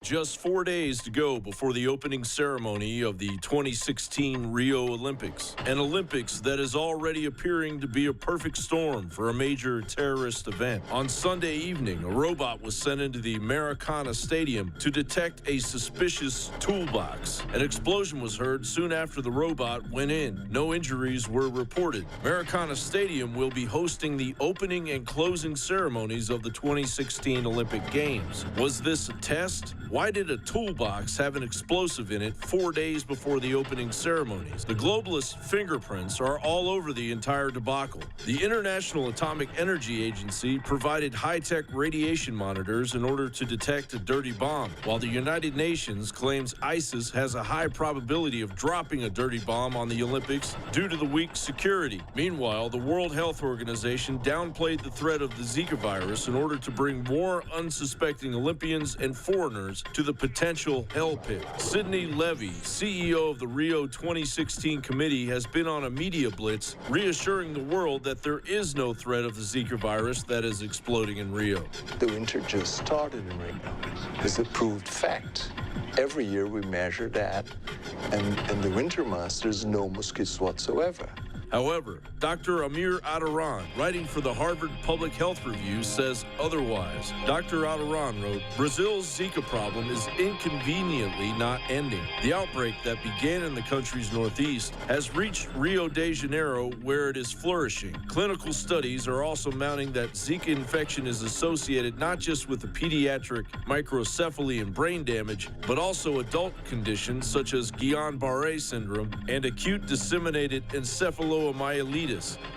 Just 4 days to go before the opening ceremony of the 2016 Rio Olympics, an Olympics that is already appearing to be a perfect storm for a major terrorist event. On Sunday evening, a robot was sent into the Maracana Stadium to detect a suspicious toolbox. An explosion was heard soon after the robot went in. No injuries were reported. Maracana Stadium will be hosting the opening and closing ceremonies of the 2016 Olympic Games. Was this a test? Why did a toolbox have an explosive in it 4 days before the opening ceremonies? The globalist fingerprints are all over the entire debacle. The International Atomic Energy Agency provided high-tech radiation monitors in order to detect a dirty bomb, while the United Nations claims ISIS has a high probability of dropping a dirty bomb on the Olympics due to the weak security. Meanwhile, the World Health Organization downplayed the threat of the Zika virus in order to bring more unsuspecting Olympians and foreigners to the potential hell pit. Sidney Levy, CEO of the Rio 2016 committee, has been on a media blitz reassuring the world that there is no threat of the Zika virus that is exploding in Rio. The winter just started in Rio. It's a proved fact. Every year we measure that, and the Winter Masters, no mosquitoes whatsoever. However, Dr. Amir Attaran, writing for the Harvard Public Health Review, says otherwise. Dr. Attaran wrote, Brazil's Zika problem is inconveniently not ending. The outbreak that began in the country's northeast has reached Rio de Janeiro, where it is flourishing. Clinical studies are also mounting that Zika infection is associated not just with the pediatric microcephaly and brain damage, but also adult conditions such as Guillain-Barré syndrome and acute disseminated encephalomyelitis,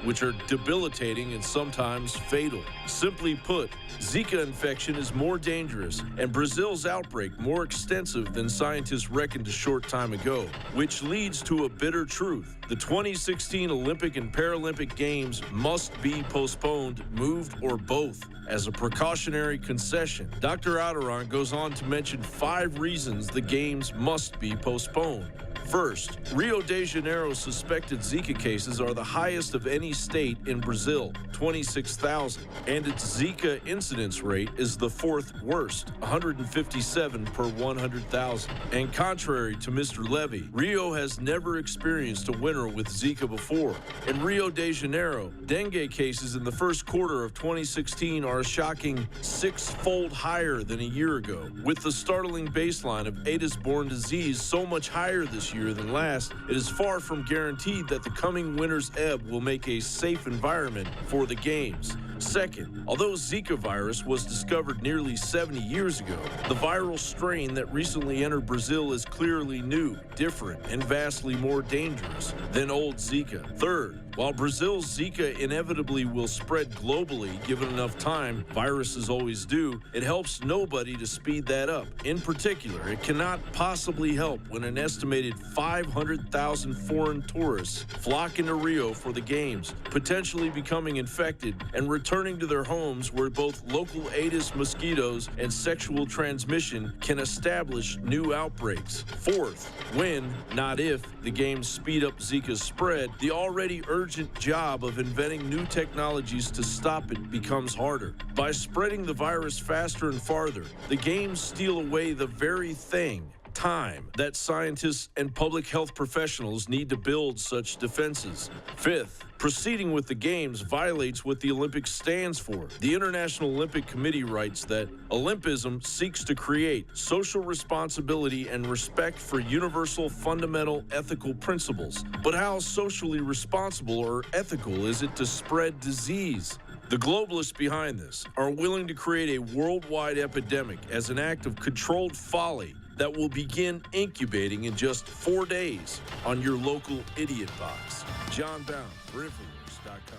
which are debilitating and sometimes fatal. Simply put, Zika infection is more dangerous and Brazil's outbreak more extensive than scientists reckoned a short time ago, which leads to a bitter truth. The 2016 Olympic and Paralympic Games must be postponed, moved, or both. As a precautionary concession, Dr. Attaran goes on to mention 5 reasons the Games must be postponed. First, Rio de Janeiro's suspected Zika cases are the highest of any state in Brazil, 26,000, and its Zika incidence rate is the 4th worst, 157 per 100,000. And contrary to Mr. Levy, Rio has never experienced a winter with Zika before. In Rio de Janeiro, dengue cases in the first quarter of 2016 are a shocking 6-fold higher than a year ago. With the startling baseline of Aedes-borne disease so much higher this year than last, it is far from guaranteed that the coming winter's ebb will make a safe environment for the Games. Second, although Zika virus was discovered nearly 70 years ago, the viral strain that recently entered Brazil is clearly new, different, and vastly more dangerous than old Zika. Third, while Brazil's Zika inevitably will spread globally given enough time, viruses always do, it helps nobody to speed that up. In particular, it cannot possibly help when an estimated 500,000 foreign tourists flock into Rio for the Games, potentially becoming infected and returning to their homes where both local Aedes mosquitoes and sexual transmission can establish new outbreaks. Fourth, when, not if, the Games speed up Zika's spread, the already urgent job of inventing new technologies to stop it becomes harder. By spreading the virus faster and farther, the Games steal away the very thing, time, that scientists and public health professionals need to build such defenses. Fifth, proceeding with the Games violates what the Olympics stands for. The International Olympic Committee writes that Olympism seeks to create social responsibility and respect for universal fundamental ethical principles. But how socially responsible or ethical is it to spread disease? The globalists behind this are willing to create a worldwide epidemic as an act of controlled folly that will begin incubating in just 4 days on your local idiot box. John Bound, Infowars.com.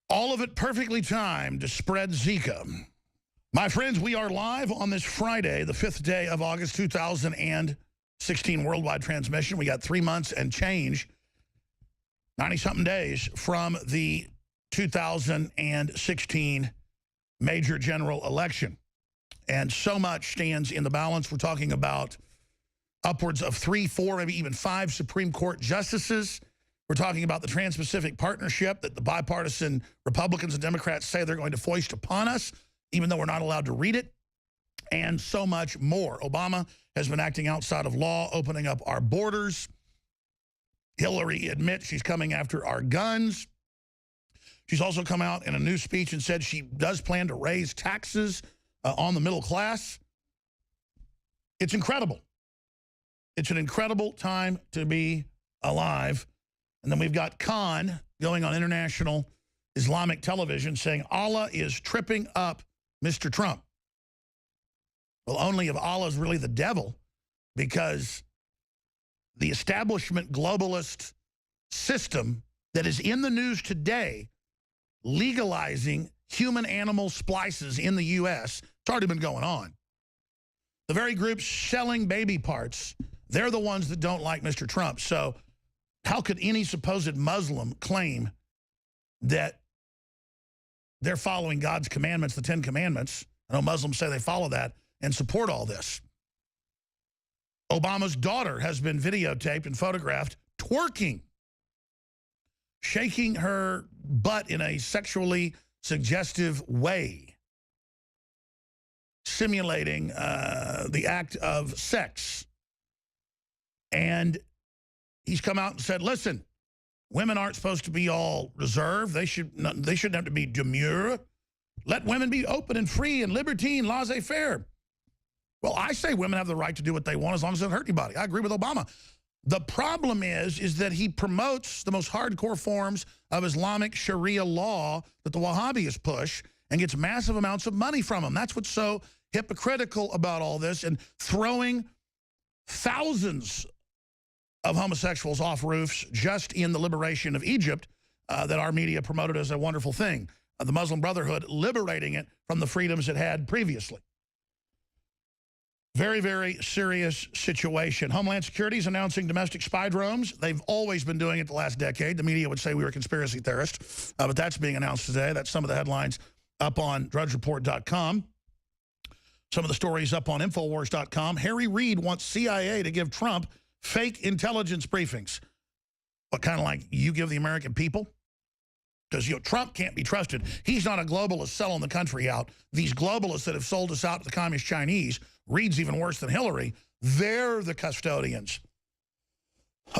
All of it perfectly timed to spread Zika. My friends, we are live on this Friday, the 5th day of August 2016 worldwide transmission. We got 3 months and change, 90-something days from the 2016 major general election. And so much stands in the balance. We're talking about upwards of 3, 4, maybe even 5 Supreme Court justices. We're talking about the Trans-Pacific Partnership that the bipartisan Republicans and Democrats say they're going to foist upon us, even though we're not allowed to read it. and so much more. Obama has been acting outside of law, opening up our borders. Hillary admits she's coming after our guns. She's also come out in a new speech and said she does plan to raise taxes on the middle class. It's incredible. It's an incredible time to be alive. And then we've got Khan going on international Islamic television saying Allah is tripping up Mr. Trump. Well, only if Allah is really the devil, because the establishment globalist system that is in the news today, legalizing human-animal splices in the U.S., it's already been going on. The very groups selling baby parts, they're the ones that don't like Mr. Trump. So how could any supposed Muslim claim that they're following God's commandments, the 10 Commandments? I know Muslims say they follow that and support all this. Obama's daughter has been videotaped and photographed twerking, shaking her butt in a sexually suggestive way, simulating the act of sex. And he's come out and said, listen, women aren't supposed to be all reserved. They shouldn't have to be demure. Let women be open and free and libertine, laissez-faire. Well, I say women have the right to do what they want as long as it doesn't hurt anybody. I agree with Obama. The problem is that he promotes the most hardcore forms of Islamic Sharia law that the Wahhabis push and gets massive amounts of money from them. That's what's so hypocritical about all this, and throwing thousands of homosexuals off roofs just in the liberation of Egypt that our media promoted as a wonderful thing. The Muslim Brotherhood liberating it from the freedoms it had previously. Very, very serious situation. Homeland Security is announcing domestic spy drones. They've always been doing it the last decade. The media would say we were conspiracy theorists, but that's being announced today. That's some of the headlines up on drudgereport.com. Some of the stories up on Infowars.com. Harry Reid wants CIA to give Trump fake intelligence briefings. What, kind of like you give the American people? Because, Trump can't be trusted. He's not a globalist selling the country out. These globalists that have sold us out to the communist Chinese, Reid's even worse than Hillary, they're the custodians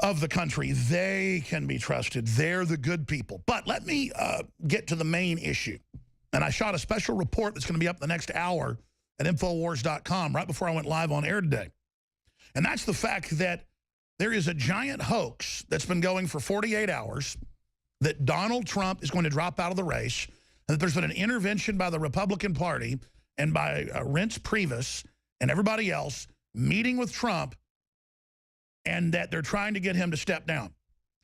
of the country. They can be trusted. They're the good people. But let me get to the main issue. And I shot a special report that's going to be up the next hour at Infowars.com right before I went live on air today. And that's the fact that there is a giant hoax that's been going for 48 hours that Donald Trump is going to drop out of the race, and that there's been an intervention by the Republican Party and by Reince Priebus and everybody else meeting with Trump, and that they're trying to get him to step down.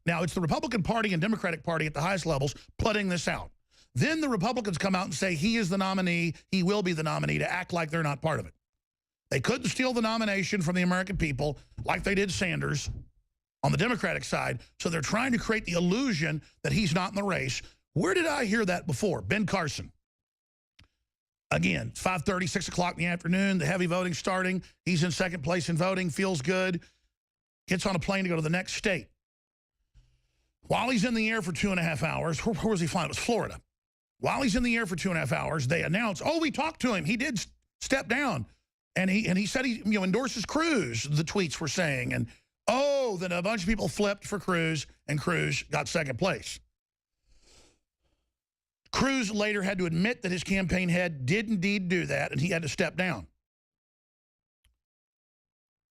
Now, it's the Republican Party and Democratic Party at the highest levels plotting this out. Then the Republicans come out and say he is the nominee, he will be the nominee, to act like they're not part of it. They couldn't steal the nomination from the American people like they did Sanders on the Democratic side, so they're trying to create the illusion that he's not in the race. Where did I hear that before? Ben Carson. Again, 5:30, 6 o'clock in the afternoon, the heavy voting starting. He's in second place in voting, feels good, gets on a plane to go to the next state. While he's in the air for 2.5 hours, where was he flying? It was Florida. While he's in the air for 2.5 hours, they announce, oh, we talked to him. He did step down. And he said he endorses Cruz, the tweets were saying. And, oh, then a bunch of people flipped for Cruz, and Cruz got second place. Cruz later had to admit that his campaign head did indeed do that, and he had to step down.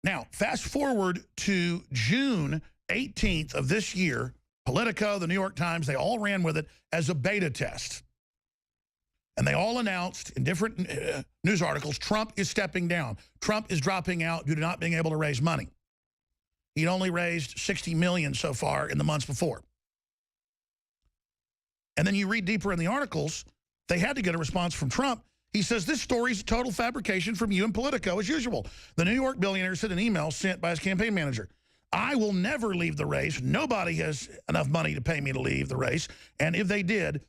Now, fast forward to June 18th of this year, Politico, the New York Times, they all ran with it as a beta test. And they all announced in different news articles, Trump is stepping down. Trump is dropping out due to not being able to raise money. He'd only raised $60 million so far in the months before. And then you read deeper in the articles, they had to get a response from Trump. He says, this story's a total fabrication from you and Politico as usual. The New York billionaire sent an email sent by his campaign manager. I will never leave the race. Nobody has enough money to pay me to leave the race. And if they did,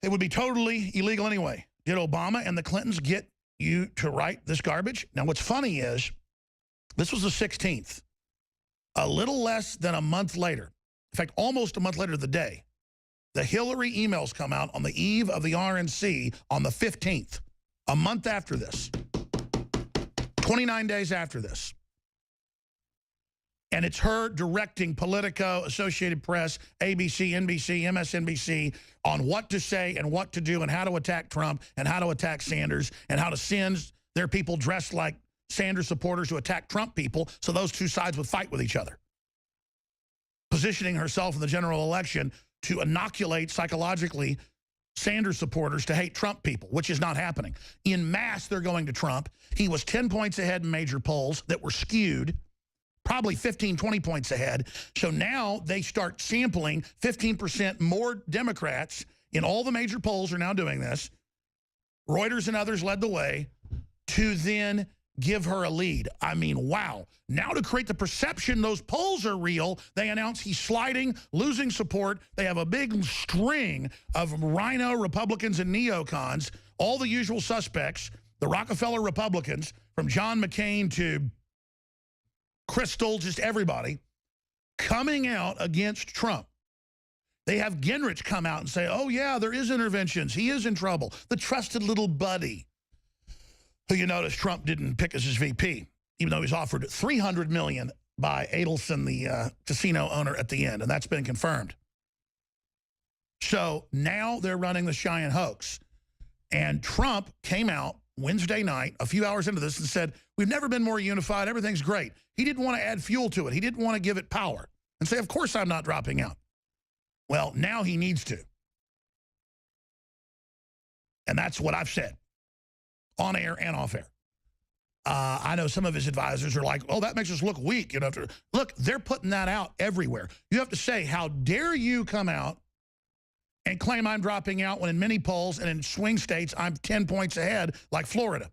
it would be totally illegal anyway. Did Obama and the Clintons get you to write this garbage? Now, what's funny is this was the 16th. A little less than a month later, in fact, almost a month later the day, the Hillary emails come out on the eve of the RNC on the 15th, a month after this. 29 days after this. And it's her directing Politico, Associated Press, ABC, NBC, MSNBC on what to say and what to do and how to attack Trump and how to attack Sanders and how to send their people dressed like Sanders supporters to attack Trump people so those two sides would fight with each other. Positioning herself in the general election to inoculate psychologically Sanders supporters to hate Trump people, which is not happening. In mass, they're going to Trump. He was 10 points ahead in major polls that were skewed, probably 15, 20 points ahead. So now they start sampling 15% more Democrats in all the major polls are now doing this. Reuters and others led the way to then give her a lead. I mean, wow. Now to create the perception those polls are real, they announce he's sliding, losing support. They have a big string of rhino Republicans and neocons, all the usual suspects, the Rockefeller Republicans, from John McCain to Crystal, just everybody, coming out against Trump. They have Gingrich come out and say, oh, yeah, there is interventions. He is in trouble. The trusted little buddy, who you notice Trump didn't pick as his VP, even though he's offered $300 million by Adelson, the casino owner, at the end, and that's been confirmed. So now they're running the Cheyenne hoax. And Trump came out Wednesday night, a few hours into this, and said, we've never been more unified. Everything's great. He didn't want to add fuel to it. He didn't want to give it power and say, of course I'm not dropping out. Well, now he needs to. And that's what I've said, on air and off air. I know some of his advisors are like, oh, that makes us look weak. You know, look, they're putting that out everywhere. You have to say, how dare you come out and claim I'm dropping out when in many polls and in swing states I'm 10 points ahead, like Florida.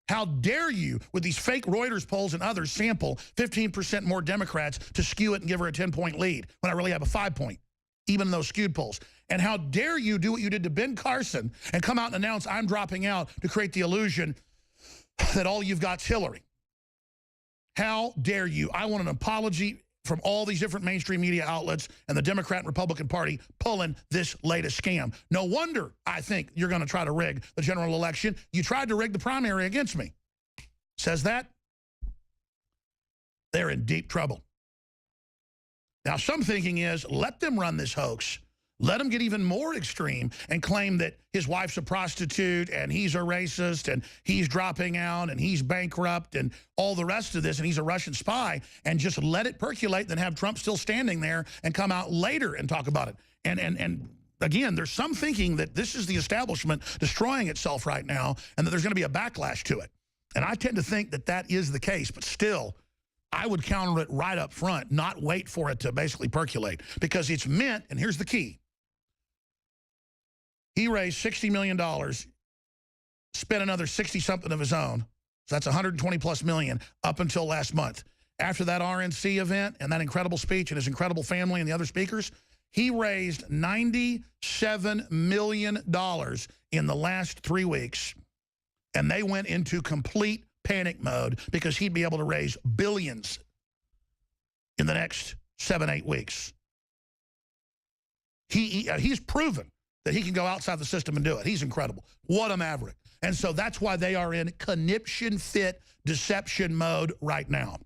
How dare you, with these fake Reuters polls and others, sample 15% more Democrats to skew it and give her a 10-point lead when I really have a 5-point, even in those skewed polls. And how dare you do what you did to Ben Carson and come out and announce I'm dropping out to create the illusion that all you've got's Hillary. How dare you? I want an apology from all these different mainstream media outlets and the Democrat and Republican Party pulling this latest scam. No wonder I think you're going to try to rig the general election. You tried to rig the primary against me. Says that? They're in deep trouble. Now, some thinking is, let them run this hoax. Let him get even more extreme and claim that his wife's a prostitute and he's a racist and he's dropping out and he's bankrupt and all the rest of this and he's a Russian spy, and just let it percolate, then have Trump still standing there and come out later and talk about it. And again, there's some thinking that this is the establishment destroying itself right now and that there's going to be a backlash to it. And I tend to think that that is the case, but still, I would counter it right up front, not wait for it to basically percolate, because it's meant, and here's the key. He raised $60 million, spent another 60-something of his own. So that's 120+ million up until last month. After that RNC event and that incredible speech and his incredible family and the other speakers, he raised $97 million in the last 3 weeks. And they went into complete panic mode because he'd be able to raise billions in the next 7-8 weeks. He's proven that he can go outside the system and do it. He's incredible. What a maverick. And so that's why they are in conniption fit deception mode right now.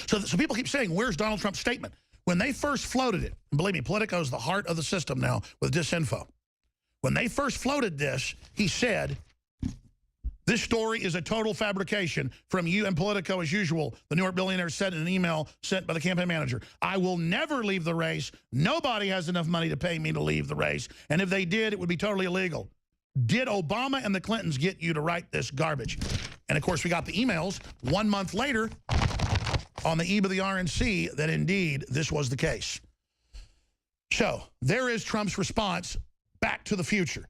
So people keep saying, where's Donald Trump's statement? When they first floated it, and believe me, Politico is the heart of the system now with disinfo. When they first floated this, he said, this story is a total fabrication from you and Politico as usual. The New York billionaire said in an email sent by the campaign manager, I will never leave the race. Nobody has enough money to pay me to leave the race. And if they did, it would be totally illegal. Did Obama and the Clintons get you to write this garbage? And of course, we got the emails 1 month later on the eve of the RNC that indeed this was the case. So there is Trump's response back to the future.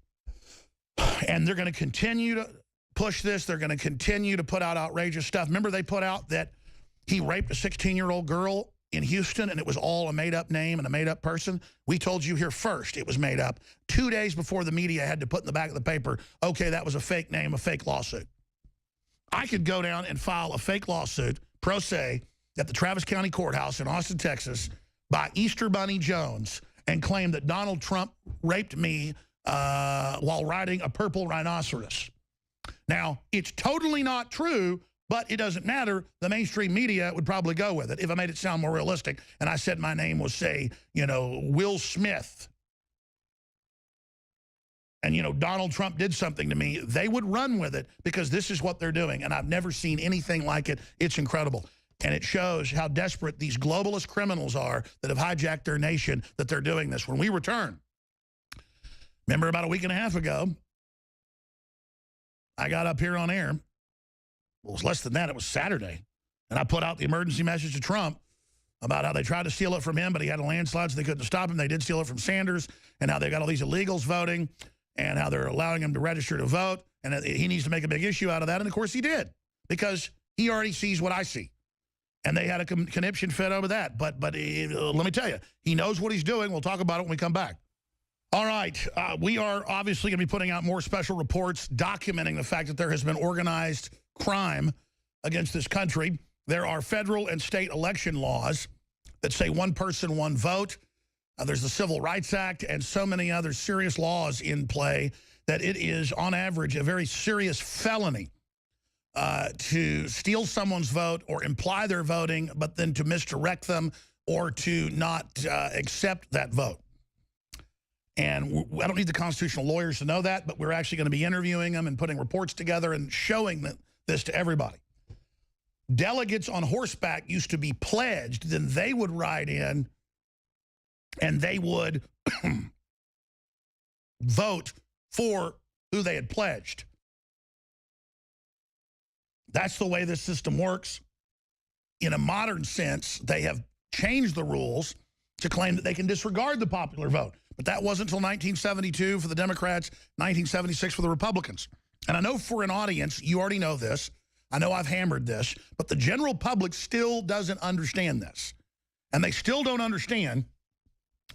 And they're going to continue to push this. They're going to continue to put out outrageous stuff. Remember, they put out that he raped a 16-year-old girl in Houston and it was all a made-up name and a made-up person? We told you here first it was made up. 2 days before the media had to put in the back of the paper, okay, that was a fake name, a fake lawsuit. I could go down and file a fake lawsuit, pro se, at the Travis County Courthouse in Austin, Texas, by Easter Bunny Jones and claim that Donald Trump raped me while riding a purple rhinoceros. Now, it's totally not true. But it doesn't matter. The mainstream media would probably go with it if I made it sound more realistic and I said my name was, say, you know, Will Smith. And, you know, Donald Trump did something to me. They would run with it because this is what they're doing. And I've never seen anything like it. It's incredible. And it shows how desperate these globalist criminals are that have hijacked their nation, that they're doing this. When we return, remember about a week and a half ago, I got up here on air. Well, it was less than that. It was Saturday. And I put out the emergency message to Trump about how they tried to steal it from him, but he had a landslide, so they couldn't stop him. They did steal it from Sanders, and how they got all these illegals voting, and how they're allowing him to register to vote, and he needs to make a big issue out of that. And, of course, he did, because he already sees what I see. And they had a conniption fit over that. But let me tell you, he knows what he's doing. We'll talk about it when we come back. All right, we are obviously going to be putting out more special reports documenting the fact that there has been organized crime against this country. There are federal and state election laws that say one person, one vote. There's the Civil Rights Act and so many other serious laws in play that it is, on average, a very serious felony to steal someone's vote or imply they're voting, but then to misdirect them or to not accept that vote. And I don't need the constitutional lawyers to know that, but we're actually going to be interviewing them and putting reports together and showing this to everybody. Delegates on horseback used to be pledged, then they would ride in and they would vote for who they had pledged. That's the way this system works. In a modern sense, they have changed the rules to claim that they can disregard the popular vote. But that wasn't until 1972 for the Democrats, 1976 for the Republicans. And I know for an audience, you already know this. I know I've hammered this, but the general public still doesn't understand this. And they still don't understand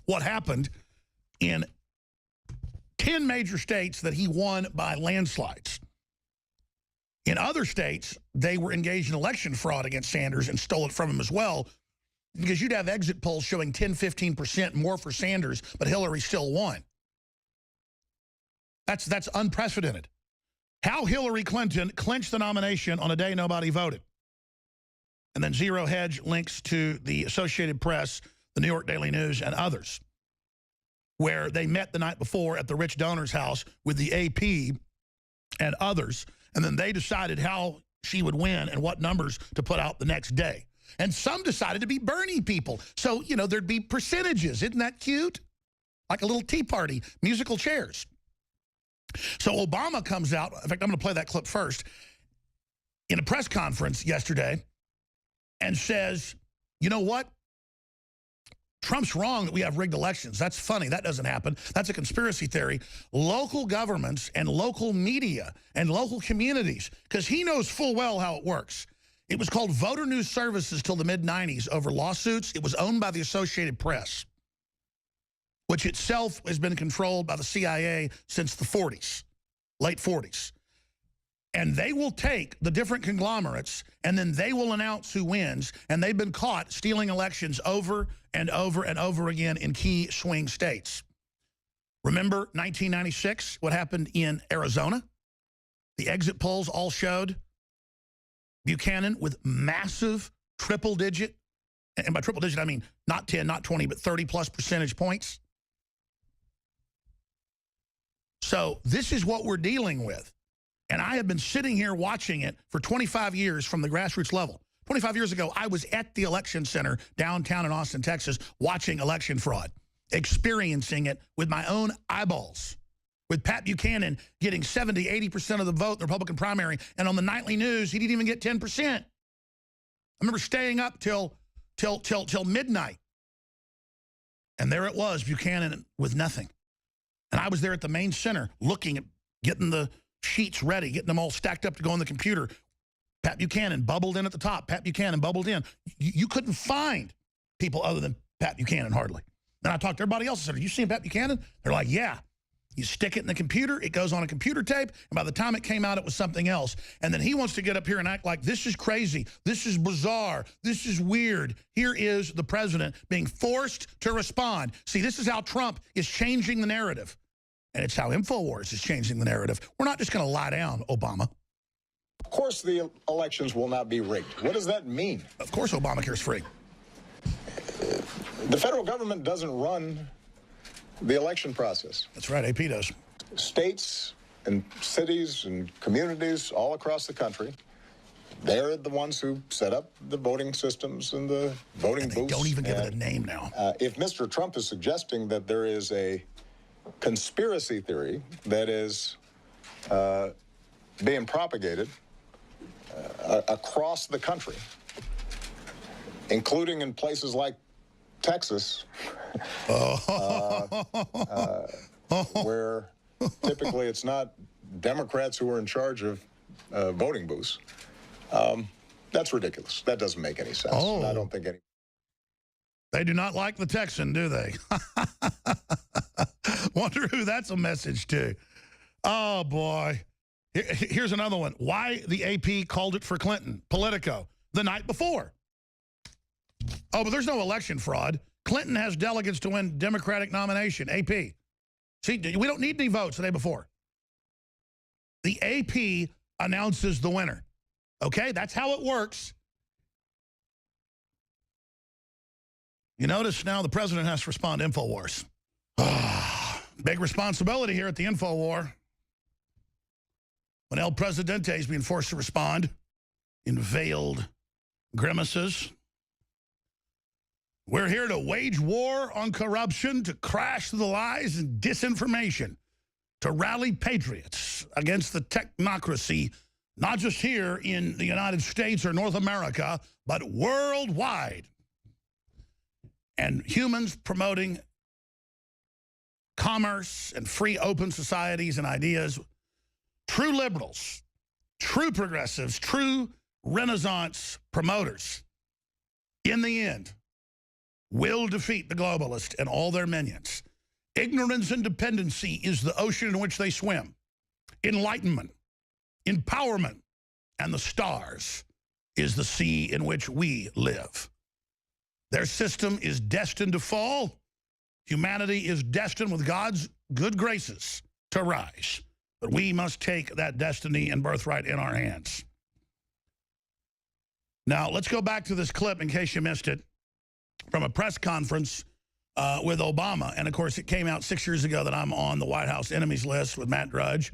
what happened in 10 major states that he won by landslides. In other states, they were engaged in election fraud against Sanders and stole it from him as well, because you'd have exit polls showing 10, 15% more for Sanders, but Hillary still won. That's unprecedented. How Hillary Clinton clinched the nomination on a day nobody voted. And then Zero Hedge links to the Associated Press, the New York Daily News, and others, where they met the night before at the rich donor's house with the AP and others, and then they decided how she would win and what numbers to put out the next day. And some decided to be Bernie people. So, you know, there'd be percentages. Isn't that cute? Like a little tea party, musical chairs. So Obama comes out. In fact, I'm going to play that clip first. In a press conference yesterday and says, you know what? Trump's wrong that we have rigged elections. That's funny. That doesn't happen. That's a conspiracy theory. Local governments and local media and local communities, because he knows full well how it works. It was called Voter News Services till the mid-90s over lawsuits. It was owned by the Associated Press, which itself has been controlled by the CIA since the 40s, late 40s. And they will take the different conglomerates, and then they will announce who wins. And they've been caught stealing elections over and over and over again in key swing states. Remember 1996, what happened in Arizona? The exit polls all showed Buchanan with massive triple-digit, and by triple-digit I mean not 10, not 20, but 30-plus percentage points. So this is what we're dealing with. And I have been sitting here watching it for 25 years from the grassroots level. 25 years ago, I was at the election center downtown in Austin, Texas, watching election fraud, experiencing it with my own eyeballs, with Pat Buchanan getting 70, 80% of the vote in the Republican primary. And on the nightly news, he didn't even get 10%. I remember staying up till midnight. And there it was, Buchanan with nothing. And I was there at the main center looking at getting the sheets ready, getting them all stacked up to go on the computer. Pat Buchanan bubbled in at the top. Pat Buchanan bubbled in. You couldn't find people other than Pat Buchanan, hardly. And I talked to everybody else. I said, "Are you seeing Pat Buchanan?" They're like, "Yeah." You stick it in the computer, it goes on a computer tape, and by the time it came out, it was something else. And then he wants to get up here and act like this is crazy, this is bizarre, this is weird. Here is the president being forced to respond. See, this is how Trump is changing the narrative. And it's how InfoWars is changing the narrative. We're not just going to lie down, Obama. Of course the elections will not be rigged. What does that mean? Of course Obamacare's free. The federal government doesn't run the election process. That's right, AP does. States and cities and communities all across the country, they're the ones who set up the voting systems and the voting booths. Don't even give it a name now. If Mr. Trump is suggesting that there is a conspiracy theory that is being propagated across the country, including in places like Texas, where typically it's not Democrats who are in charge of voting booths. That's ridiculous. That doesn't make any sense. Oh. I don't think any. They do not like the Texan, do they? Wonder who that's a message to. Oh, boy. Here's another one. Why the AP called it for Clinton. Politico. The night before. Oh, but there's no election fraud. Clinton has delegates to win Democratic nomination. AP. See, we don't need any votes the day before. The AP announces the winner. Okay, that's how it works. You notice now the president has to respond to InfoWars. Big responsibility here at the InfoWar. When El Presidente is being forced to respond in veiled grimaces. We're here to wage war on corruption, to crash the lies and disinformation, to rally patriots against the technocracy, not just here in the United States or North America, but worldwide. And humans promoting commerce and free open societies and ideas. True liberals, true progressives, true Renaissance promoters, in the end, will defeat the globalists and all their minions. Ignorance and dependency is the ocean in which they swim. Enlightenment, empowerment, and the stars is the sea in which we live. Their system is destined to fall. Humanity is destined with God's good graces to rise. But we must take that destiny and birthright in our hands. Now, let's go back to this clip in case you missed it from a press conference with Obama. And, of course, it came out 6 years ago that I'm on the White House enemies list with Matt Drudge.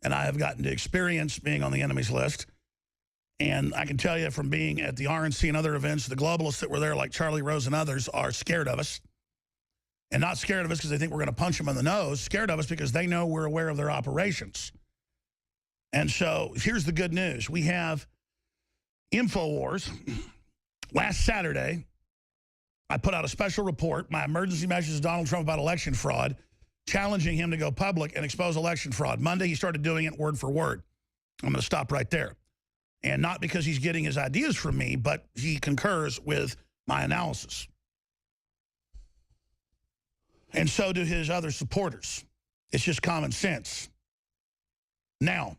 And I have gotten to experience being on the enemies list. And I can tell you from being at the RNC and other events, the globalists that were there, like Charlie Rose and others, are scared of us. And not scared of us because they think we're going to punch them in the nose. Scared of us because they know we're aware of their operations. And so here's the good news. We have InfoWars. Last Saturday, I put out a special report, my emergency message to Donald Trump about election fraud, challenging him to go public and expose election fraud. Monday, he started doing it word for word. I'm going to stop right there. And not because he's getting his ideas from me, but he concurs with my analysis. And so do his other supporters. It's just common sense. Now,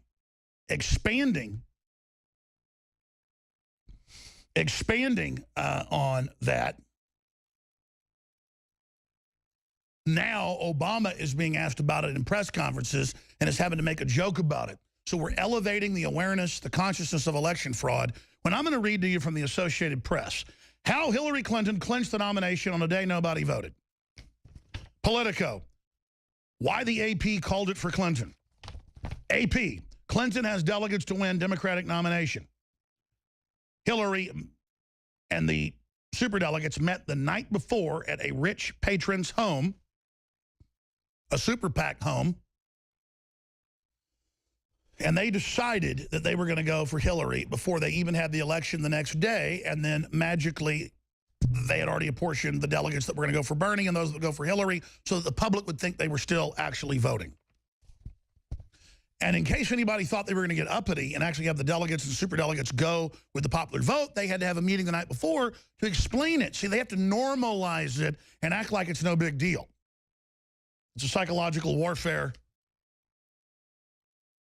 expanding on that, now Obama is being asked about it in press conferences and is having to make a joke about it. So we're elevating the awareness, the consciousness of election fraud. When I'm going to read to you from the Associated Press, how Hillary Clinton clinched the nomination on a day nobody voted. Politico, why the AP called it for Clinton. AP, Clinton has delegates to win Democratic nomination. Hillary and the superdelegates met the night before at a rich patron's home, a super PAC home, and they decided that they were going to go for Hillary before they even had the election the next day, and then magically they had already apportioned the delegates that were going to go for Bernie and those that would go for Hillary so that the public would think they were still actually voting. And in case anybody thought they were going to get uppity and actually have the delegates and superdelegates go with the popular vote, they had to have a meeting the night before to explain it. See, they have to normalize it and act like it's no big deal. It's a psychological warfare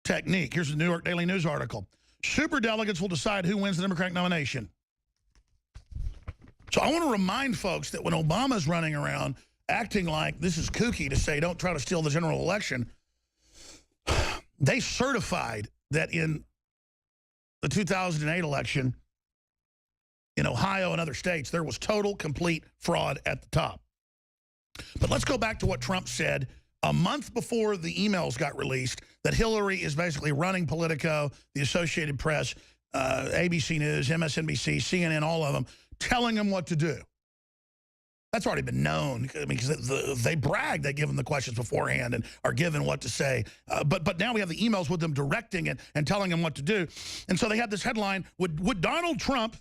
technique. Here's a New York Daily News article. Superdelegates will decide who wins the Democratic nomination. So I want to remind folks that when Obama's running around acting like this is kooky to say don't try to steal the general election, they certified that in the 2008 election in Ohio and other states, there was total, complete fraud at the top. But let's go back to what Trump said a month before the emails got released, that Hillary is basically running Politico, the Associated Press, ABC News, MSNBC, CNN, all of them, telling them what to do. That's already been known. I mean, because they brag, they give them the questions beforehand and are given what to say. But now we have the emails with them directing it and telling them what to do. And so they had this headline, would Donald Trump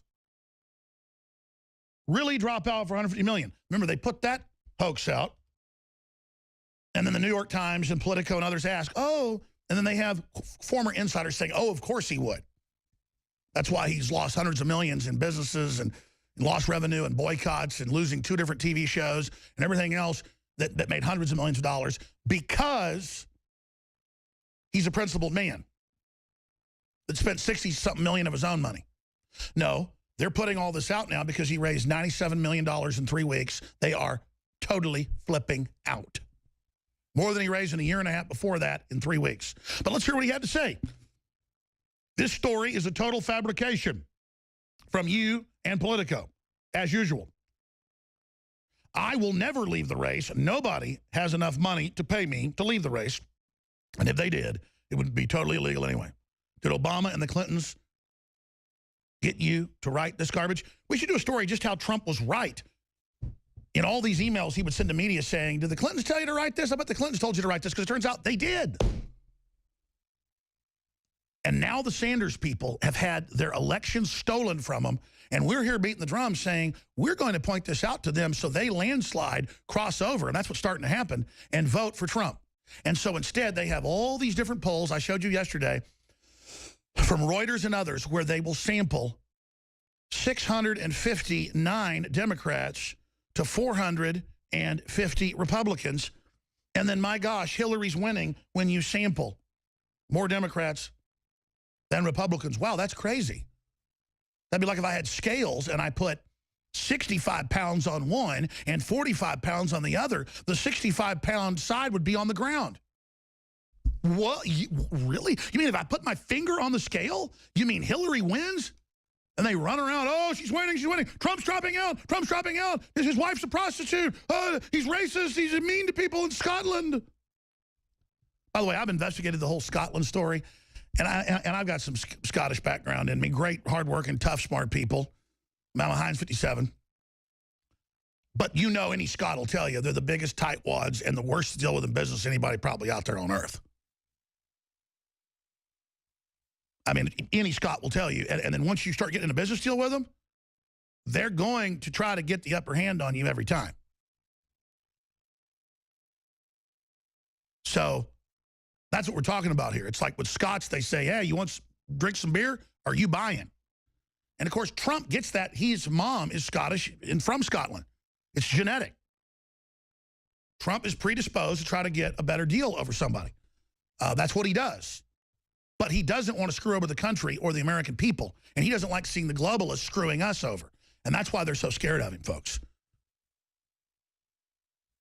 really drop out for $150 million? Remember, they put that hoax out. And then the New York Times and Politico and others ask, oh, and then they have former insiders saying, oh, of course he would. That's why he's lost hundreds of millions in businesses and lost revenue and boycotts and losing 2 different TV shows and everything else that made hundreds of millions of dollars, because he's a principled man that spent 60-something million of his own money. No, they're putting all this out now because he raised $97 million in 3 weeks. They are totally flipping out. More than he raised in a year and a half before that in 3 weeks. But let's hear what he had to say. This story is a total fabrication from you and Politico, as usual. I will never leave the race. Nobody has enough money to pay me to leave the race. And if they did, it would be totally illegal anyway. Did Obama and the Clintons get you to write this garbage? We should do a story just how Trump was right. In all these emails he would send to media saying, did the Clintons tell you to write this? I bet the Clintons told you to write this, because it turns out they did. And now the Sanders people have had their elections stolen from them, and we're here beating the drum saying we're going to point this out to them so they landslide, cross over, and that's what's starting to happen, and vote for Trump. And so instead they have all these different polls I showed you yesterday from Reuters and others where they will sample 659 Democrats to 450 Republicans. And then, my gosh, Hillary's winning when you sample more Democrats than Republicans. Wow, that's crazy. That'd be like if I had scales and I put 65 pounds on one and 45 pounds on the other. The 65-pound side would be on the ground. What? Really? You mean if I put my finger on the scale, you mean Hillary wins? And they run around, oh, she's winning, she's winning. Trump's dropping out, Trump's dropping out. His wife's a prostitute. He's racist, he's mean to people in Scotland. By the way, I've investigated the whole Scotland story, and I've got some Scottish background in me. Great, hardworking, tough, smart people. Mama Hines 57. But you know any Scot will tell you they're the biggest tightwads and the worst to deal with in business anybody probably out there on earth. I mean, any Scot will tell you. And then once you start getting in a business deal with them, they're going to try to get the upper hand on you every time. So that's what we're talking about here. It's like with Scots, they say, hey, you want to drink some beer? Are you buying? And, of course, Trump gets that. His mom is Scottish and from Scotland. It's genetic. Trump is predisposed to try to get a better deal over somebody. That's what he does. But he doesn't want to screw over the country or the American people. And he doesn't like seeing the globalists screwing us over. And that's why they're so scared of him, folks.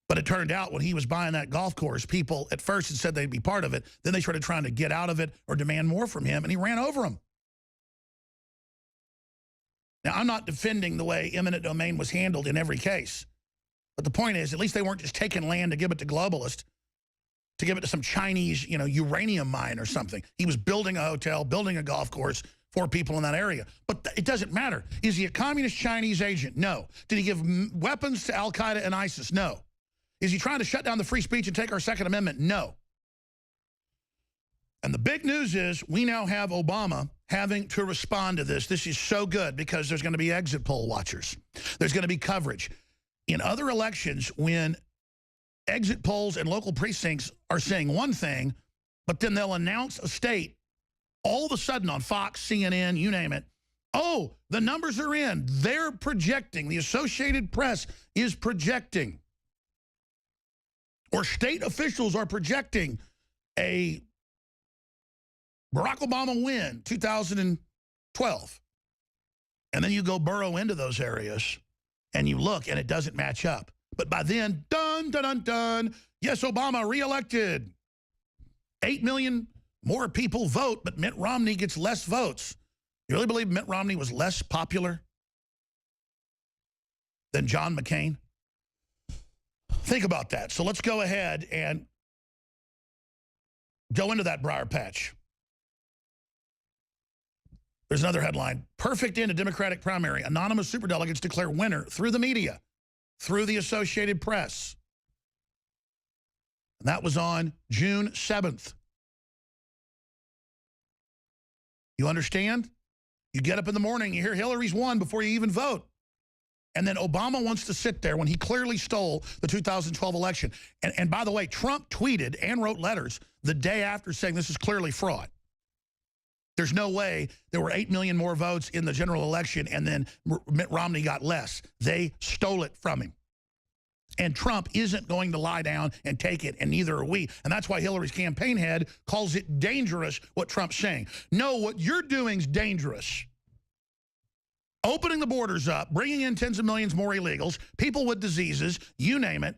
But it turned out when he was buying that golf course, people at first had said they'd be part of it. Then they started trying to get out of it or demand more from him, and he ran over them. Now, I'm not defending the way eminent domain was handled in every case. But the point is, at least they weren't just taking land to give it to globalists, to give it to some Chinese, uranium mine or something. He was building a hotel, building a golf course for people in that area. But it doesn't matter. Is he a communist Chinese agent? No. Did he give weapons to Al-Qaeda and ISIS? No. Is he trying to shut down the free speech and take our Second Amendment? No. And the big news is we now have Obama having to respond to this. This is so good because there's going to be exit poll watchers. There's going to be coverage. In other elections, when exit polls and local precincts are saying one thing, but then they'll announce a state, all of a sudden on Fox, CNN, you name it, oh, the numbers are in. They're projecting. The Associated Press is projecting. Or state officials are projecting a Barack Obama win 2012. And then you go burrow into those areas and you look and it doesn't match up. But by then, dun, dun, dun, dun, yes, Obama reelected. 8 million more people vote, but Mitt Romney gets less votes. You really believe Mitt Romney was less popular than John McCain? Think about that. So let's go ahead and go into that briar patch. There's another headline. Perfect end to Democratic primary. Anonymous superdelegates declare winner through the media, through the Associated Press. And that was on June 7th. You understand? You get up in the morning, you hear Hillary's won before you even vote. And then Obama wants to sit there when he clearly stole the 2012 election. And by the way, Trump tweeted and wrote letters the day after saying this is clearly fraud. There's no way there were 8 million more votes in the general election and then Mitt Romney got less. They stole it from him. And Trump isn't going to lie down and take it, and neither are we. And that's why Hillary's campaign head calls it dangerous what Trump's saying. No, what you're doing is dangerous. Opening the borders up, bringing in tens of millions more illegals, people with diseases, you name it,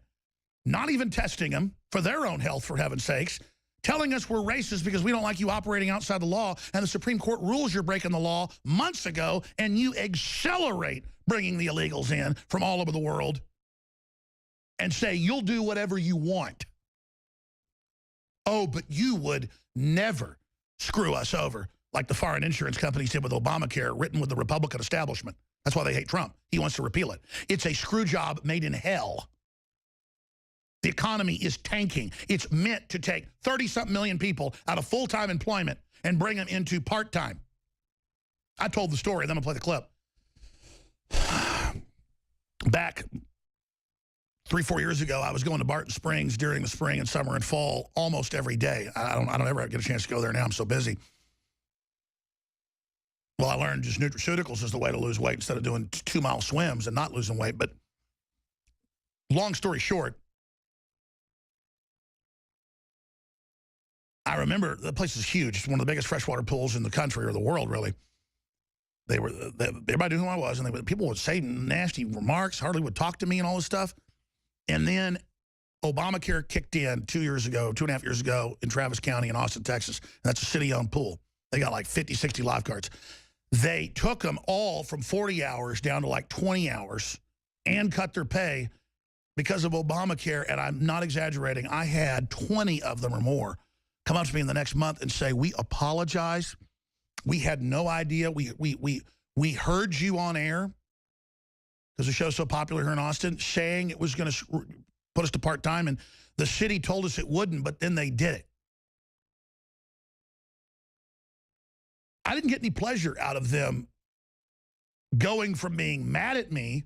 not even testing them for their own health, for heaven's sakes, telling us we're racist because we don't like you operating outside the law, and the Supreme Court rules you're breaking the law months ago, and you accelerate bringing the illegals in from all over the world and say you'll do whatever you want. Oh, but you would never screw us over like the foreign insurance companies did with Obamacare, written with the Republican establishment. That's why they hate Trump. He wants to repeal it. It's a screw job made in hell. The economy is tanking. It's meant to take 30-something million people out of full-time employment and bring them into part-time. I told the story, then I'm going to play the clip. Back 3-4 years ago, I was going to Barton Springs during the spring and summer and fall almost every day. I don't ever get a chance to go there now. I'm so busy. Well, I learned just nutraceuticals is the way to lose weight instead of doing 2-mile swims and not losing weight. But long story short, I remember the place is huge. It's one of the biggest freshwater pools in the country or the world, really. Everybody knew who I was, and people would say nasty remarks, hardly would talk to me and all this stuff. And then Obamacare kicked in 2.5 years ago in Travis County in Austin, Texas. And that's a city-owned pool. They got like 50, 60 lifeguards. They took them all from 40 hours down to like 20 hours and cut their pay because of Obamacare. And I'm not exaggerating. I had 20 of them or more come up to me in the next month and say, we apologize. We had no idea. We heard you on air because the show's so popular here in Austin, saying it was going to put us to part-time, and the city told us it wouldn't, but then they did it. I didn't get any pleasure out of them going from being mad at me,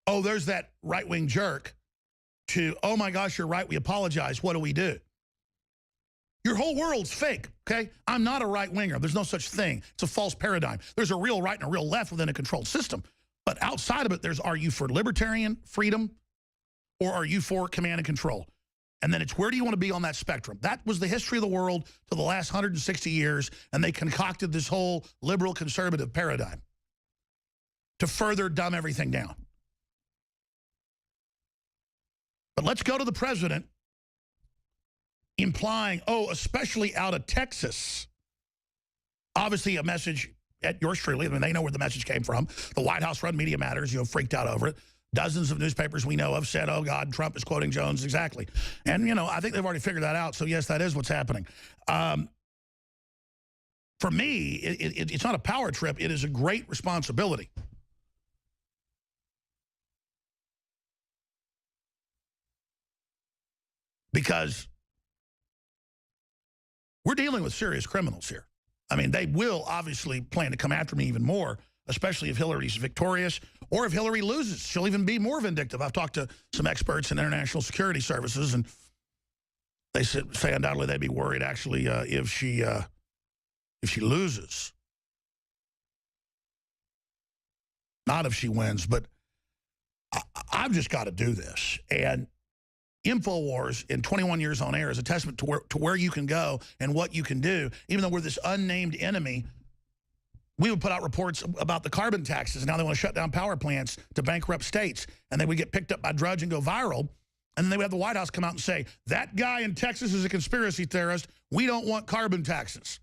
oh, there's that right-wing jerk, to, oh my gosh, you're right, we apologize, what do we do? Your whole world's fake, okay? I'm not a right-winger. There's no such thing. It's a false paradigm. There's a real right and a real left within a controlled system. But outside of it, are you for libertarian freedom or are you for command and control? And then it's where do you want to be on that spectrum? That was the history of the world for the last 160 years, and they concocted this whole liberal conservative paradigm to further dumb everything down. But let's go to the president implying, oh, especially out of Texas. Obviously a message at yours truly. I mean, they know where the message came from. The White House run Media Matters, freaked out over it. Dozens of newspapers we know of said, oh, God, Trump is quoting Jones. Exactly. And, I think they've already figured that out. So, yes, that is what's happening. For me, it's not a power trip. It is a great responsibility. Because we're dealing with serious criminals here. I mean, they will obviously plan to come after me even more, especially if Hillary's victorious or if Hillary loses. She'll even be more vindictive. I've talked to some experts in international security services, and they say undoubtedly they'd be worried, actually, if she loses. Not if she wins, but I've just got to do this. And InfoWars in 21 years on air is a testament to where you can go and what you can do. Even though we're this unnamed enemy, we would put out reports about the carbon taxes, and now they want to shut down power plants to bankrupt states, and they would get picked up by Drudge and go viral. And then they would have the White House come out and say, that guy in Texas is a conspiracy theorist. We don't want carbon taxes.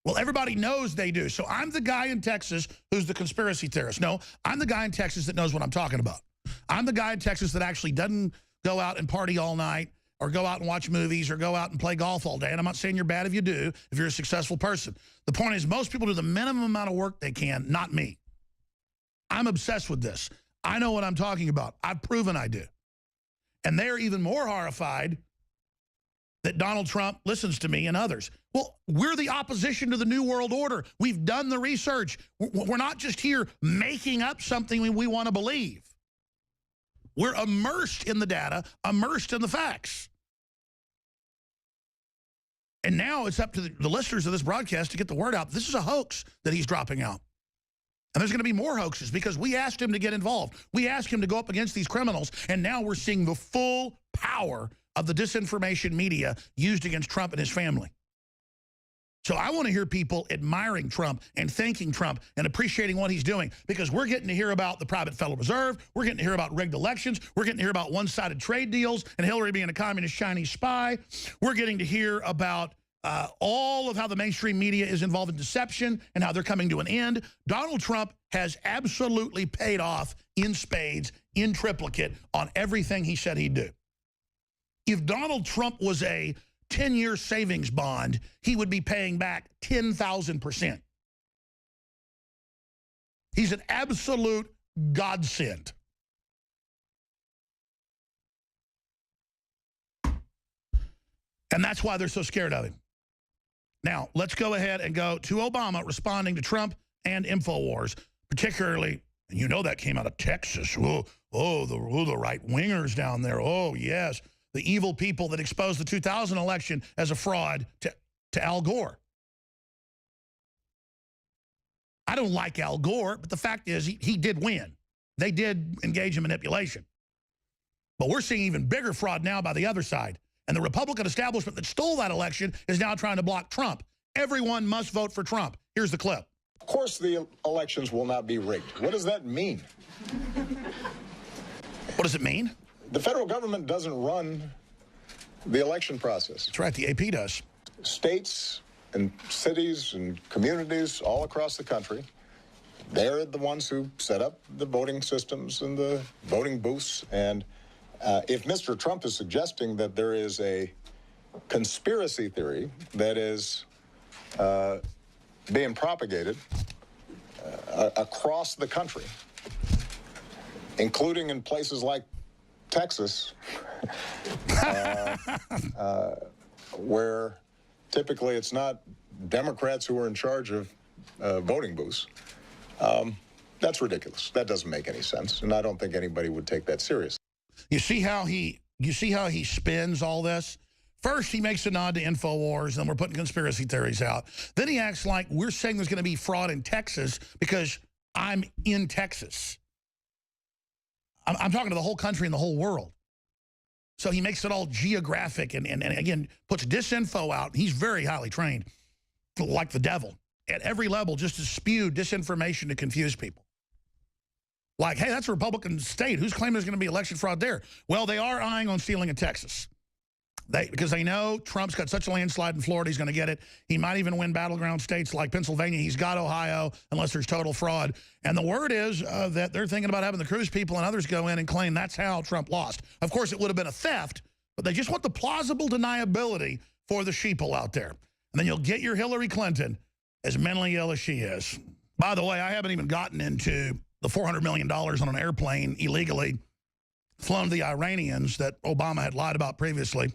Well, everybody knows they do. So I'm the guy in Texas who's the conspiracy theorist. No, I'm the guy in Texas that knows what I'm talking about. I'm the guy in Texas that actually doesn't go out and party all night or go out and watch movies or go out and play golf all day. And I'm not saying you're bad if you do, if you're a successful person. The point is most people do the minimum amount of work they can, not me. I'm obsessed with this. I know what I'm talking about. I've proven I do. And they're even more horrified that Donald Trump listens to me and others. Well, we're the opposition to the New World Order. We've done the research. We're not just here making up something we want to believe. We're immersed in the data, immersed in the facts. And now it's up to the listeners of this broadcast to get the word out. This is a hoax that he's dropping out. And there's going to be more hoaxes because we asked him to get involved. We asked him to go up against these criminals, and now we're seeing the full power of the disinformation media used against Trump and his family. So I want to hear people admiring Trump and thanking Trump and appreciating what he's doing because we're getting to hear about the private Federal Reserve. We're getting to hear about rigged elections. We're getting to hear about one-sided trade deals and Hillary being a communist Chinese spy. We're getting to hear about all of how the mainstream media is involved in deception and how they're coming to an end. Donald Trump has absolutely paid off in spades, in triplicate, on everything he said he'd do. If Donald Trump was a 10-year savings bond, he would be paying back 10,000%. He's an absolute godsend. And that's why they're so scared of him. Now, let's go ahead and go to Obama responding to Trump and InfoWars, particularly, and you know that came out of Texas. The right-wingers down there. Oh, yes. The evil people that exposed the 2000 election as a fraud to Al Gore. I don't like Al Gore, but the fact is he did win. They did engage in manipulation. But we're seeing even bigger fraud now by the other side. And the Republican establishment that stole that election is now trying to block Trump. Everyone must vote for Trump. Here's the clip. Of course the elections will not be rigged. What does that mean? What does it mean? The federal government doesn't run the election process. That's right, the AP does. States and cities and communities all across the country, they're the ones who set up the voting systems and the voting booths. And if Mr. Trump is suggesting that there is a conspiracy theory that is being propagated across the country, including in places like Texas, where typically it's not Democrats who are in charge of voting booths, that's ridiculous. That doesn't make any sense, and I don't think anybody would take that seriously. You see how he spins all this? First, he makes a nod to InfoWars, and we're putting conspiracy theories out. Then he acts like we're saying there's going to be fraud in Texas because I'm in Texas. I'm talking to the whole country and the whole world. So he makes it all geographic and again, puts disinfo out. He's very highly trained, like the devil, at every level just to spew disinformation to confuse people. Like, hey, that's a Republican state. Who's claiming there's going to be election fraud there? Well, they are eyeing on stealing in Texas. Because they know Trump's got such a landslide in Florida, he's going to get it. He might even win battleground states like Pennsylvania. He's got Ohio, unless there's total fraud. And the word is that they're thinking about having the Cruz people and others go in and claim that's how Trump lost. Of course, it would have been a theft, but they just want the plausible deniability for the sheeple out there. And then you'll get your Hillary Clinton as mentally ill as she is. By the way, I haven't even gotten into the $400 million on an airplane illegally flown to the Iranians that Obama had lied about previously.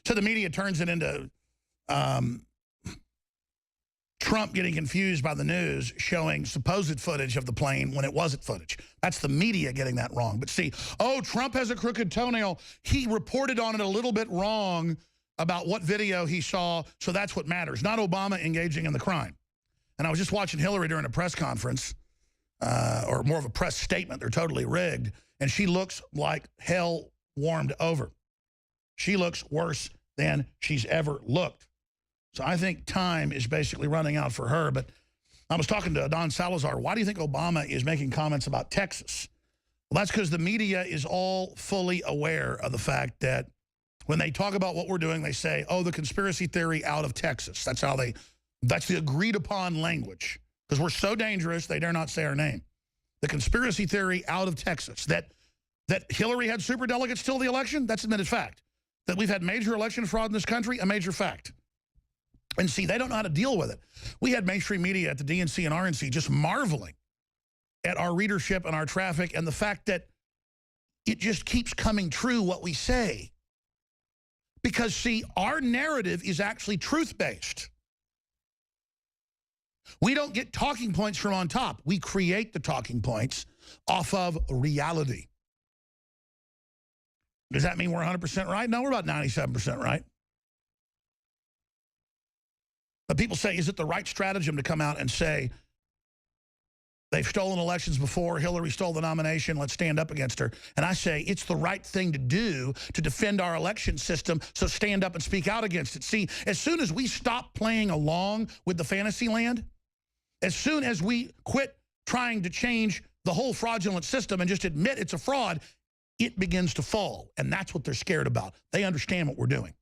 So the media turns it into Trump getting confused by the news showing supposed footage of the plane when it wasn't footage. That's the media getting that wrong. But see, oh, Trump has a crooked toenail. He reported on it a little bit wrong about what video he saw, so that's what matters, not Obama engaging in the crime. And I was just watching Hillary during a press conference, or more of a press statement. They're totally rigged. And she looks like hell warmed over. She looks worse than she's ever looked. So I think time is basically running out for her. But I was talking to Don Salazar. Why do you think Obama is making comments about Texas? Well, that's because the media is all fully aware of the fact that when they talk about what we're doing, they say, oh, the conspiracy theory out of Texas. That's how they That's the agreed upon language. Because we're so dangerous, they dare not say our name. The conspiracy theory out of Texas that Hillary had superdelegates till the election, that's admitted fact. That we've had major election fraud in this country, a major fact. And see, they don't know how to deal with it. We had mainstream media at the DNC and RNC just marveling at our readership and our traffic and the fact that it just keeps coming true what we say. Because, see, our narrative is actually truth-based. We don't get talking points from on top. We create the talking points off of reality. Does that mean we're 100% right? No, we're about 97% right. But people say, is it the right stratagem to come out and say, they've stolen elections before, Hillary stole the nomination, let's stand up against her. And I say, it's the right thing to do to defend our election system, so stand up and speak out against it. See, as soon as we stop playing along with the fantasy land, as soon as we quit trying to change the whole fraudulent system and just admit it's a fraud, it begins to fall. And that's what they're scared about. They understand what we're doing.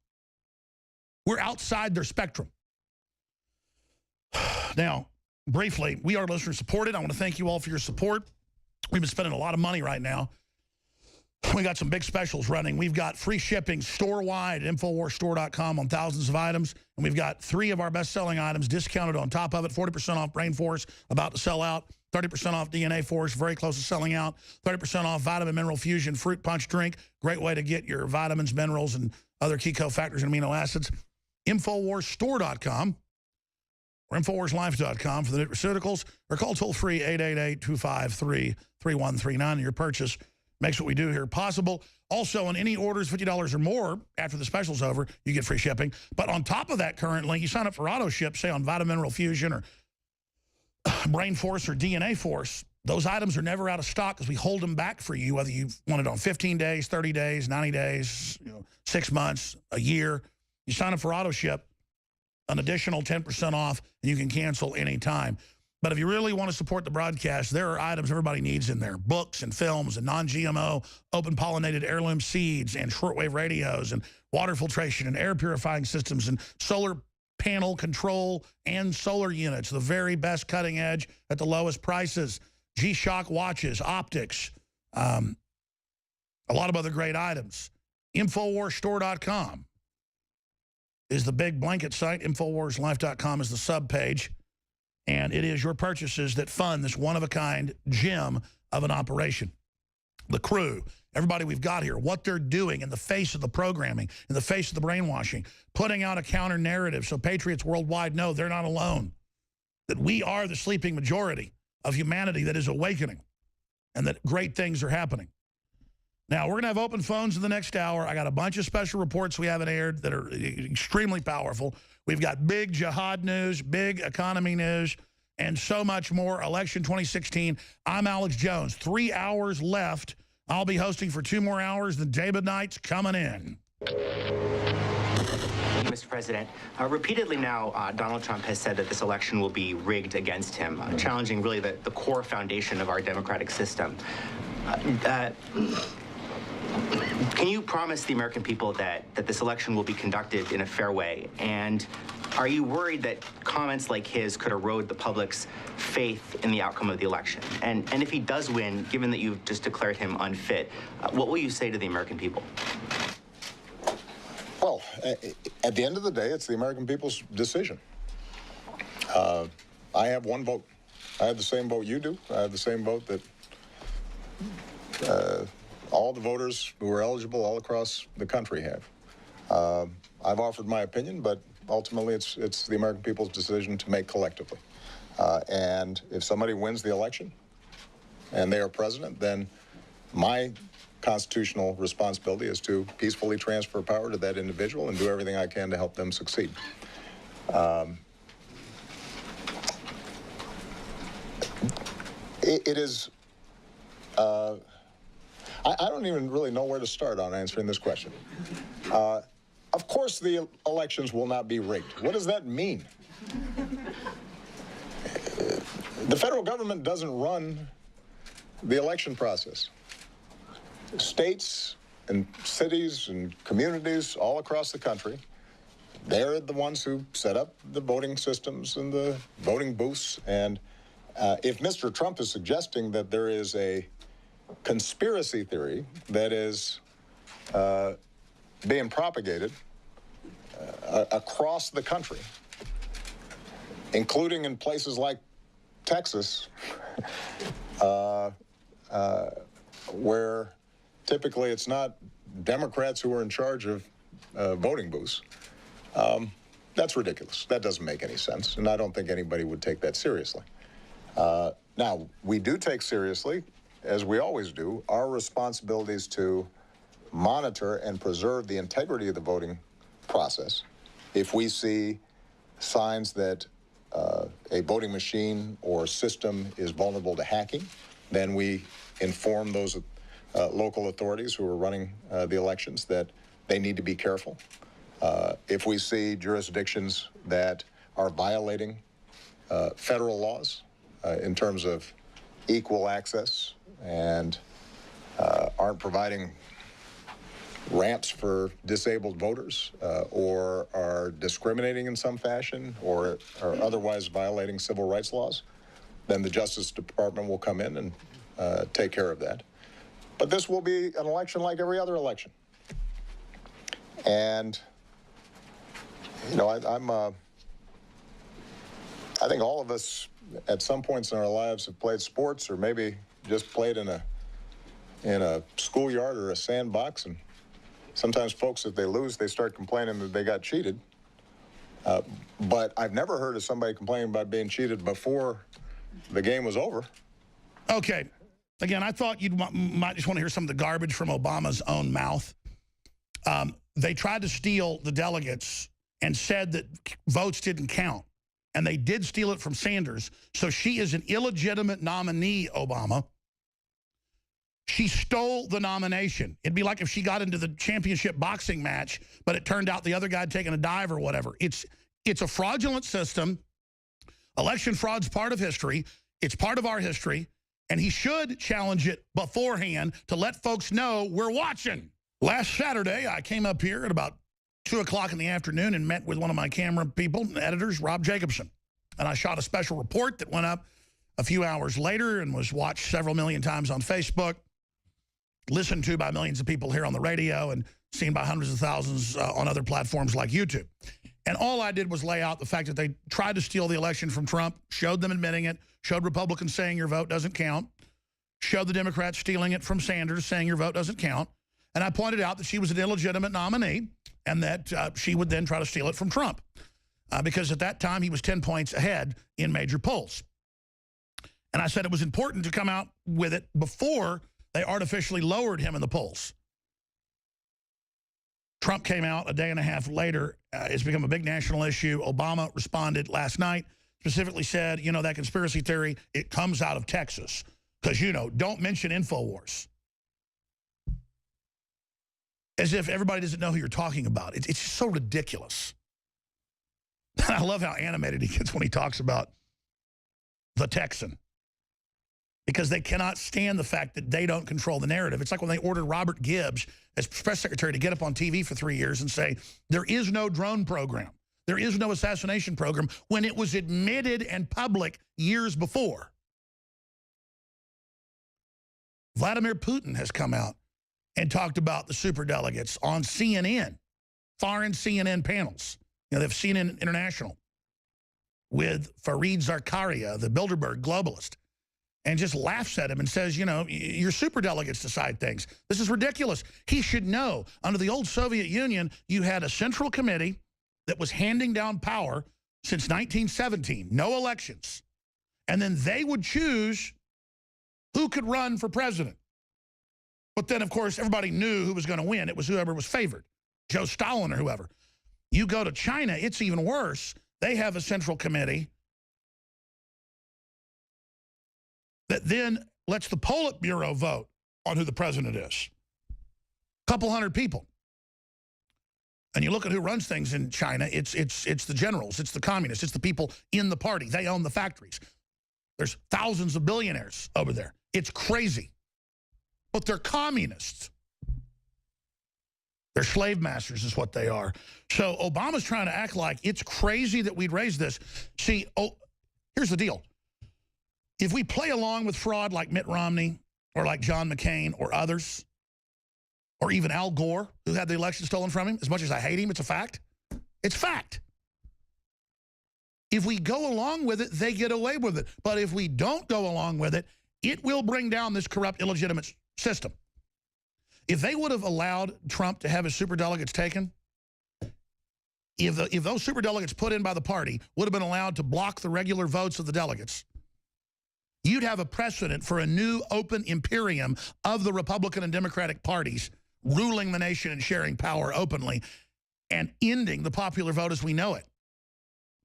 We're outside their spectrum. Now, briefly, we are listener supported. I want to thank you all for your support. We've been spending a lot of money right now. We got some big specials running. We've got free shipping store-wide at InfoWarsStore.com on thousands of items. And we've got 3 of our best-selling items discounted on top of it. 40% off Brain Force, about to sell out. 30% off DNA Force, very close to selling out. 30% off Vitamin Mineral Fusion Fruit Punch Drink. Great way to get your vitamins, minerals, and other key cofactors and amino acids. InfoWarsStore.com. or InfoWarsLife.com for the nutraceuticals, or call toll-free 888-253-3139. Your purchase makes what we do here possible. Also, on any orders $50 or more after the special's over, you get free shipping. But on top of that, currently, you sign up for auto ship, say on Vitamin Mineral Fusion or Brain Force or DNA Force. Those items are never out of stock because we hold them back for you, whether you want it on 15 days, 30 days, 90 days, 6 months, a year. You sign up for auto ship, an additional 10% off, and you can cancel anytime. But if you really want to support the broadcast, there are items everybody needs in there. Books and films and non-GMO, open-pollinated heirloom seeds and shortwave radios and water filtration and air purifying systems and solar panel control and solar units. The very best cutting edge at the lowest prices. G-Shock watches, optics, a lot of other great items. InfoWarsStore.com is the big blanket site. InfoWarsLife.com is the subpage. And it is your purchases that fund this one-of-a-kind gem of an operation. The crew, everybody we've got here, what they're doing in the face of the programming, in the face of the brainwashing, putting out a counter-narrative so patriots worldwide know they're not alone, that we are the sleeping majority of humanity that is awakening, and that great things are happening. Now, we're going to have open phones in the next hour. I got a bunch of special reports we haven't aired that are extremely powerful. We've got big jihad news, big economy news, and so much more. Election 2016. I'm Alex Jones. 3 hours left. I'll be hosting for 2 more hours. The David Knight's coming in. Mr. President, repeatedly now, Donald Trump has said that this election will be rigged against him, challenging really the core foundation of our democratic system. Can you promise the American people that this election will be conducted in a fair way? And are you worried that comments like his could erode the public's faith in the outcome of the election? And if he does win, given that you've just declared him unfit, what will you say to the American people? Well, at the end of the day, it's the American people's decision. I have one vote. I have the same vote you do. I have the same vote that all the voters who are eligible all across the country have. I've offered my opinion, but ultimately it's the American people's decision to make collectively. And if somebody wins the election and they are president, then my constitutional responsibility is to peacefully transfer power to that individual and do everything I can to help them succeed. It is... I don't even really know where to start on answering this question. Of course the elections will not be rigged. What does that mean? The federal government doesn't run the election process. States and cities and communities all across the country they're the ones who set up the voting systems and the voting booths. And if Mr. Trump is suggesting that there is a conspiracy theory that is being propagated across the country, including in places like Texas, where typically it's not Democrats who are in charge of voting booths, that's ridiculous. That doesn't make any sense, and I don't think anybody would take that seriously. Now, we do take seriously, as we always do, our responsibilities to monitor and preserve the integrity of the voting process. If we see signs that a voting machine or system is vulnerable to hacking, then we inform those local authorities who are running the elections that they need to be careful. If we see jurisdictions that are violating federal laws in terms of equal access and aren't providing ramps for disabled voters or are discriminating in some fashion or are otherwise violating civil rights laws, then the Justice Department will come in and take care of that. But this will be an election like every other election. And, you know, I think all of us at some points in our lives have played sports or maybe just played in a schoolyard or a sandbox. And sometimes folks, if they lose, they start complaining that they got cheated. But I've never heard of somebody complaining about being cheated before the game was over. Okay. Again, I thought you might just want to hear some of the garbage from Obama's own mouth. They tried to steal the delegates and said that votes didn't count. And they did steal it from Sanders. So she is an illegitimate nominee, Obama. She stole the nomination. It'd be like if she got into the championship boxing match, but it turned out the other guy had taken a dive or whatever. It's a fraudulent system. Election fraud's part of history. It's part of our history. And he should challenge it beforehand to let folks know we're watching. Last Saturday, I came up here at about 2 o'clock in the afternoon and met with one of my camera people, editors, Rob Jacobson. And I shot a special report that went up a few hours later and was watched several million times on Facebook, listened to by millions of people here on the radio, and seen by hundreds of thousands on other platforms like YouTube. And all I did was lay out the fact that they tried to steal the election from Trump, showed them admitting it, showed Republicans saying your vote doesn't count, showed the Democrats stealing it from Sanders saying your vote doesn't count. And I pointed out that she was an illegitimate nominee and that she would then try to steal it from Trump because at that time he was 10 points ahead in major polls. And I said it was important to come out with it before they artificially lowered him in the polls. Trump came out a day and a half later. It's become a big national issue. Obama responded last night, specifically said, you know, that conspiracy theory, it comes out of Texas. Because, you know, don't mention InfoWars. As if everybody doesn't know who you're talking about. It's just so ridiculous. I love how animated he gets when he talks about the Texan. Because they cannot stand the fact that they don't control the narrative. It's like when they ordered Robert Gibbs as press secretary to get up on TV for 3 years and say, there is no drone program. There is no assassination program when it was admitted and public years before. Vladimir Putin has come out and talked about the superdelegates on CNN, foreign CNN panels. You know, they have CNN International with Fareed Zakaria, the Bilderberg globalist, and just laughs at him and says, you know, your superdelegates decide things. This is ridiculous. He should know. Under the old Soviet Union, you had a central committee that was handing down power since 1917, no elections. And then they would choose who could run for president. But then, of course, everybody knew who was going to win. It was whoever was favored, Joe Stalin or whoever. You go to China, it's even worse. They have a central committee that then lets the Politburo vote on who the president is. A couple hundred people. And you look at who runs things in China, it's the generals, it's the communists, it's the people in the party. They own the factories. There's thousands of billionaires over there. It's crazy. But they're communists. They're slave masters is what they are. So Obama's trying to act like it's crazy that we'd raise this. See, here's the deal. If we play along with fraud like Mitt Romney or like John McCain or others, or even Al Gore, who had the election stolen from him, as much as I hate him, it's a fact. It's fact. If we go along with it, they get away with it. But if we don't go along with it, it will bring down this corrupt, illegitimate system. If they would have allowed Trump to have his superdelegates taken, if those superdelegates put in by the party would have been allowed to block the regular votes of the delegates, you'd have a precedent for a new open imperium of the Republican and Democratic parties ruling the nation and sharing power openly and ending the popular vote as we know it.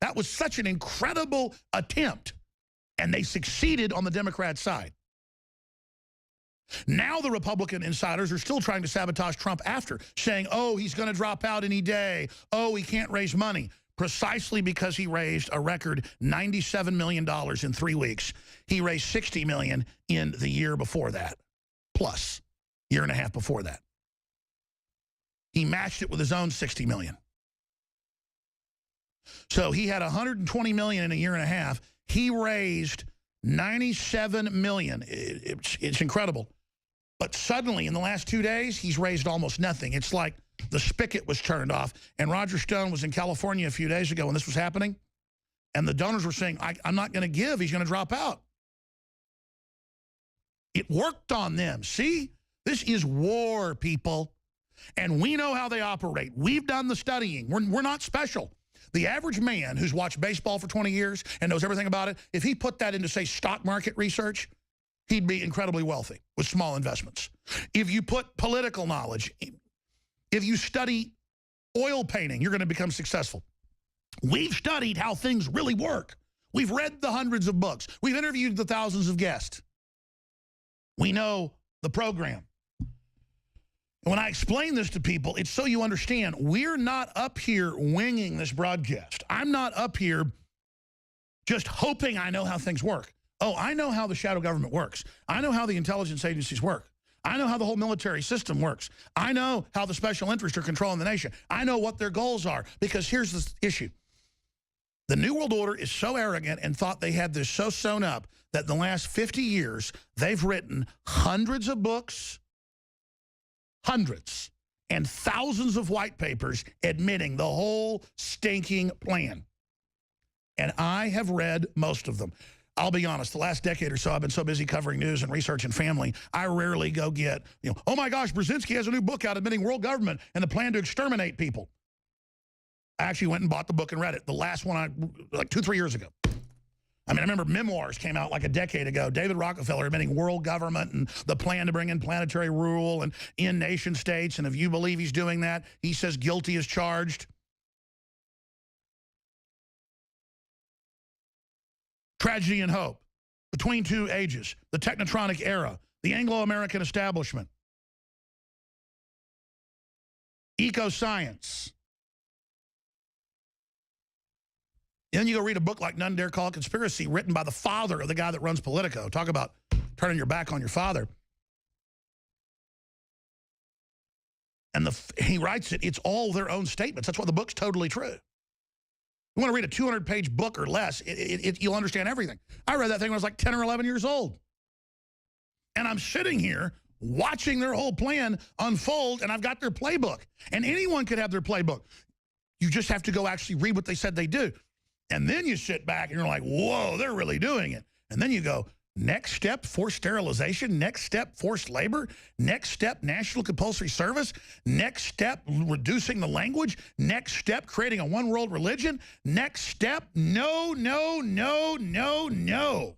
That was such an incredible attempt, and they succeeded on the Democrat side. Now the Republican insiders are still trying to sabotage Trump after, saying, oh, he's going to drop out any day. Oh, he can't raise money. Precisely because he raised a record $97 million in 3 weeks. He raised $60 million in the year before that, plus year and a half before that. He matched it with his own $60 million. So he had $120 million in a year and a half. He raised $97 million. It's incredible. But suddenly, in the last 2 days, he's raised almost nothing. It's like the spigot was turned off. And Roger Stone was in California a few days ago when this was happening. And the donors were saying, I'm not going to give. He's going to drop out. It worked on them. See? This is war, people. And we know how they operate. We've done the studying. We're not special. The average man who's watched baseball for 20 years and knows everything about it, if he put that into, say, stock market research, he'd be incredibly wealthy with small investments. If you put political knowledge, if you study oil painting, you're going to become successful. We've studied how things really work. We've read the hundreds of books. We've interviewed the thousands of guests. We know the program. And when I explain this to people, it's so you understand, we're not up here winging this broadcast. I'm not up here just hoping I know how things work. Oh, I know how the shadow government works. I know how the intelligence agencies work. I know how the whole military system works. I know how the special interests are controlling the nation. I know what their goals are, because here's the issue. The New World Order is so arrogant and thought they had this so sewn up that in the last 50 years, they've written hundreds of books, hundreds, and thousands of white papers admitting the whole stinking plan. And I have read most of them. I'll be honest, the last decade or so, I've been so busy covering news and research and family, I rarely go get, oh my gosh, Brzezinski has a new book out admitting world government and the plan to exterminate people. I actually went and bought the book and read it. The last one, like 2-3 years ago. I mean, I remember Memoirs came out like a decade ago. David Rockefeller admitting world government and the plan to bring in planetary rule and in nation states. And if you believe he's doing that, he says guilty as charged. Tragedy and Hope, Between Two Ages, The Technotronic Era, The Anglo-American Establishment, Eco-Science. And then you go read a book like None Dare Call It Conspiracy, written by the father of the guy that runs Politico. Talk about turning your back on your father. And he writes it, it's all their own statements. That's why the book's totally true. You want to read a 200-page book or less, you'll understand everything. I read that thing when I was like 10 or 11 years old. And I'm sitting here watching their whole plan unfold, and I've got their playbook. And anyone could have their playbook. You just have to go actually read what they said they do. And then you sit back and you're like, whoa, they're really doing it. And then you go, next step, forced sterilization. Next step, forced labor. Next step, national compulsory service. Next step, reducing the language. Next step, creating a one world religion. Next step, no, no, no, no, no.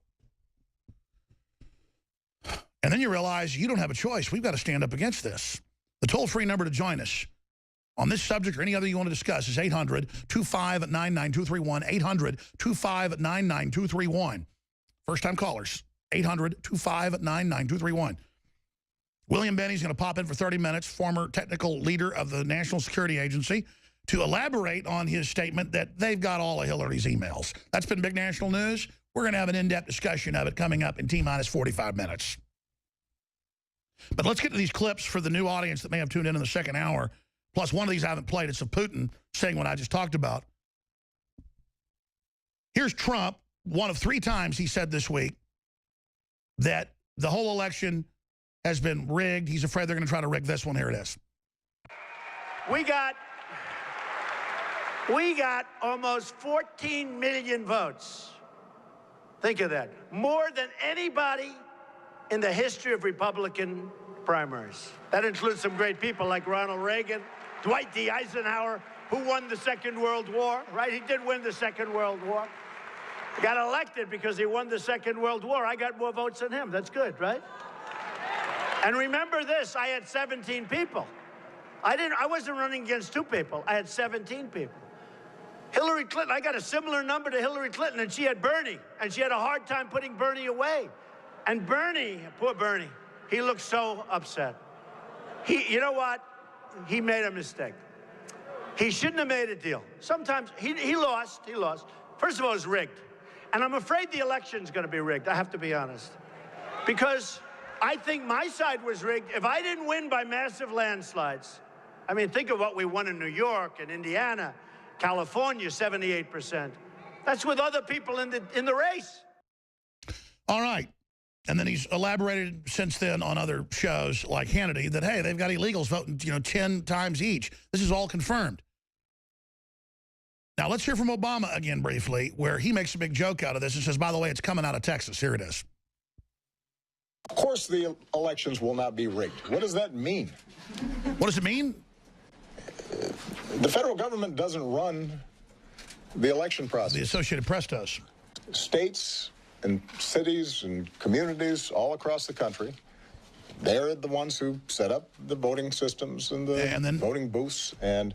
And then you realize you don't have a choice. We've got to stand up against this. The toll-free number to join us on this subject or any other you want to discuss is 800-259-9231, 800-259-9231. First-time callers, 800-259-9231. William Benny's going to pop in for 30 minutes, former technical leader of the National Security Agency, to elaborate on his statement that they've got all of Hillary's emails. That's been big national news. We're going to have an in-depth discussion of it coming up in T-minus 45 minutes. But let's get to these clips for the new audience that may have tuned in the second hour. Plus, one of these I haven't played. It's of Putin saying what I just talked about. Here's Trump. One of 3 times he said this week that the whole election has been rigged. He's afraid they're going to try to rig this one. Here it is. We got almost 14 million votes. Think of that. More than anybody in the history of Republican primaries. That includes some great people like Ronald Reagan, Dwight D. Eisenhower, who won the Second World War, right? He did win the Second World War. He got elected because he won the Second World War. I got more votes than him. That's good, right? And remember this, I had 17 people. I wasn't running against 2 people. I had 17 people. Hillary Clinton, I got a similar number to Hillary Clinton, and she had Bernie, and she had a hard time putting Bernie away. And Bernie, poor Bernie, he looked so upset. You know what? He made a mistake. He shouldn't have made a deal. Sometimes he lost. First of all, it was rigged. And I'm afraid the election's going to be rigged, I have to be honest. Because I think my side was rigged. If I didn't win by massive landslides, I mean, think of what we won in New York and Indiana, California, 78%. That's with other people in the race. All right. And then he's elaborated since then on other shows like Hannity that, hey, they've got illegals voting, 10 times each. This is all confirmed. Now, let's hear from Obama again briefly, where he makes a big joke out of this and says, by the way, it's coming out of Texas. Here it is. Of course the elections will not be rigged. What does that mean? What does it mean? The federal government doesn't run the election process. The Associated Press does. States and cities and communities all across the country, they're the ones who set up the voting systems and the voting booths. And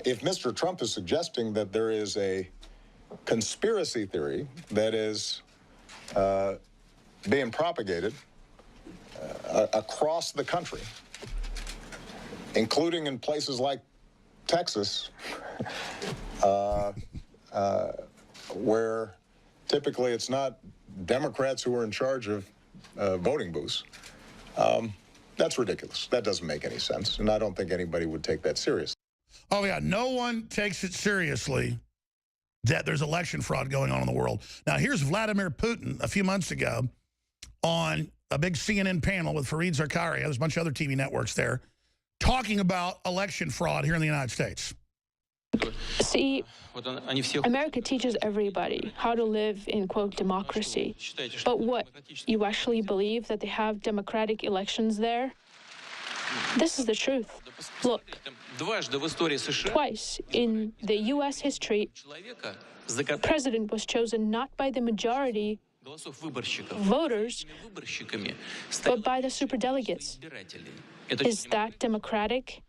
if Mr. Trump is suggesting that there is a conspiracy theory that is being propagated across the country, including in places like Texas, where typically it's not Democrats who are in charge of voting booths. That's ridiculous. That doesn't make any sense, and I don't think anybody would take that seriously. Oh, yeah, no one takes it seriously that there's election fraud going on in the world. Now, here's Vladimir Putin a few months ago on a big CNN panel with Fareed Zakaria, there's a bunch of other TV networks there, talking about election fraud here in the United States. See, America teaches everybody how to live in, quote, democracy. But what, you actually believe that they have democratic elections there? This is the truth. Look, twice in the U.S. history, the president was chosen not by the majority voters, but by the superdelegates. Is that democratic?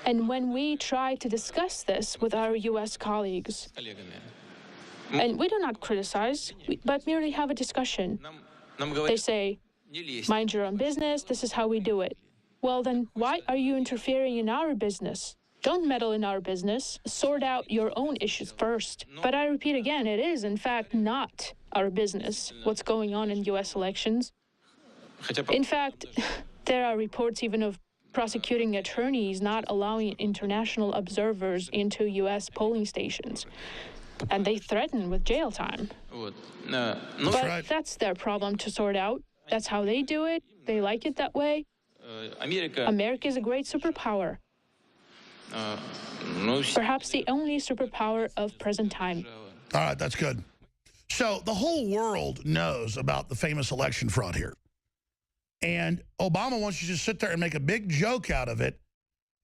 And when we try to discuss this with our U.S. colleagues, and we do not criticize, but merely have a discussion, they say, mind your own business, this is how we do it. Well, then why are you interfering in our business? Don't meddle in our business. Sort out your own issues first. But I repeat again, it is, in fact, not our business what's going on in U.S. elections. In fact, there are reports even of prosecuting attorneys not allowing international observers into U.S. polling stations. And they threaten with jail time. But that's their problem to sort out. That's how they do it. They like it that way. America is a great superpower. Perhaps the only superpower of present time. All right, that's good. So the whole world knows about the famous election fraud here. And Obama wants you to just sit there and make a big joke out of it.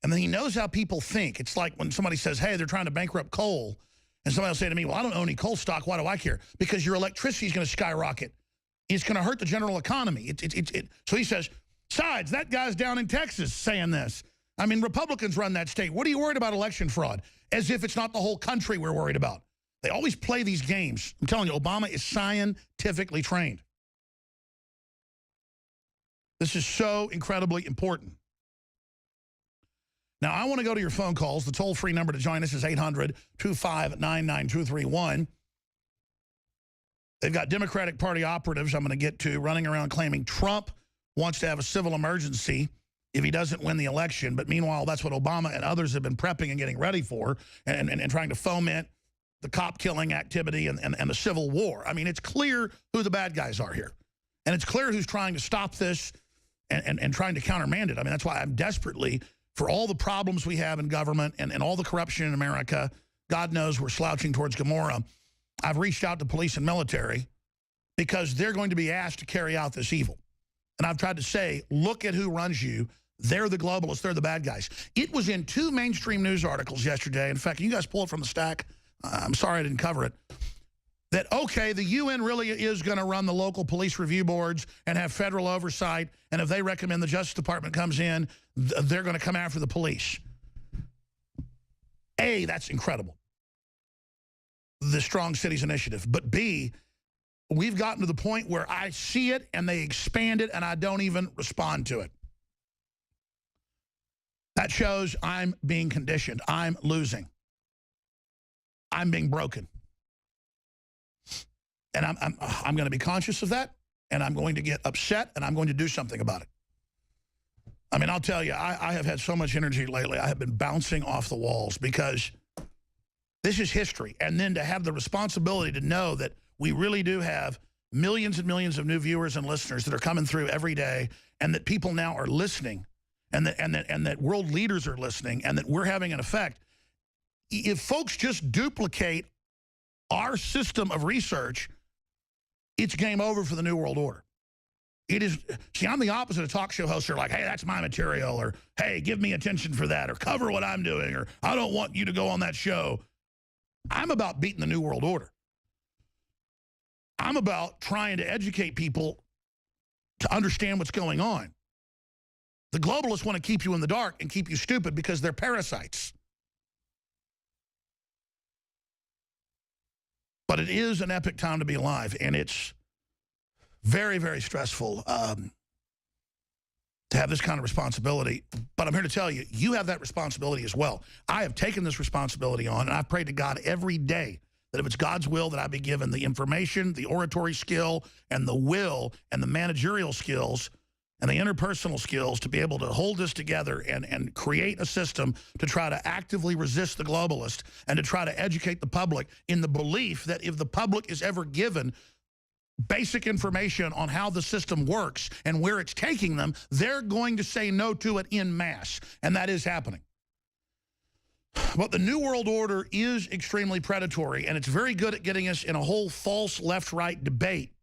And then he knows how people think. It's like when somebody says, hey, they're trying to bankrupt coal. And somebody will say to me, well, I don't own any coal stock. Why do I care? Because your electricity is going to skyrocket. It's going to hurt the general economy. So he says, besides, that guy's down in Texas saying this. I mean, Republicans run that state. What are you worried about election fraud? As if it's not the whole country we're worried about. They always play these games. I'm telling you, Obama is scientifically trained. This is so incredibly important. Now, I want to go to your phone calls. The toll-free number to join us is 800-259-9231. They've got Democratic Party operatives I'm going to get to running around claiming Trump wants to have a civil emergency if he doesn't win the election. But meanwhile, that's what Obama and others have been prepping and getting ready for and trying to foment the cop-killing activity and the civil war. I mean, it's clear who the bad guys are here. And it's clear who's trying to stop this and trying to countermand it. I mean, that's why I'm desperately, for all the problems we have in government and all the corruption in America, God knows we're slouching towards Gomorrah, I've reached out to police and military because they're going to be asked to carry out this evil. And I've tried to say, look at who runs you. They're the globalists. They're the bad guys. It was in 2 mainstream news articles yesterday. In fact, can you guys pull it from the stack? I'm sorry I didn't cover it. That, okay, the UN really is going to run the local police review boards and have federal oversight, and if they recommend the Justice Department comes in, they're going to come after the police. A, that's incredible, the Strong Cities Initiative. But B, we've gotten to the point where I see it and they expand it and I don't even respond to it. That shows I'm being conditioned. I'm losing. I'm being broken. And I'm going to be conscious of that, and I'm going to get upset, and I'm going to do something about it. I mean, I'll tell you, I have had so much energy lately. I have been bouncing off the walls because this is history. And then to have the responsibility to know that we really do have millions and millions of new viewers and listeners that are coming through every day, and that people now are listening, and that world leaders are listening, and that we're having an effect. If folks just duplicate our system of research, it's game over for the New World Order. It is. See, I'm the opposite of talk show hosts who are like, hey, that's my material, or hey, give me attention for that, or cover what I'm doing, or I don't want you to go on that show. I'm about beating the New World Order. I'm about trying to educate people to understand what's going on. The globalists want to keep you in the dark and keep you stupid because they're parasites. But it is an epic time to be alive, and it's very, very stressful to have this kind of responsibility. But I'm here to tell you, you have that responsibility as well. I have taken this responsibility on, and I've prayed to God every day that if it's God's will that I be given the information, the oratory skill, and the will, and the managerial skills, and the interpersonal skills to be able to hold this together and create a system to try to actively resist the globalist and to try to educate the public in the belief that if the public is ever given basic information on how the system works and where it's taking them, they're going to say no to it en masse. And that is happening. But the New World Order is extremely predatory, and it's very good at getting us in a whole false left-right debate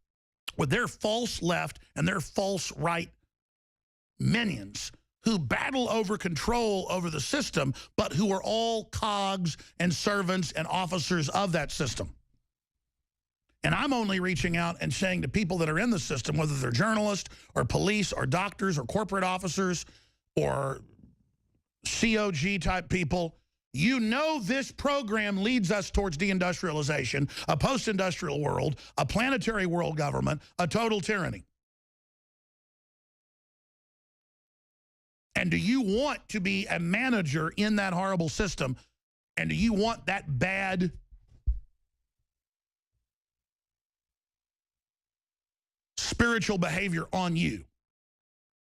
with their false left and their false right minions who battle over control over the system, but who are all cogs and servants and officers of that system. And I'm only reaching out and saying to people that are in the system, whether they're journalists or police or doctors or corporate officers or COG type people, you know this program leads us towards deindustrialization, a post-industrial world, a planetary world government, a total tyranny. And do you want to be a manager in that horrible system? And do you want that bad spiritual behavior on you?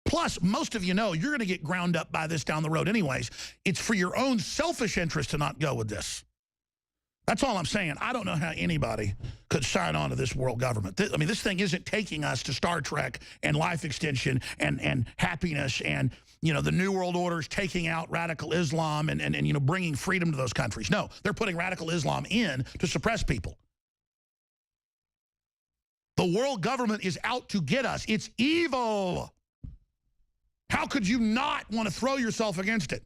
Plus, most of you know you're going to get ground up by this down the road anyways. It's for your own selfish interest to not go with this. That's all I'm saying. I don't know how anybody could sign on to this world government. I mean, this thing isn't taking us to Star Trek and life extension and happiness and, you know, the New World Order is taking out radical Islam and you know, bringing freedom to those countries. No, they're putting radical Islam in to suppress people. The world government is out to get us. It's evil. How could you not want to throw yourself against it?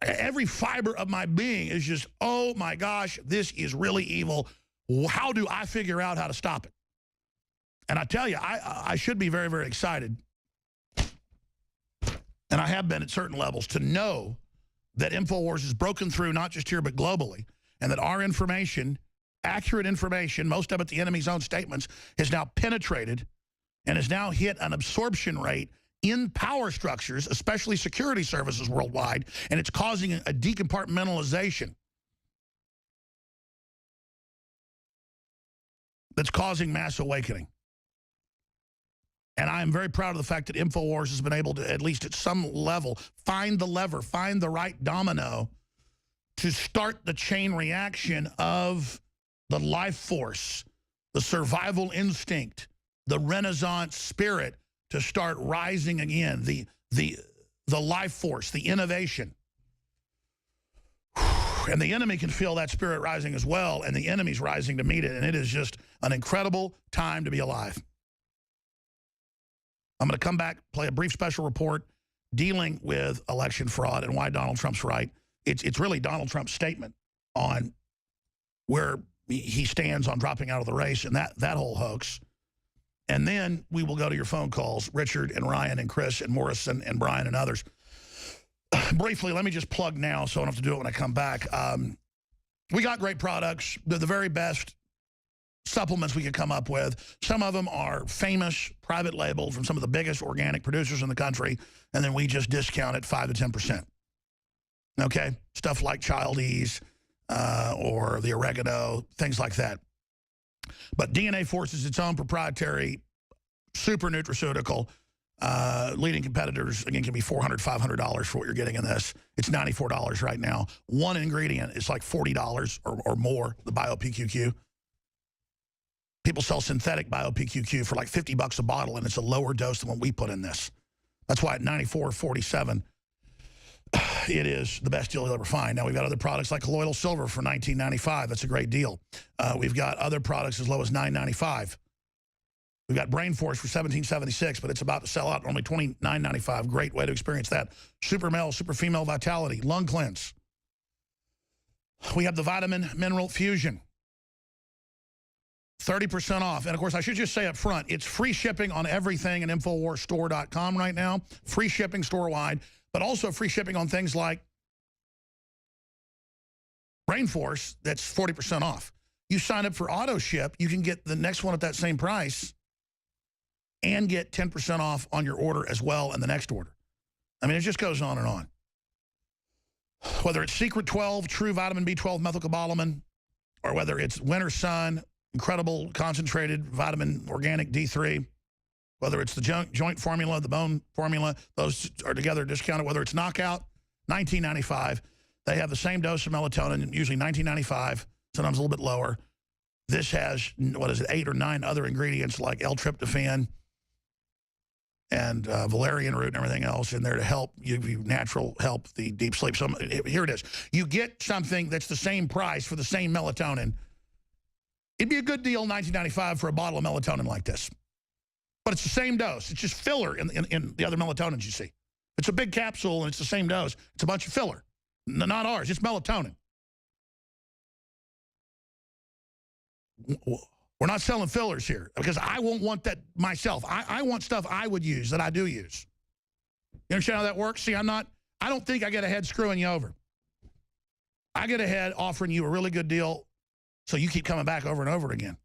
Every fiber of my being is just, oh my gosh, this is really evil. How do I figure out how to stop it? And I tell you, I should be very, very excited. And I have been at certain levels to know that InfoWars has broken through not just here but globally, and that our information, accurate information, most of it the enemy's own statements, has now penetrated and has now hit an absorption rate in power structures, especially security services worldwide, and it's causing a decompartmentalization that's causing mass awakening. And I am very proud of the fact that InfoWars has been able to, at least at some level, find the lever, find the right domino to start the chain reaction of the life force, the survival instinct, the Renaissance spirit to start rising again, the life force, the innovation. And the enemy can feel that spirit rising as well, and the enemy's rising to meet it, and it is just an incredible time to be alive. I'm going to come back, play a brief special report dealing with election fraud and why Donald Trump's right. It's really Donald Trump's statement on where he stands on dropping out of the race and that whole hoax. And then we will go to your phone calls, Richard and Ryan and Chris and Morrison and Brian and others. Briefly, let me just plug now so I don't have to do it when I come back. We got great products. They're the very best supplements we could come up with. Some of them are famous, private labeled from some of the biggest organic producers in the country, and then we just discount it 5 to 10%. Okay? Stuff like Child Ease or the oregano, things like that. But DNA Force is its own proprietary super nutraceutical. Leading competitors, again, can be $400, $500 for what you're getting in this. It's $94 right now. One ingredient is like $40 or more, the BioPQQ. People sell synthetic BioPQQ for like $50 a bottle, and it's a lower dose than what we put in this. That's why at $94.47, it is the best deal you'll ever find. Now, we've got other products like colloidal silver for $19.95. That's a great deal. We've got other products as low as $9.95. We've got Brain Force for $17.76, but it's about to sell out, only $29.95. Great way to experience that. Super male, super female vitality, lung cleanse. We have the Vitamin Mineral Fusion. 30% off. And, of course, I should just say up front, it's free shipping on everything at InfoWarsStore.com right now. Free shipping store-wide, but also free shipping on things like Brain Force, that's 40% off. You sign up for auto ship, you can get the next one at that same price and get 10% off on your order as well in the next order. I mean, it just goes on and on. Whether it's Secret 12, True Vitamin B12 Methylcobalamin, or whether it's Winter Sun, incredible concentrated vitamin organic D3, whether it's the joint formula, the bone formula, those are together discounted. Whether it's Knockout, $19.95. They have the same dose of melatonin, usually $19.95, sometimes a little bit lower. This has, 8 or 9 other ingredients like L-tryptophan and valerian root and everything else in there to help give you natural help the deep sleep. So here it is. You get something that's the same price for the same melatonin. It'd be a good deal, $19.95 for a bottle of melatonin like this. But it's the same dose. It's just filler in the other melatonins you see. It's a big capsule, and it's the same dose. It's a bunch of filler. Not ours. It's melatonin. We're not selling fillers here because I won't want that myself. I want stuff I would use that I do use. You understand how that works? See, I don't think I get ahead screwing you over. I get ahead offering you a really good deal so you keep coming back over and over again.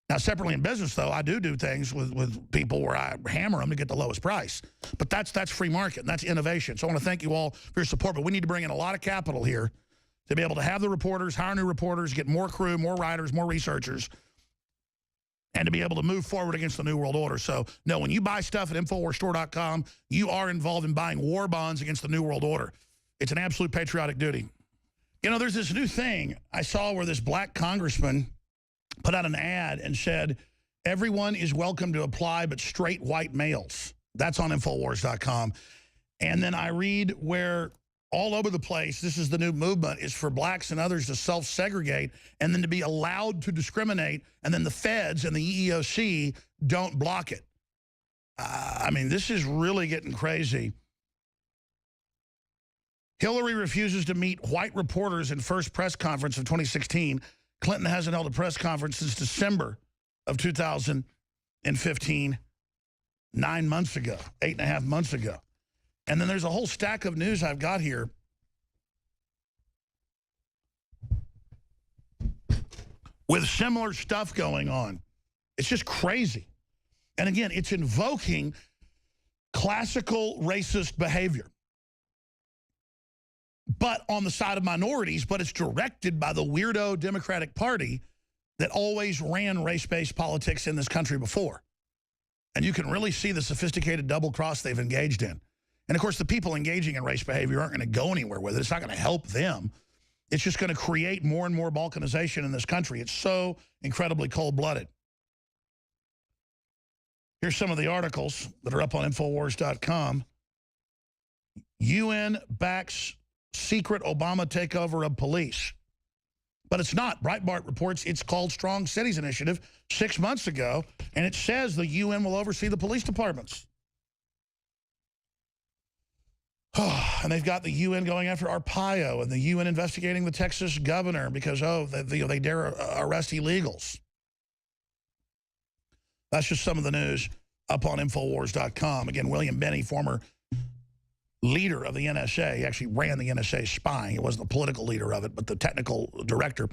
Now, separately in business, though, I do things with people where I hammer them to get the lowest price. But that's free market, and that's innovation. So I want to thank you all for your support. But we need to bring in a lot of capital here to be able to have the reporters, hire new reporters, get more crew, more writers, more researchers, and to be able to move forward against the New World Order. So, no, when you buy stuff at InfoWarsStore.com, you are involved in buying war bonds against the New World Order. It's an absolute patriotic duty. You know, there's this new thing I saw where this black congressman put out an ad and said, everyone is welcome to apply but straight white males. That's on InfoWars.com. And then I read where all over the place, this is the new movement, is for blacks and others to self-segregate and then to be allowed to discriminate, and then the feds and the EEOC don't block it. I mean, this is really getting crazy. Hillary refuses to meet white reporters in first press conference of 2016. Clinton hasn't held a press conference since December of 2015, 9 months ago, 8.5 months ago. And then there's a whole stack of news I've got here. With similar stuff going on. It's just crazy. And again, it's invoking classical racist behavior. But on the side of minorities, but it's directed by the weirdo Democratic Party that always ran race-based politics in this country before. And you can really see the sophisticated double cross they've engaged in. And of course, the people engaging in race behavior aren't going to go anywhere with it. It's not going to help them. It's just going to create more and more balkanization in this country. It's so incredibly cold-blooded. Here's some of the articles that are up on Infowars.com. UN backs secret Obama takeover of police. But it's not. Breitbart reports it's called Strong Cities Initiative 6 months ago, and it says the UN will oversee the police departments. And they've got the UN going after Arpaio and the UN investigating the Texas governor because, they dare arrest illegals. That's just some of the news up on Infowars.com. Again, William Binney, former leader of the NSA. He actually ran the NSA spying. He wasn't the political leader of it, but the technical director.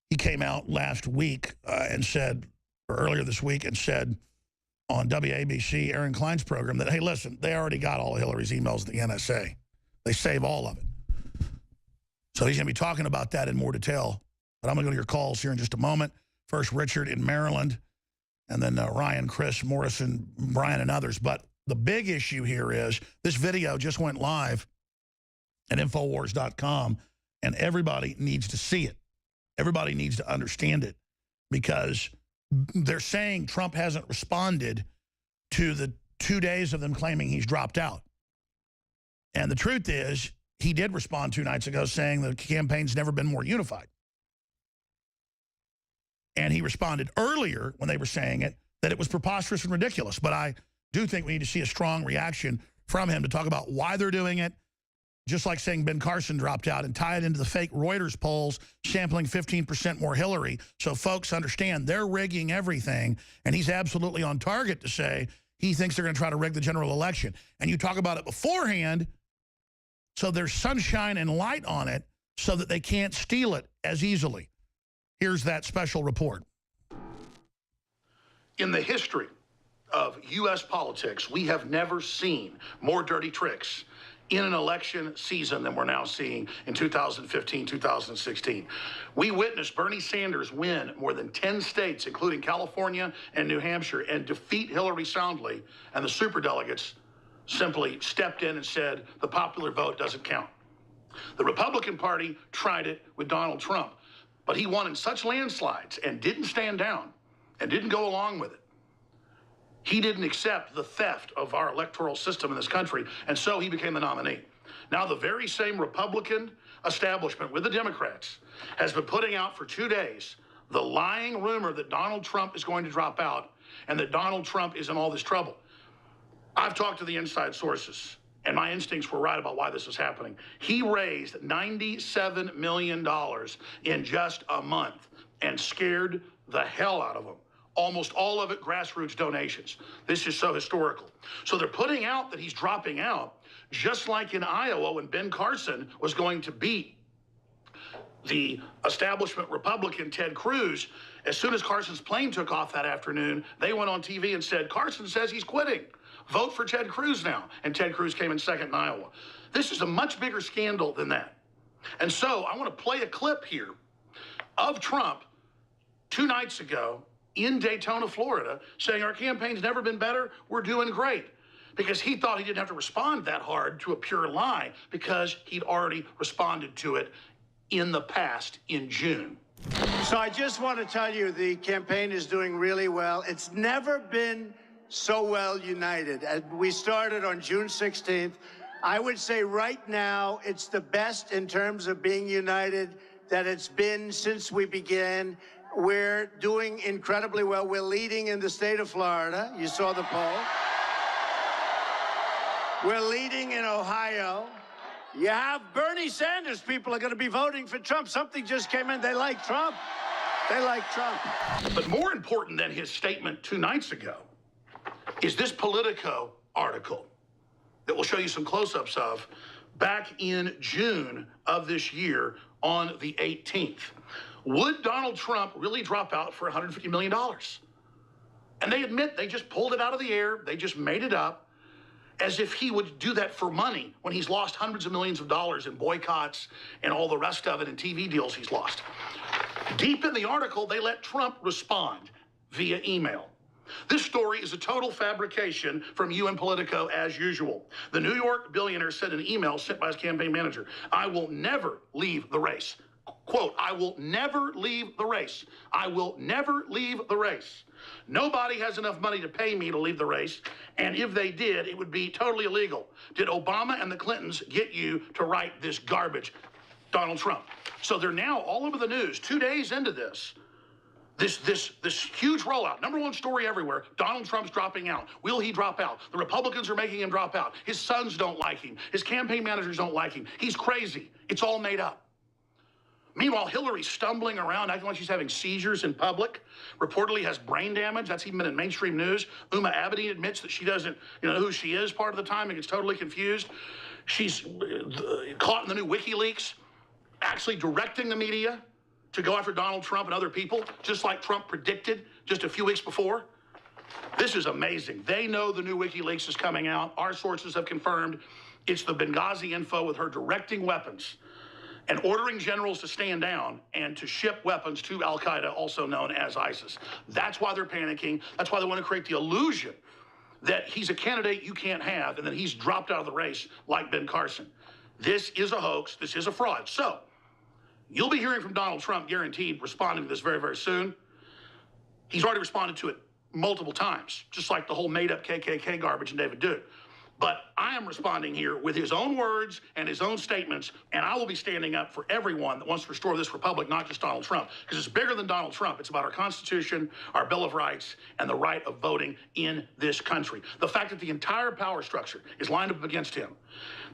He came out last week and said, or earlier this week, and said on WABC, Aaron Klein's program, that, hey, listen, they already got all of Hillary's emails to the NSA. They save all of it. So he's going to be talking about that in more detail. But I'm going to go to your calls here in just a moment. First, Richard in Maryland, and then Ryan, Chris, Morrison, Brian, and others. But the big issue here is this video just went live at Infowars.com, and everybody needs to see it. Everybody needs to understand it, because they're saying Trump hasn't responded to the 2 days of them claiming he's dropped out. And the truth is, he did respond 2 nights ago saying the campaign's never been more unified. And he responded earlier when they were saying it, that it was preposterous and ridiculous. But I do think we need to see a strong reaction from him to talk about why they're doing it, just like saying Ben Carson dropped out, and tie it into the fake Reuters polls sampling 15% more Hillary, so folks understand they're rigging everything, and he's absolutely on target to say he thinks they're going to try to rig the general election. And you talk about it beforehand, so there's sunshine and light on it so that they can't steal it as easily. Here's that special report. In the history of U.S. politics, we have never seen more dirty tricks in an election season than we're now seeing in 2015, 2016. We witnessed Bernie Sanders win more than 10 states, including California and New Hampshire, and defeat Hillary soundly, and the superdelegates simply stepped in and said the popular vote doesn't count. The Republican Party tried it with Donald Trump, but he won in such landslides and didn't stand down and didn't go along with it. He didn't accept the theft of our electoral system in this country, and so he became the nominee. Now, the very same Republican establishment with the Democrats has been putting out for 2 days the lying rumor that Donald Trump is going to drop out and that Donald Trump is in all this trouble. I've talked to the inside sources, and my instincts were right about why this is happening. He raised $97 million in just a month and scared the hell out of them. Almost all of it grassroots donations. This is so historical. So they're putting out that he's dropping out, just like in Iowa when Ben Carson was going to beat the establishment Republican Ted Cruz. As soon as Carson's plane took off that afternoon, they went on TV and said, Carson says he's quitting. Vote for Ted Cruz now. And Ted Cruz came in second in Iowa. This is a much bigger scandal than that. And so I want to play a clip here of Trump 2 nights ago in Daytona, Florida, saying our campaign's never been better, we're doing great. Because he thought he didn't have to respond that hard to a pure lie because he'd already responded to it in the past in June. So I just want to tell you the campaign is doing really well. It's never been so well united. We started on June 16th. I would say right now it's the best in terms of being united that it's been since we began. We're doing incredibly well. We're leading in the state of Florida. You saw the poll. We're leading in Ohio. You have Bernie Sanders. People are going to be voting for Trump. Something just came in. They like Trump. They like Trump. But more important than his statement 2 nights ago is this Politico article that we'll show you some close-ups of back in June of this year on the 18th. Would Donald Trump really drop out for $150 million? And they admit they just pulled it out of the air. They just made it up as if he would do that for money when he's lost hundreds of millions of dollars in boycotts and all the rest of it and TV deals he's lost. Deep in the article, they let Trump respond via email. This story is a total fabrication from you and Politico as usual. The New York billionaire sent an email sent by his campaign manager. I will never leave the race. Quote, I will never leave the race. I will never leave the race. Nobody has enough money to pay me to leave the race, and if they did, it would be totally illegal. Did Obama and the Clintons get you to write this garbage? Donald Trump. So they're now all over the news 2 days into this. This huge rollout. Number one story everywhere. Donald Trump's dropping out. Will he drop out? The Republicans are making him drop out. His sons don't like him. His campaign managers don't like him. He's crazy. It's all made up. Meanwhile, Hillary's stumbling around, acting like she's having seizures in public. Reportedly has brain damage. That's even been in mainstream news. Uma Abedin admits that she doesn't know who she is part of the time and gets totally confused. She's caught in the new WikiLeaks, actually directing the media to go after Donald Trump and other people, just like Trump predicted just a few weeks before. This is amazing. They know the new WikiLeaks is coming out. Our sources have confirmed it's the Benghazi info with her directing weapons and ordering generals to stand down and to ship weapons to al-Qaeda, also known as ISIS. That's why they're panicking. That's why they want to create the illusion that he's a candidate you can't have and that he's dropped out of the race like Ben Carson. This is a hoax. This is a fraud. So you'll be hearing from Donald Trump, guaranteed, responding to this very, very soon. He's already responded to it multiple times, just like the whole made-up KKK garbage and David Duke. But I am responding here with his own words and his own statements, and I will be standing up for everyone that wants to restore this republic, not just Donald Trump, because it's bigger than Donald Trump. It's about our Constitution, our Bill of Rights, and the right of voting in this country. The fact that the entire power structure is lined up against him,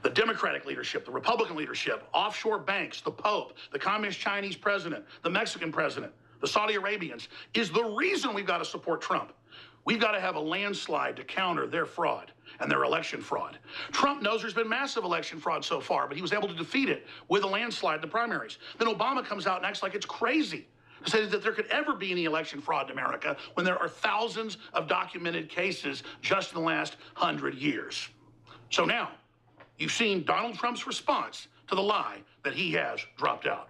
the Democratic leadership, the Republican leadership, offshore banks, the Pope, the Communist Chinese president, the Mexican president, the Saudi Arabians, is the reason we've got to support Trump. We've got to have a landslide to counter their fraud and their election fraud. Trump knows there's been massive election fraud so far, but he was able to defeat it with a landslide in the primaries. Then Obama comes out and acts like it's crazy to say that there could ever be any election fraud in America when there are thousands of documented cases just in the last 100 years. So now, you've seen Donald Trump's response to the lie that he has dropped out.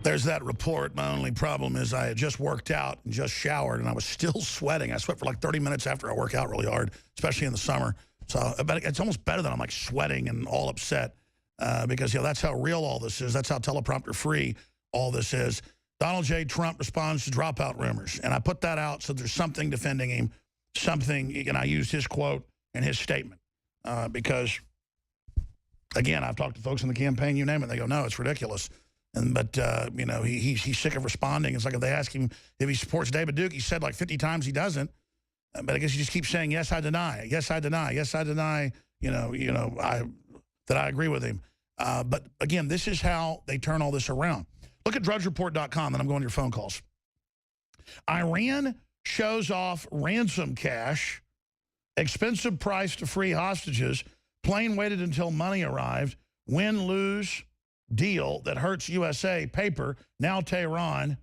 There's that report. My only problem is I had just worked out and just showered, and I was still sweating. I sweat for like 30 minutes after I work out really hard, especially in the summer. So it's almost better than I'm like sweating and all upset because, that's how real all this is. That's how teleprompter-free all this is. Donald J. Trump responds to dropout rumors. And I put that out so there's something defending him, something, and I used his quote and his statement because, again, I've talked to folks in the campaign, you name it, they go, no, it's ridiculous. But he's sick of responding. It's like if they ask him if he supports David Duke, he said like 50 times he doesn't. But I guess he just keeps saying, yes, I deny. Yes, I deny. Yes, I deny, that I agree with him. But again, this is how they turn all this around. Look at drudgereport.com, and I'm going to your phone calls. Iran shows off ransom cash, expensive price to free hostages, plane waited until money arrived, win-lose deal that hurts USA, paper, now Tehran,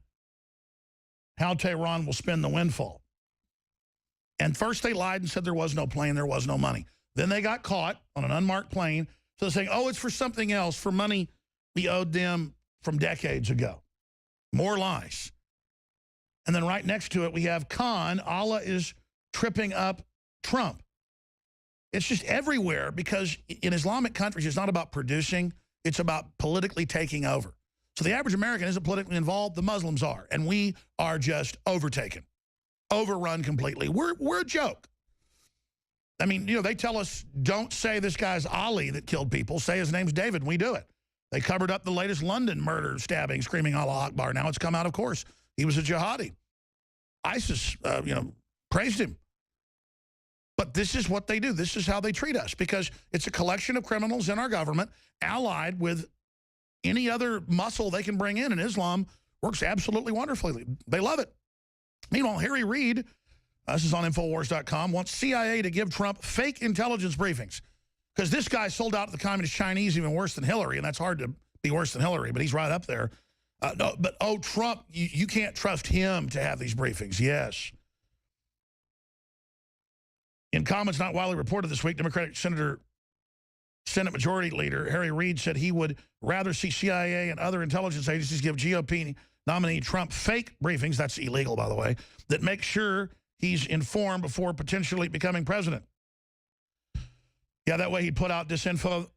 how Tehran will spend the windfall. And first they lied and said there was no plane, there was no money. Then they got caught on an unmarked plane. So they're saying, oh, it's for something else, for money we owed them from decades ago. More lies. And then right next to it, we have Khan, Allah is tripping up Trump. It's just everywhere because in Islamic countries, it's not about producing. It's about politically taking over. So the average American isn't politically involved. The Muslims are. And we are just overtaken, overrun completely. We're a joke. I mean, they tell us, don't say this guy's Ali that killed people. Say his name's David, and we do it. They covered up the latest London murder, stabbing, screaming Allah Akbar. Now it's come out, of course. He was a jihadi. ISIS, praised him. But this is what they do. This is how they treat us because it's a collection of criminals in our government allied with any other muscle they can bring in, and Islam works absolutely wonderfully. They love it. Meanwhile, Harry Reid, this is on Infowars.com, wants CIA to give Trump fake intelligence briefings because this guy sold out to the Communist Chinese even worse than Hillary, and that's hard to be worse than Hillary, but he's right up there. Trump, you can't trust him to have these briefings. Yes. In comments not widely reported this week, Democratic Senator Senate Majority Leader Harry Reid said he would rather see CIA and other intelligence agencies give GOP nominee Trump fake briefings, that's illegal, by the way, that make sure he's informed before potentially becoming president. Yeah, that way he'd put out disinfo,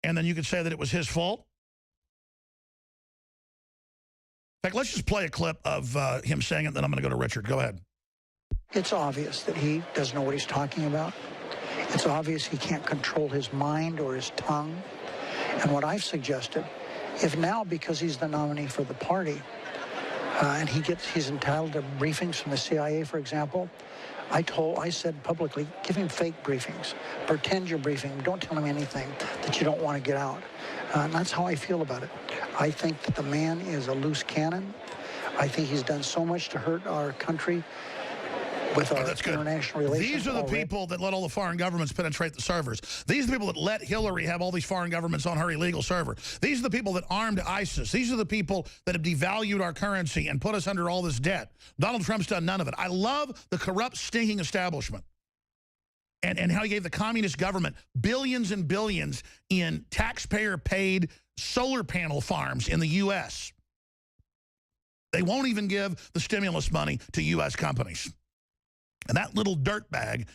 and then you could say that it was his fault. In fact, let's just play a clip of him saying it, then I'm going to go to Richard. Go ahead. It's obvious that he doesn't know what he's talking about. It's obvious he can't control his mind or his tongue. And what I've suggested, if now, because he's the nominee for the party, and he's entitled to briefings from the CIA, for example, I said publicly, give him fake briefings. Pretend you're briefing him. Don't tell him anything that you don't want to get out. And that's how I feel about it. I think that the man is a loose cannon. I think he's done so much to hurt our country with our international relations. These are the people that let all the foreign governments penetrate the servers. These are the people that let Hillary have all these foreign governments on her illegal server. These are the people that armed ISIS. These are the people that have devalued our currency and put us under all this debt. Donald Trump's done none of it. I love the corrupt, stinking establishment and how he gave the communist government billions and billions in taxpayer-paid solar panel farms in the U.S. They won't even give the stimulus money to U.S. companies. And that little dirtbag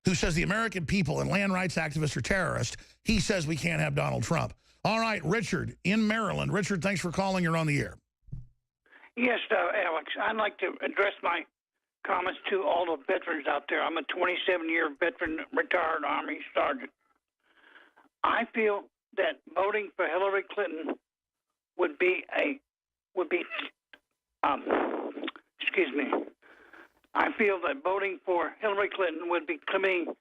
who says the American people and land rights activists are terrorists, he says we can't have Donald Trump. All right, Richard in Maryland. Richard, thanks for calling. You're on the air. Yes, Alex. I'd like to address my comments to all the veterans out there. I'm a 27-year veteran, retired Army sergeant. I feel that voting for Hillary Clinton would be I feel that voting for Hillary Clinton would be committing,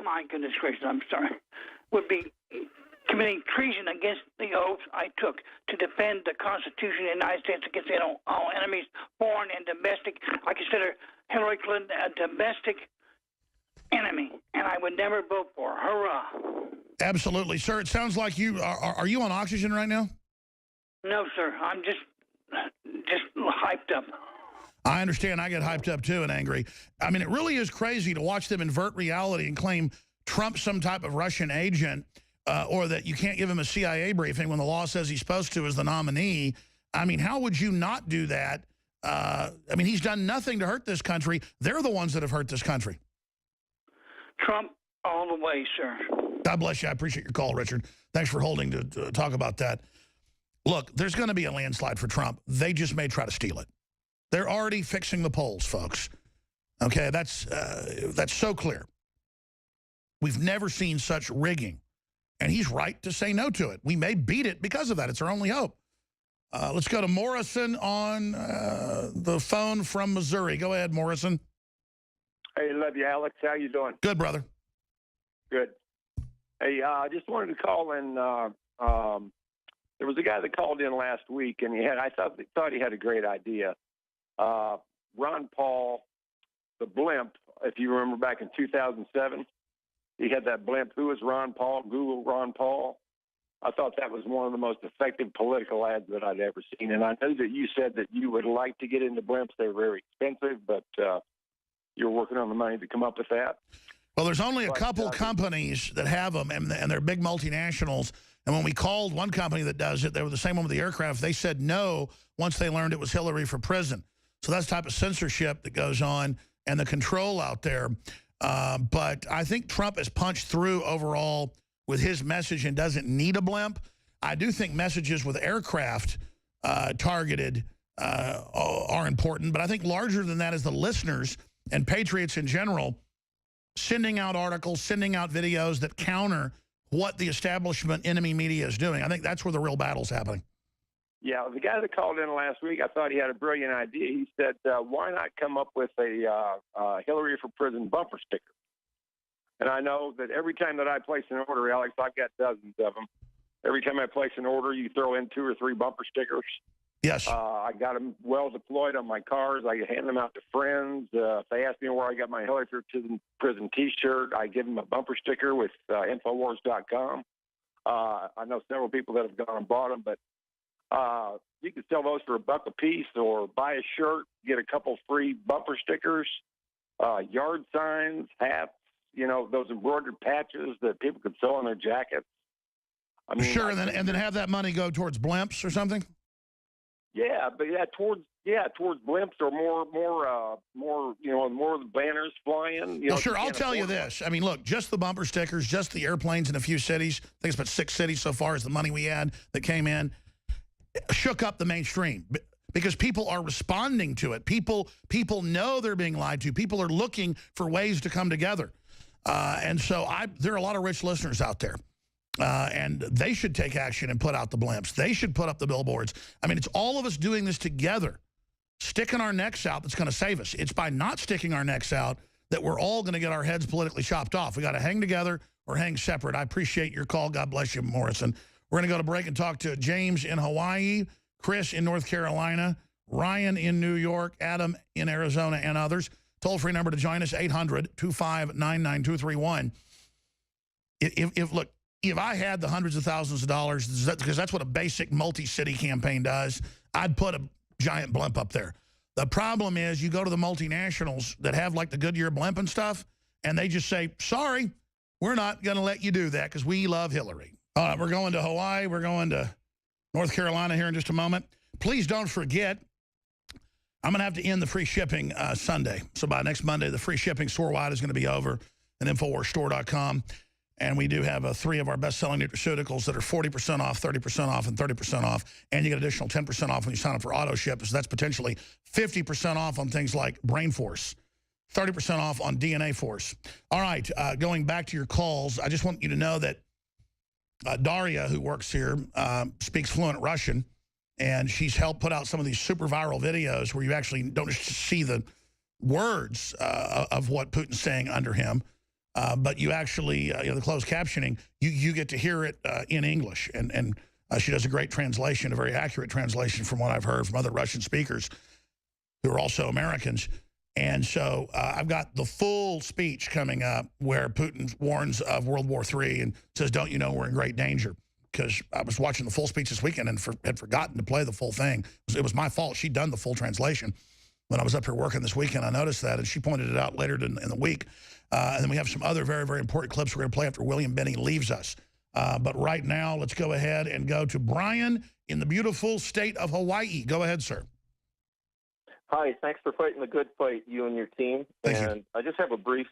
my goodness gracious, I'm sorry, would be committing treason against the oath I took to defend the Constitution of the United States against all enemies, foreign and domestic. I consider Hillary Clinton a domestic enemy, and I would never vote for her. Hurrah. Absolutely. Sir, it sounds like you are you on oxygen right now? No, sir. I'm just hyped up. I understand. I get hyped up, too, and angry. I mean, it really is crazy to watch them invert reality and claim Trump's some type of Russian agent or that you can't give him a CIA briefing when the law says he's supposed to as the nominee. I mean, how would you not do that? I mean, he's done nothing to hurt this country. They're the ones that have hurt this country. Trump all the way, sir. God bless you. I appreciate your call, Richard. Thanks for holding to talk about that. Look, there's going to be a landslide for Trump. They just may try to steal it. They're already fixing the polls, folks. Okay, that's so clear. We've never seen such rigging. And he's right to say no to it. We may beat it because of that. It's our only hope. Let's go to Morrison on the phone from Missouri. Go ahead, Morrison. Hey, love you, Alex. How you doing? Good, brother. Good. Hey, I just wanted to call in. There was a guy that called in last week, and I thought he had a great idea. Ron Paul, the blimp, if you remember back in 2007, he had that blimp. Who is Ron Paul? Google Ron Paul. I thought that was one of the most effective political ads that I'd ever seen. And I know that you said that you would like to get into blimps. They're very expensive, but you're working on the money to come up with that. Well, there's only a couple companies that have them, and they're big multinationals. And when we called one company that does it, they were the same one with the aircraft. They said no once they learned it was Hillary for prison. So that's the type of censorship that goes on and the control out there. But I think Trump has punched through overall with his message and doesn't need a blimp. I do think messages with aircraft targeted are important. But I think larger than that is the listeners and patriots in general sending out articles, sending out videos that counter what the establishment enemy media is doing. I think that's where the real battle's happening. Yeah, the guy that called in last week, I thought he had a brilliant idea. He said, why not come up with a Hillary for prison bumper sticker? And I know that every time that I place an order, Alex, I've got dozens of them. Every time I place an order, you throw in 2 or 3 bumper stickers. Yes. I got them well deployed on my cars. I hand them out to friends. If they ask me where I got my Hillary for prison T-shirt, I give them a bumper sticker with Infowars.com. I know several people that have gone and bought them, but you can sell those for $1 a piece or buy a shirt, get a couple free bumper stickers. yard signs, hats, you know, those embroidered patches that people could sell on their jackets. I mean, sure, and then have that money go towards blimps or something? Yeah, but towards blimps or more, you know, more of the banners flying. You know, sure, I'll tell you this. I mean, look, just the bumper stickers, just the airplanes in a few cities. I think it's about 6 cities so far is the money we had that came in. Shook up the mainstream because people are responding to it. People know they're being lied to. People are looking for ways to come together. And so there are a lot of rich listeners out there. And they should take action and put out the blimps. They should put up the billboards. I mean, it's all of us doing this together, sticking our necks out that's going to save us. It's by not sticking our necks out that we're all going to get our heads politically chopped off. We got to hang together or hang separate. I appreciate your call. God bless you, Morrison. We're going to go to break and talk to James in Hawaii, Chris in North Carolina, Ryan in New York, Adam in Arizona, and others. Toll-free number to join us, 800-259-9231. Look, if I had the hundreds of thousands of dollars, because that's what a basic multi-city campaign does, I'd put a giant blimp up there. The problem is you go to the multinationals that have like the Goodyear blimp and stuff, and they just say, sorry, we're not going to let you do that because we love Hillary. All right, we're going to Hawaii. We're going to North Carolina here in just a moment. Please don't forget, I'm going to have to end the free shipping Sunday. So by next Monday, the free shipping store-wide is going to be over at InfoWarsStore.com. And we do have 3 of our best-selling nutraceuticals that are 40% off, 30% off, and 30% off. And you get additional 10% off when you sign up for auto ship. So that's potentially 50% off on things like Brain Force, 30% off on DNA Force. All right, going back to your calls, I just want you to know that Daria, who works here, speaks fluent Russian. And she's helped put out some of these super viral videos where you actually don't just see the words of what Putin's saying under him. But you actually, the closed captioning, you get to hear it in English. And she does a great translation, a very accurate translation from what I've heard from other Russian speakers who are also Americans. And so I've got the full speech coming up where Putin warns of World War III and says, don't you know we're in great danger? Because I was watching the full speech this weekend and had forgotten to play the full thing. It was my fault. She'd done the full translation. When I was up here working this weekend, I noticed that, and she pointed it out later in the week. And then we have some other very, very important clips we're going to play after William Benny leaves us. But right now, let's go ahead and go to Brian in the beautiful state of Hawaii. Go ahead, sir. Hi, thanks for fighting the good fight, you and your team. Thank you. I just have a brief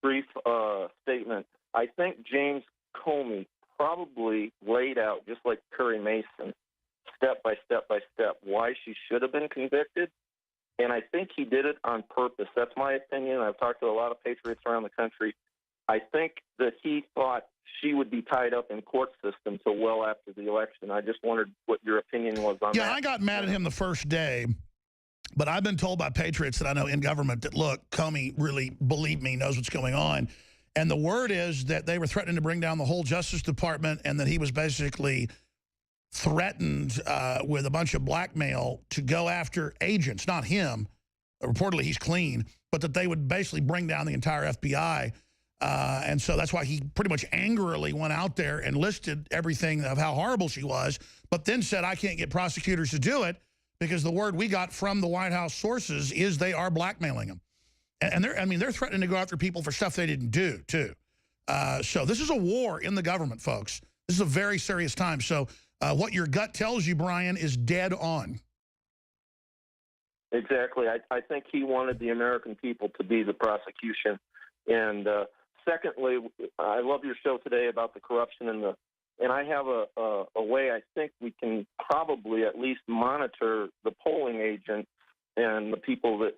statement. I think James Comey probably laid out, just like Perry Mason, step by step by step, why she should have been convicted. And I think he did it on purpose. That's my opinion. I've talked to a lot of patriots around the country. I think that he thought she would be tied up in court system till well after the election. I just wondered what your opinion was on that. Yeah, I got mad at him the first day, but I've been told by patriots that I know in government that, look, Comey really, believe me, knows what's going on. And the word is that they were threatening to bring down the whole Justice Department and that he was basically threatened with a bunch of blackmail to go after agents, not him. Reportedly, he's clean, but that they would basically bring down the entire FBI. And so that's why he pretty much angrily went out there and listed everything of how horrible she was, but then said, I can't get prosecutors to do it because the word we got from the White House sources is they are blackmailing them. And they're threatening to go after people for stuff they didn't do, too. So this is a war in the government, folks. This is a very serious time. So what your gut tells you, Brian, is dead on. Exactly. I think he wanted the American people to be the prosecution. And secondly, I love your show today about the corruption and I have a way I think we can probably at least monitor the polling agents and the people that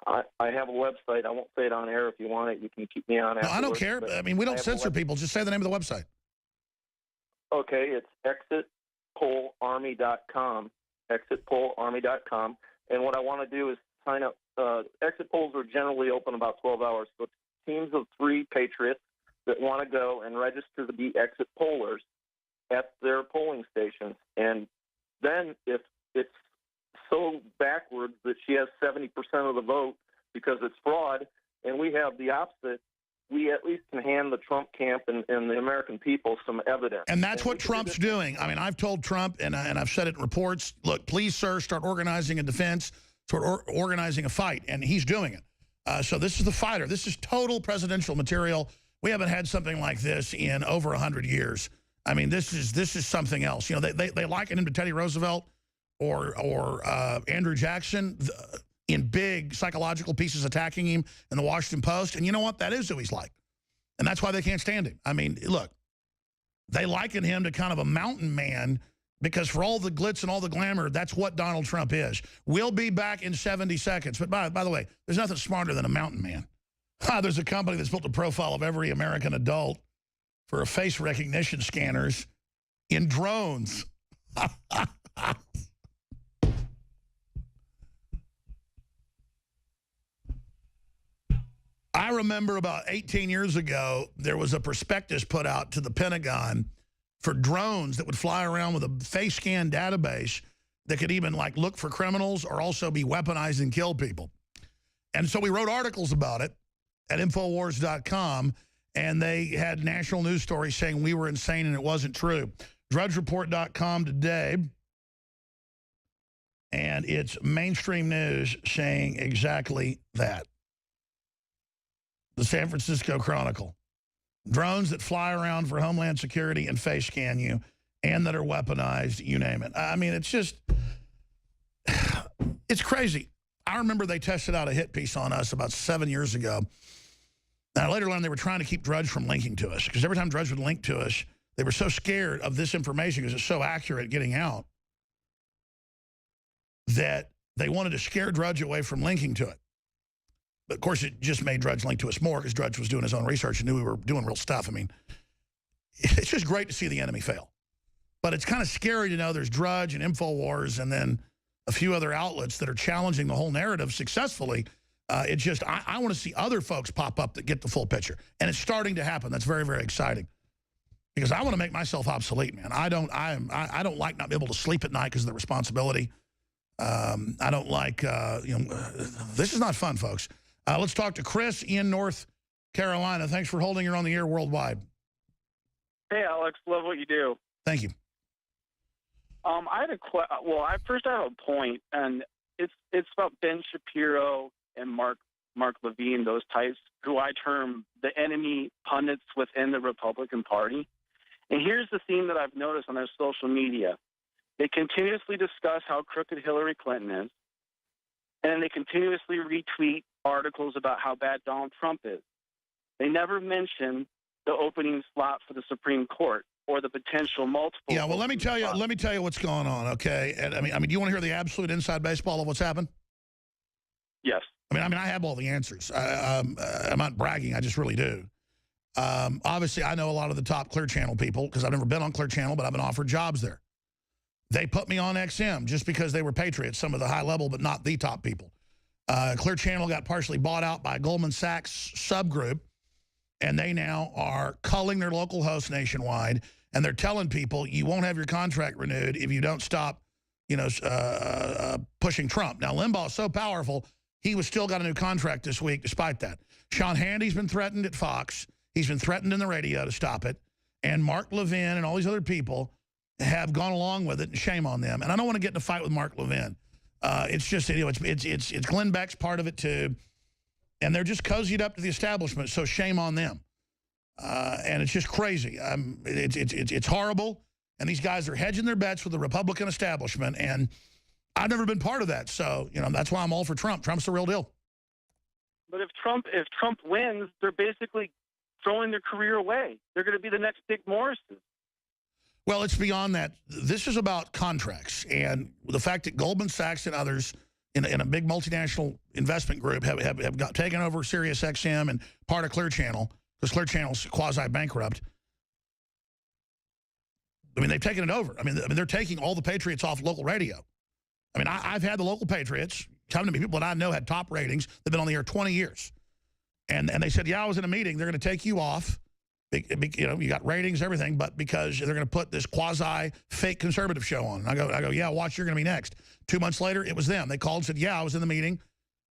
I have a website. I won't say it on air. If you want it, you can keep me on. No, I don't care. I mean, we don't censor people. Just say the name of the website. Okay, it's exitpollarmy.com, exitpollarmy.com. And what I want to do is sign up. Exit polls are generally open about 12 hours. So teams of 3 patriots that want to go and register to be exit pollers at their polling stations. And then if it's so backwards that she has 70% of the vote because it's fraud, and we have the opposite, we at least can hand the Trump camp and the American people some evidence. And that's what Trump's doing. I mean, I've told Trump, and I've said it in reports, look, please, sir, start organizing a defense, start organizing a fight, and he's doing it. So this is the fighter. This is total presidential material. We haven't had something like this in over 100 years. I mean, this is something else. You know, they liken him to Teddy Roosevelt or Andrew Jackson in big psychological pieces attacking him in the Washington Post. And you know what? That is who he's like. And that's why they can't stand him. I mean, look, they liken him to kind of a mountain man because for all the glitz and all the glamour, that's what Donald Trump is. We'll be back in 70 seconds. But by the way, there's nothing smarter than a mountain man. There's a company that's built a profile of every American adult for a face recognition scanners in drones. I remember about 18 years ago, there was a prospectus put out to the Pentagon for drones that would fly around with a face scan database that could even like look for criminals or also be weaponized and kill people. And so we wrote articles about it at Infowars.com, and they had national news stories saying we were insane and it wasn't true. DrudgeReport.com today, and it's mainstream news saying exactly that. The San Francisco Chronicle. Drones that fly around for Homeland Security and face scan you and that are weaponized, you name it. I mean, it's just, it's crazy. I remember they tested out a hit piece on us about 7 years ago. Now, later on, they were trying to keep Drudge from linking to us because every time Drudge would link to us, they were so scared of this information because it's so accurate getting out that they wanted to scare Drudge away from linking to it. But, of course, it just made Drudge link to us more because Drudge was doing his own research and knew we were doing real stuff. I mean, it's just great to see the enemy fail. But it's kind of scary to know there's Drudge and InfoWars and then a few other outlets that are challenging the whole narrative successfully. It's just, I want to see other folks pop up that get the full picture. And it's starting to happen. That's very, very exciting. Because I want to make myself obsolete, man. I don't like not being able to sleep at night because of the responsibility. I don't like, this is not fun, folks. Let's talk to Chris in North Carolina. Thanks for holding her on the air worldwide. Hey, Alex. Love what you do. Thank you. I had I first have a point, and it's about Ben Shapiro and Mark Levine, those types who I term the enemy pundits within the Republican Party. And here's the theme that I've noticed on their social media. They continuously discuss how crooked Hillary Clinton is, and they continuously retweet articles about how bad Donald Trump is. They never mention the opening slot for the Supreme Court or the potential multiple. Yeah, well, let me tell you what's going on, okay? And I mean, do you want to hear the absolute inside baseball of what's happened? Yes. I mean, I have all the answers. I'm not bragging. I just really do. Obviously, I know a lot of the top Clear Channel people because I've never been on Clear Channel, but I've been offered jobs there. They put me on XM just because they were patriots, some of the high level, but not the top people. Clear Channel got partially bought out by a Goldman Sachs subgroup, and they now are culling their local hosts nationwide, and they're telling people you won't have your contract renewed if you don't stop, pushing Trump. Now, Limbaugh is so powerful, he was still got a new contract this week despite that. Sean Hannity's been threatened at Fox. He's been threatened in the radio to stop it. And Mark Levin and all these other people have gone along with it, and shame on them. And I don't want to get in a fight with Mark Levin. It's just, it's Glenn Beck's part of it too. And they're just cozied up to the establishment, so shame on them. And it's just crazy. It's horrible. And these guys are hedging their bets with the Republican establishment. And I've never been part of that. So, that's why I'm all for Trump. Trump's the real deal. But if Trump wins, they're basically throwing their career away. They're going to be the next Dick Morrison. Well, it's beyond that. This is about contracts. And the fact that Goldman Sachs and others in a big multinational investment group have got taken over Sirius XM and part of Clear Channel, because Clear Channel's quasi-bankrupt. I mean, they've taken it over. I mean, they're taking all the Patriots off local radio. I mean, I've had the local Patriots come to me, people that I know had top ratings. They've been on the air 20 years. And they said, yeah, I was in a meeting. They're going to take you off. You got ratings, everything, but because they're going to put this quasi-fake conservative show on. And I go, yeah, watch, you're going to be next. 2 months later, it was them. They called and said, yeah, I was in the meeting.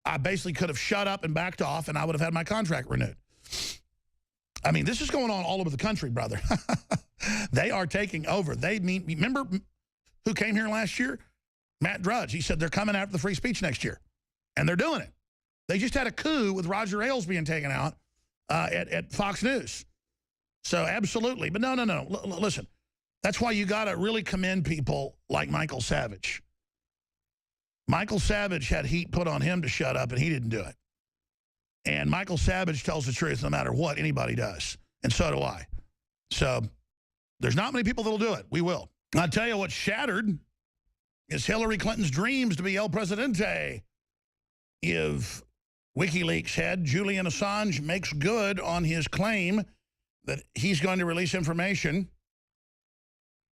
I basically could have shut up and backed off, and I would have had my contract renewed. I mean, this is going on all over the country, brother. They are taking over. Remember who came here last year? Matt Drudge. He said they're coming after the free speech next year, and they're doing it. They just had a coup with Roger Ailes being taken out at Fox News. So absolutely. But no. Listen, that's why you got to really commend people like Michael Savage. Michael Savage had heat put on him to shut up, and he didn't do it. And Michael Savage tells the truth no matter what anybody does. And so do I. So there's not many people that'll do it. We will. I'll tell you what's shattered is Hillary Clinton's dreams to be El Presidente. If WikiLeaks head Julian Assange makes good on his claim that he's going to release information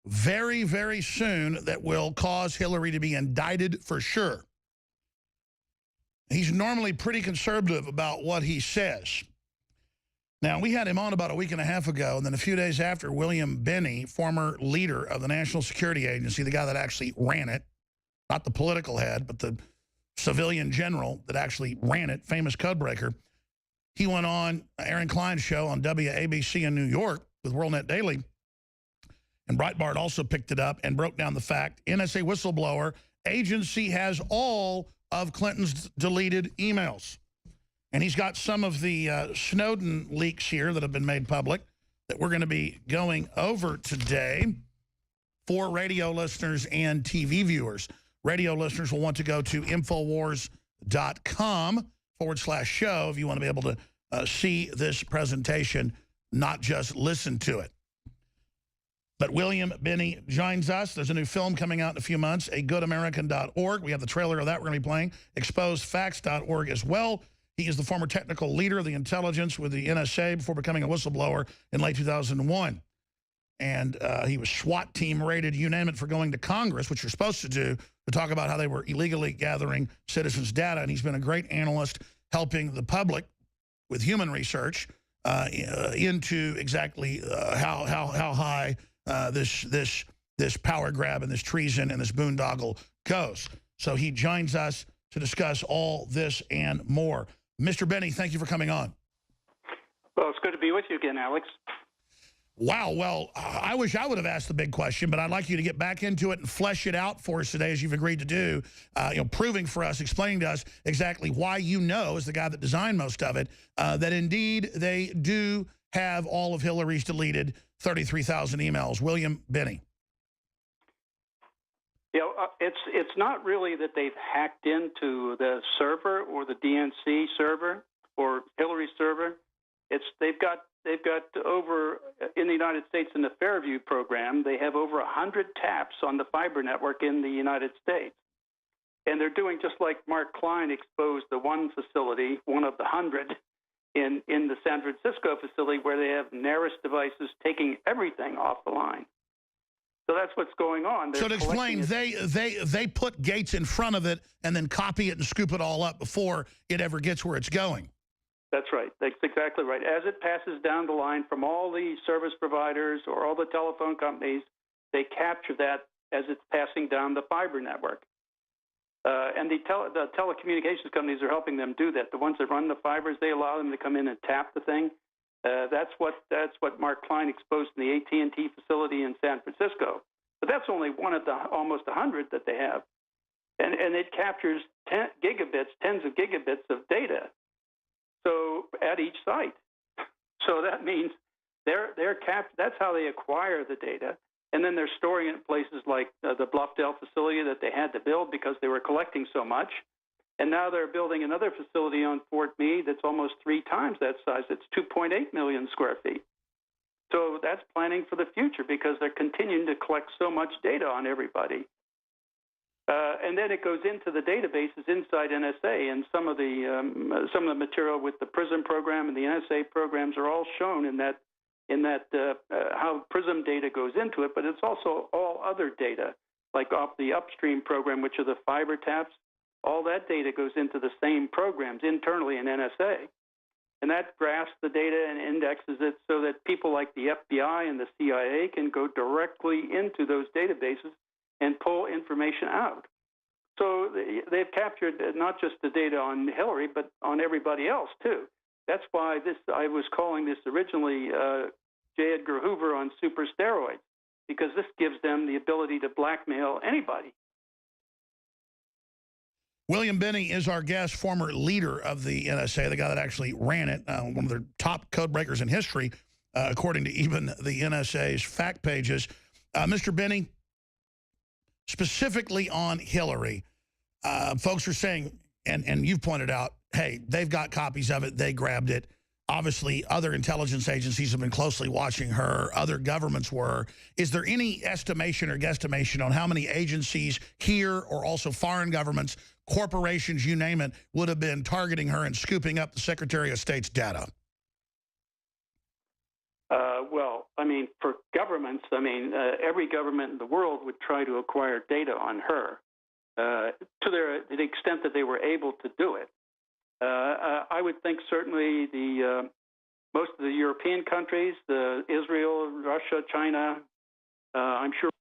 very, very soon that will cause Hillary to be indicted for sure. He's normally pretty conservative about what he says. Now, we had him on about a week and a half ago, and then a few days after, William Binney, former leader of the National Security Agency, the guy that actually ran it, not the political head, but the civilian general that actually ran it, famous codebreaker, he went on Aaron Klein's show on WABC in New York with WorldNet Daily, and Breitbart also picked it up and broke down the fact, NSA whistleblower, agency has all of Clinton's deleted emails. And he's got some of the Snowden leaks here that have been made public that we're going to be going over today for radio listeners and TV viewers. Radio listeners will want to go to Infowars.com/show if you want to be able to see this presentation, not just listen to it. But William Binney joins us. There's a new film coming out in a few months, agoodamerican.org. We have the trailer of that we're going to be playing, exposedfacts.org as well. He is the former technical leader of the intelligence with the NSA before becoming a whistleblower in late 2001. And he was SWAT team rated, you name it, for going to Congress, which you're supposed to do, to talk about how they were illegally gathering citizens' data. And he's been a great analyst helping the public with human research into exactly how high this power grab and this treason and this boondoggle goes. So he joins us to discuss all this and more. Mr. Binney, thank you for coming on. Well, it's good to be with you again, Alex. Wow, well, I wish I would have asked the big question, but I'd like you to get back into it and flesh it out for us today, as you've agreed to do, proving for us, explaining to us exactly why you know, as the guy that designed most of it, that indeed they do have all of Hillary's deleted 33,000 emails. William Binney. It's not really that they've hacked into the server or the DNC server or Hillary's server. They've got over, in the United States in the Fairview program, they have over 100 taps on the fiber network in the United States. And they're doing just like Mark Klein exposed the one facility, one of the 100, in the San Francisco facility, where they have Naris devices taking everything off the line. So that's what's going on. So to explain, they put gates in front of it and then copy it and scoop it all up before it ever gets where it's going. That's right. That's exactly right. As it passes down the line from all the service providers or all the telephone companies, they capture that as it's passing down the fiber network. And the telecommunications companies are helping them do that. The ones that run the fibers, they allow them to come in and tap the thing. That's what Mark Klein exposed in the AT&T facility in San Francisco. But that's only one of the almost 100 that they have. And it captures tens of gigabits of data. So at each site. So that means that's how they acquire the data. And then they're storing it in places like the Bluffdale facility that they had to build because they were collecting so much. And now they're building another facility on Fort Meade that's almost 3 times that size. It's 2.8 million square feet. So that's planning for the future because they're continuing to collect so much data on everybody. And then it goes into the databases inside NSA, and some of the material with the PRISM program and the NSA programs are all shown in that how PRISM data goes into it. But it's also all other data, like off the upstream program, which are the fiber taps. All that data goes into the same programs internally in NSA. And that graphs the data and indexes it so that people like the FBI and the CIA can go directly into those databases and pull information out. So they've captured not just the data on Hillary, but on everybody else, too. That's why I was calling this originally J. Edgar Hoover on super steroids, because this gives them the ability to blackmail anybody. William Binney is our guest, former leader of the NSA, the guy that actually ran it, one of their top code breakers in history, according to even the NSA's fact pages. Mr. Binney, specifically on Hillary, folks are saying, and you've pointed out, hey, they've got copies of it, they grabbed it. Obviously, other intelligence agencies have been closely watching her. Other governments were. Is there any estimation or guesstimation on how many agencies here or also foreign governments, corporations, you name it, would have been targeting her and scooping up the Secretary of State's data? Well, I mean, for governments, I mean, every government in the world would try to acquire data on her to the extent that they were able to do it. I would think certainly most of the European countries, Israel, Russia, China, I'm sure.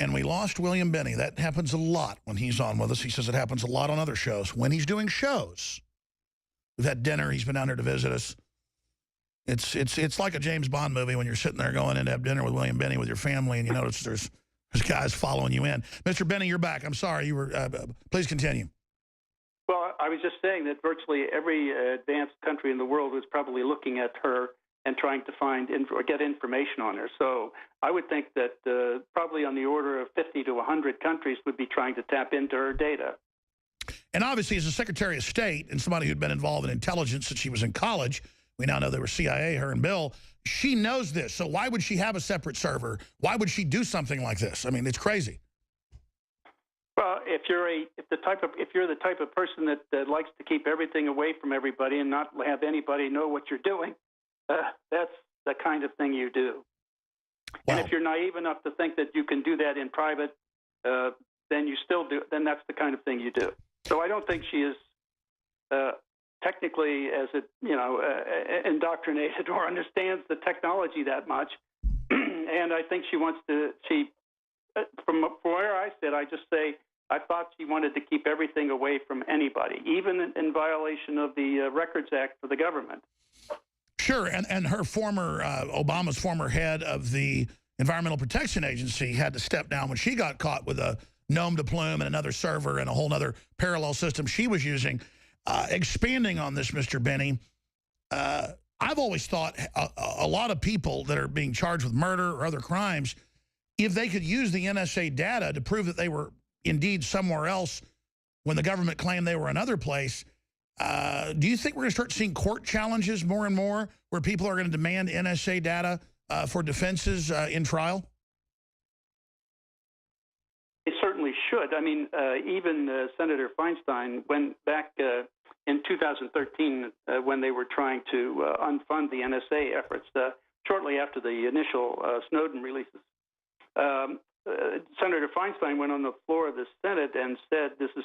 And we lost William Binney. That happens a lot when he's on with us. He says it happens a lot on other shows. When he's doing shows, we've had dinner. He's been down here to visit us. It's like a James Bond movie when you're sitting there going in to have dinner with William Binney with your family, and you notice there's guys following you in. Mr. Binney, you're back. I'm sorry. You were. Please continue. Well, I was just saying that virtually every advanced country in the world was probably looking at her and trying to find or get information on her. So I would think that probably on the order of 50 to 100 countries would be trying to tap into her data. And obviously, as a Secretary of State and somebody who'd been involved in intelligence since she was in college, we now know they were CIA, her and Bill. She knows this. So why would she have a separate server? Why would she do something like this? I mean, it's crazy. Well, if you're the type of person that likes to keep everything away from everybody and not have anybody know what you're doing, that's the kind of thing you do. Wow. And if you're naive enough to think that you can do that in private, then you still do. Then that's the kind of thing you do. So I don't think she is technically, indoctrinated or understands the technology that much. And I think she wants to. From where I sit, I just say I thought she wanted to keep everything away from anybody, even in violation of the Records Act for the government. Sure, and her former, Obama's former head of the Environmental Protection Agency had to step down when she got caught with a Gnome de Plume and another server and a whole other parallel system she was using. Expanding on this, Mr. Binney, I've always thought a lot of people that are being charged with murder or other crimes, if they could use the NSA data to prove that they were indeed somewhere else when the government claimed they were another place, do you think we're going to start seeing court challenges more and more where people are going to demand NSA data for defenses in trial? They certainly should. I mean, even Senator Feinstein went back in 2013 when they were trying to unfund the NSA efforts, shortly after the initial Snowden releases. Senator Feinstein went on the floor of the Senate and said, this is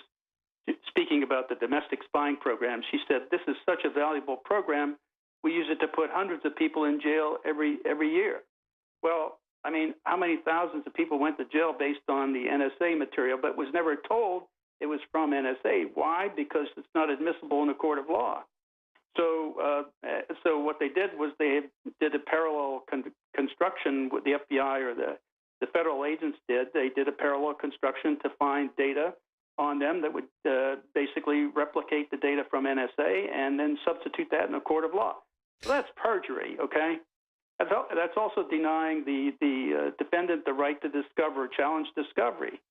speaking about the domestic spying program. She said, this is such a valuable program. We use it to put hundreds of people in jail every year. Well, I mean, how many thousands of people went to jail based on the NSA material, but was never told it was from NSA? Why? Because it's not admissible in a court of law. So what they did was they did a parallel construction with the FBI or the federal agents did. They did a parallel construction to find data on them that would basically replicate the data from NSA and then substitute that in a court of law. So that's perjury, okay? That's also denying the defendant the right to challenge discovery.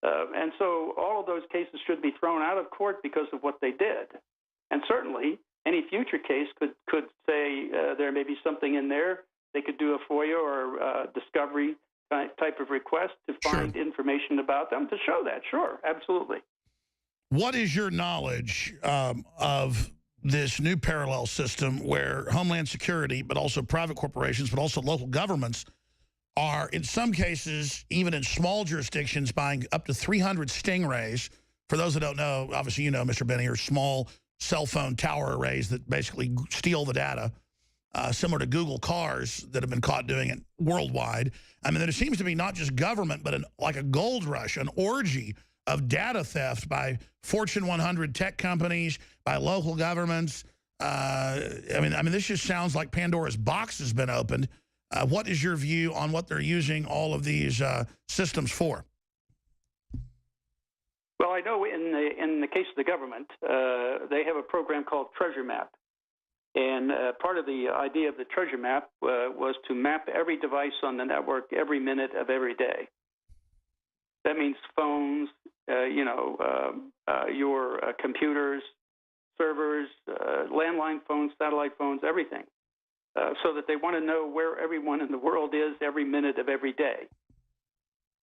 And so all of those cases should be thrown out of court because of what they did. And certainly any future case could say there may be something in there. They could do a FOIA or discovery type of request to find information about them to show that. Sure, absolutely. What is your knowledge of this new parallel system where Homeland Security, but also private corporations, but also local governments are, in some cases, even in small jurisdictions, buying up to 300 Stingrays? For those that don't know, obviously you know, Mr. Binney, are small cell phone tower arrays that basically steal the data, similar to Google cars that have been caught doing it worldwide. I mean, there seems to be not just government, but like a gold rush, an orgy of data theft by Fortune 100 tech companies, by local governments. I mean, this just sounds like Pandora's box has been opened. What is your view on what they're using all of these systems for? Well, I know in the case of the government, they have a program called Treasure Map. And part of the idea of the Treasure Map was to map every device on the network every minute of every day. That means phones, your computers, servers, landline phones, satellite phones, everything, so that they want to know where everyone in the world is every minute of every day.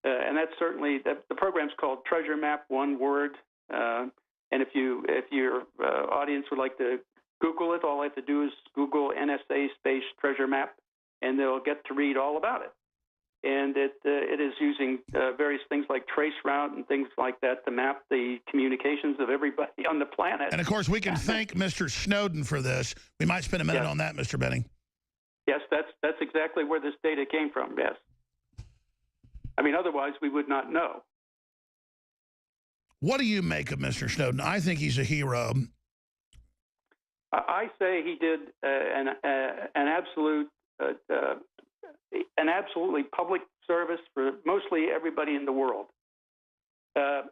And that's certainly the program's called Treasure Map, one word. And if your audience would like to Google it, all I have to do is Google NSA space Treasure Map, and they'll get to read all about it. And it is using various things like traceroute and things like that to map the communications of everybody on the planet. And, of course, we can thank Mr. Snowden for this. We might spend a minute on that, Mr. Benning. Yes, that's exactly where this data came from, yes. I mean, otherwise we would not know. What do you make of Mr. Snowden? I think he's a hero. I say he did an absolutely public service for mostly everybody in the world. The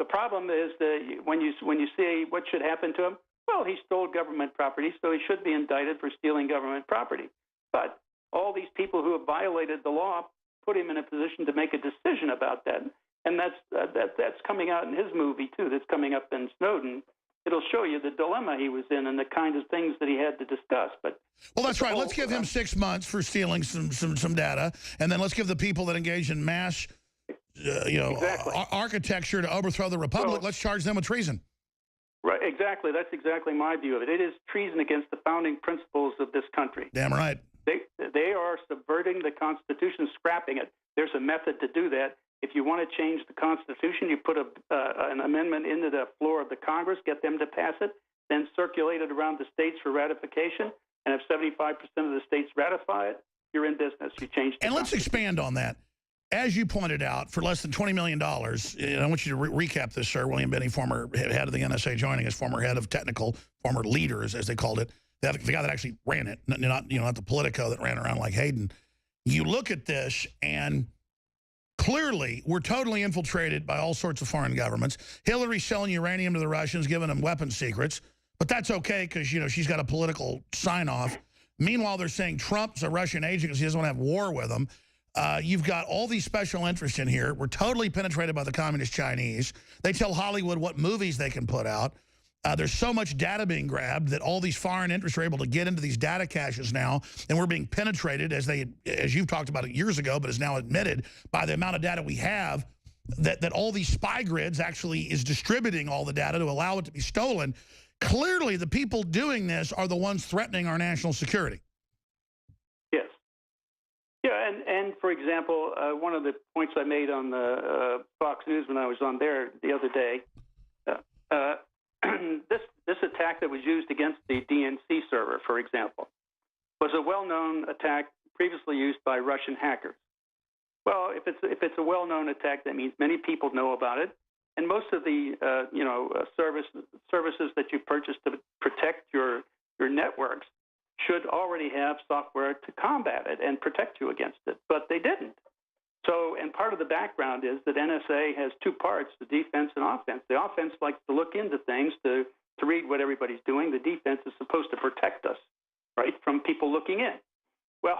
problem is that when you see what should happen to him, well, he stole government property, so he should be indicted for stealing government property. But all these people who have violated the law put him in a position to make a decision about that, and that's coming out in his movie too. That's coming up in Snowden. It'll show you the dilemma he was in and the kind of things that he had to discuss. But well, that's right. Let's give him 6 months for stealing some data, and then let's give the people that engage in mass, architecture to overthrow the republic. Let's charge them with treason. Right. Exactly. That's exactly my view of it. It is treason against the founding principles of this country. Damn right. They are subverting the Constitution, scrapping it. There's a method to do that. If you want to change the Constitution, you put an amendment into the floor of the Congress, get them to pass it, then circulate it around the states for ratification. And if 75% of the states ratify it, you're in business. You change the And let's expand on that. As you pointed out, for less than $20 million, and I want you to recap this, sir, William Benning, former head of the NSA, joining us, former head of technical, former leaders, as they called it, the guy that actually ran it, not the Politico that ran around like Hayden. You look at this, and clearly we're totally infiltrated by all sorts of foreign governments. Hillary's selling uranium to the Russians, giving them weapons secrets, but that's okay because, she's got a political sign-off. Meanwhile, they're saying Trump's a Russian agent because he doesn't want to have war with them. You've got all these special interests in here. We're totally penetrated by the communist Chinese. They tell Hollywood what movies they can put out. There's so much data being grabbed that all these foreign interests are able to get into these data caches now, and we're being penetrated, as you've talked about it years ago, but is now admitted by the amount of data we have, that all these spy grids actually is distributing all the data to allow it to be stolen. Clearly, the people doing this are the ones threatening our national security. Yes. Yeah, and for example, one of the points I made on the Fox News when I was on there the other day, this attack that was used against the DNC server, for example, was a well-known attack previously used by Russian hackers. Well, if it's a well-known attack, that means many people know about it, and most of the services that you purchase to protect your networks should already have software to combat it and protect you against it, but they didn't. So, and part of the background is that NSA has two parts, the defense and offense. The offense likes to look into things to read what everybody's doing. The defense is supposed to protect us, right, from people looking in. Well,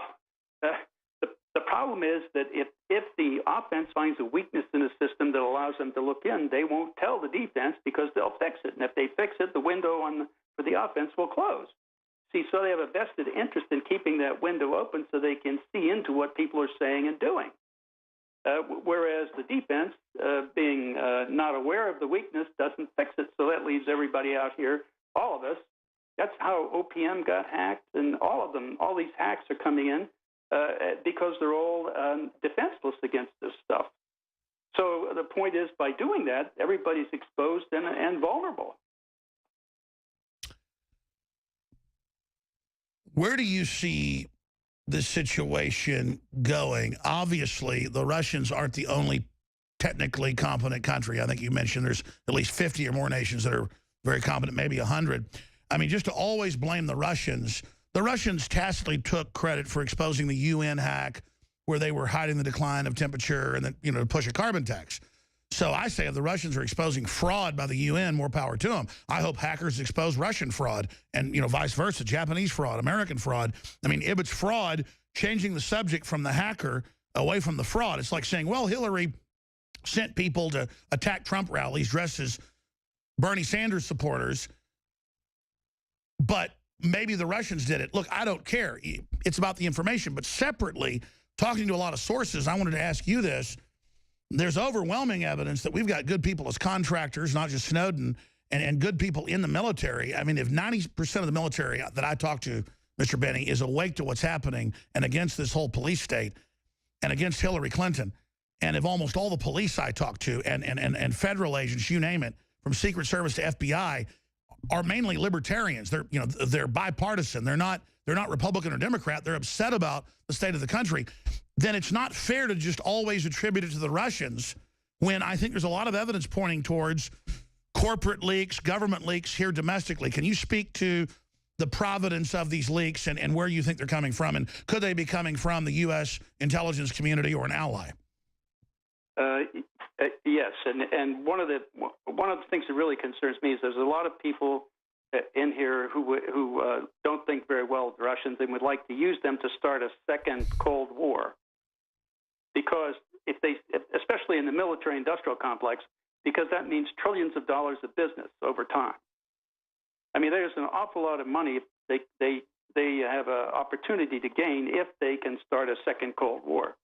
the problem is that if the offense finds a weakness in a system that allows them to look in, they won't tell the defense because they'll fix it. And if they fix it, the window for the offense will close. See, so they have a vested interest in keeping that window open so they can see into what people are saying and doing. Whereas the defense, being not aware of the weakness, doesn't fix it. So that leaves everybody out here, all of us. That's how OPM got hacked, and all of them, all these hacks are coming in because they're all defenseless against this stuff. So the point is, by doing that, everybody's exposed and vulnerable. Where do you see the situation going? Obviously, the Russians aren't the only technically competent country. I think you mentioned there's at least 50 or more nations that are very competent, maybe 100. I mean, just to always blame the Russians tacitly took credit for exposing the UN hack where they were hiding the decline of temperature and then, to push a carbon tax. So I say if the Russians are exposing fraud by the UN, more power to them. I hope hackers expose Russian fraud and, you know, vice versa, Japanese fraud, American fraud. I mean, if it's fraud, changing the subject from the hacker away from the fraud. It's like saying, well, Hillary sent people to attack Trump rallies dressed as Bernie Sanders supporters, but maybe the Russians did it. Look, I don't care. It's about the information. But separately, talking to a lot of sources, I wanted to ask you this. There's overwhelming evidence that we've got good people as contractors, not just Snowden, and good people in the military. I mean, if 90% of the military that I talk to, Mr. Benny, is awake to what's happening and against this whole police state and against Hillary Clinton, and if almost all the police I talk to and federal agents, you name it, from Secret Service to FBI, are mainly libertarians. They're, you know, they're bipartisan. They're not Republican or Democrat. They're upset about the state of the country. Then it's not fair to just always attribute it to the Russians when I think there's a lot of evidence pointing towards corporate leaks, government leaks here domestically. Can you speak to the provenance of these leaks and where you think they're coming from? And could they be coming from the U.S. intelligence community or an ally? Yes, and one of the things that really concerns me is there's a lot of people in here who don't think very well of the Russians and would like to use them to start a second Cold War. Because especially in the military-industrial complex, because that means trillions of dollars of business over time. I mean, there's an awful lot of money they have an opportunity to gain if they can start a second Cold War.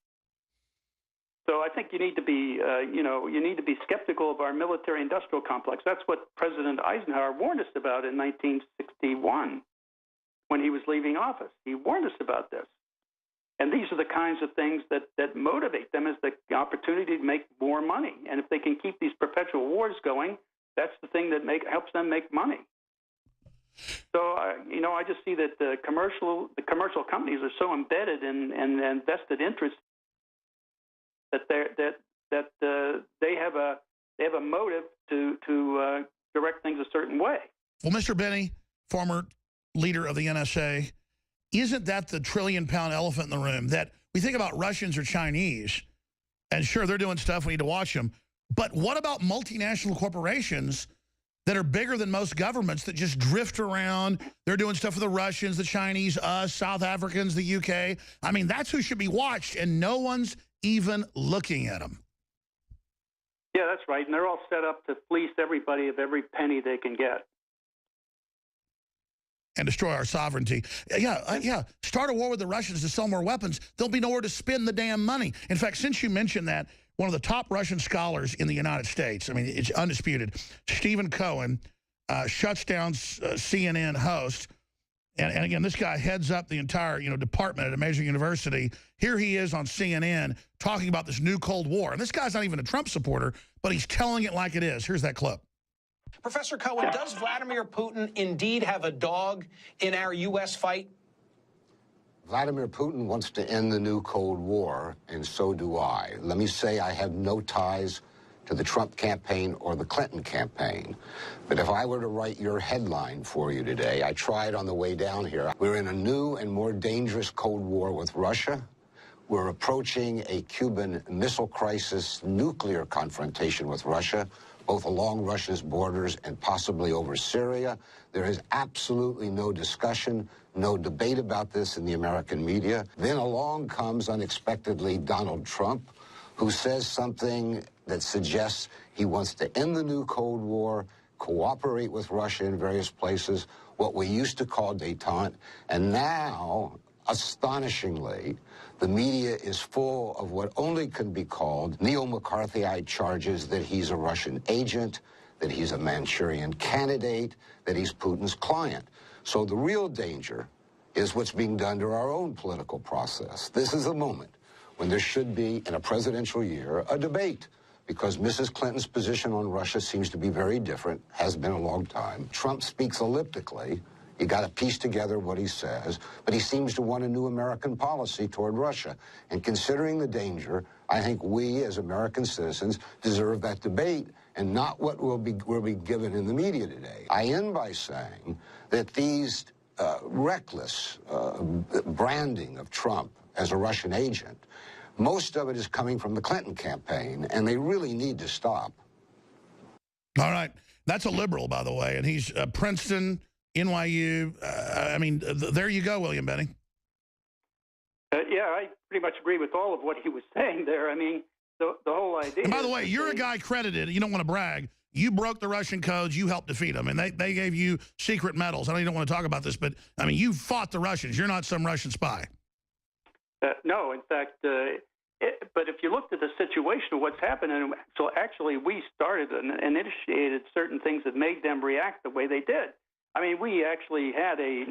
So I think you need to be, you need to be skeptical of our military-industrial complex. That's what President Eisenhower warned us about in 1961 when he was leaving office. He warned us about this. And these are the kinds of things that motivate them, is the opportunity to make more money. And if they can keep these perpetual wars going, that's the thing that helps them make money. So, I just see that the commercial companies are so embedded in vested interests that they have a motive to direct things a certain way. Well, Mr. Benny, former leader of the NSA, isn't that the trillion-pound elephant in the room? That we think about Russians or Chinese, and sure, they're doing stuff, we need to watch them. But what about multinational corporations that are bigger than most governments that just drift around? They're doing stuff for the Russians, the Chinese, us, South Africans, the UK. I mean, that's who should be watched, and no one's even looking at them. Yeah, that's right. And they're all set up to fleece everybody of every penny they can get. And destroy our sovereignty. Yeah. Start a war with the Russians to sell more weapons. There'll be nowhere to spend the damn money. In fact, since you mentioned that, one of the top Russian scholars in the United States, I mean, it's undisputed, Stephen Cohen, shuts down CNN host. And again, this guy heads up the entire, department at a major university. Here he is on CNN talking about this new Cold War. And this guy's not even a Trump supporter, but he's telling it like it is. Here's that clip. Professor Cohen, does Vladimir Putin indeed have a dog in our U.S. fight? Vladimir Putin wants to end the new Cold War, and so do I. Let me say I have no ties to the Trump campaign or the Clinton campaign. But if I were to write your headline for you today, I tried on the way down here. We're in a new and more dangerous Cold War with Russia. We're approaching a Cuban Missile Crisis nuclear confrontation with Russia, both along Russia's borders and possibly over Syria. There is absolutely no discussion, no debate about this in the American media. Then along comes unexpectedly Donald Trump, who says something that suggests he wants to end the new Cold War, cooperate with Russia in various places, what we used to call détente. And now, astonishingly, the media is full of what only can be called neo-McCarthyite charges that he's a Russian agent, that he's a Manchurian candidate, that he's Putin's client. So the real danger is what's being done to our own political process. This is the moment when there should be, in a presidential year, a debate, because Mrs. Clinton's position on Russia seems to be very different, has been a long time. Trump speaks elliptically. You got to piece together what he says, but he seems to want a new American policy toward Russia. And considering the danger, I think we as American citizens deserve that debate and not what will be given in the media today. I end by saying that these reckless branding of Trump as a Russian agent. Most of it is coming from the Clinton campaign, and they really need to stop. All right. That's a liberal, by the way, and he's Princeton, NYU. I mean, there you go, William Binney. Yeah, I pretty much agree with all of what he was saying there. I mean, the whole idea. And by the way, you're a guy credited. You don't want to brag. You broke the Russian codes. You helped defeat them. And they gave you secret medals. I know you don't want to talk about this, but, I mean, you fought the Russians. You're not some Russian spy. No, in fact, but if you looked at the situation of what's happening, so actually we started and initiated certain things that made them react the way they did. I mean, we actually had a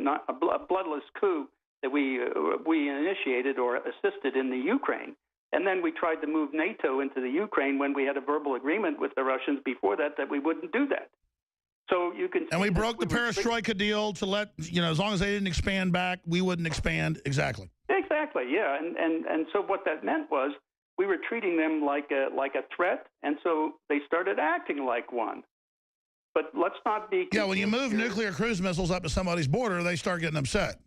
bloodless coup that we initiated or assisted in the Ukraine. And then we tried to move NATO into the Ukraine when we had a verbal agreement with the Russians before that we wouldn't do that. So you can. And we broke the perestroika deal to let, as long as they didn't expand back, we wouldn't expand. Exactly. Exactly, yeah. And so what that meant was we were treating them like a threat, and so they started acting like one. But let's not be. Yeah, when you move nuclear cruise missiles up to somebody's border, they start getting upset.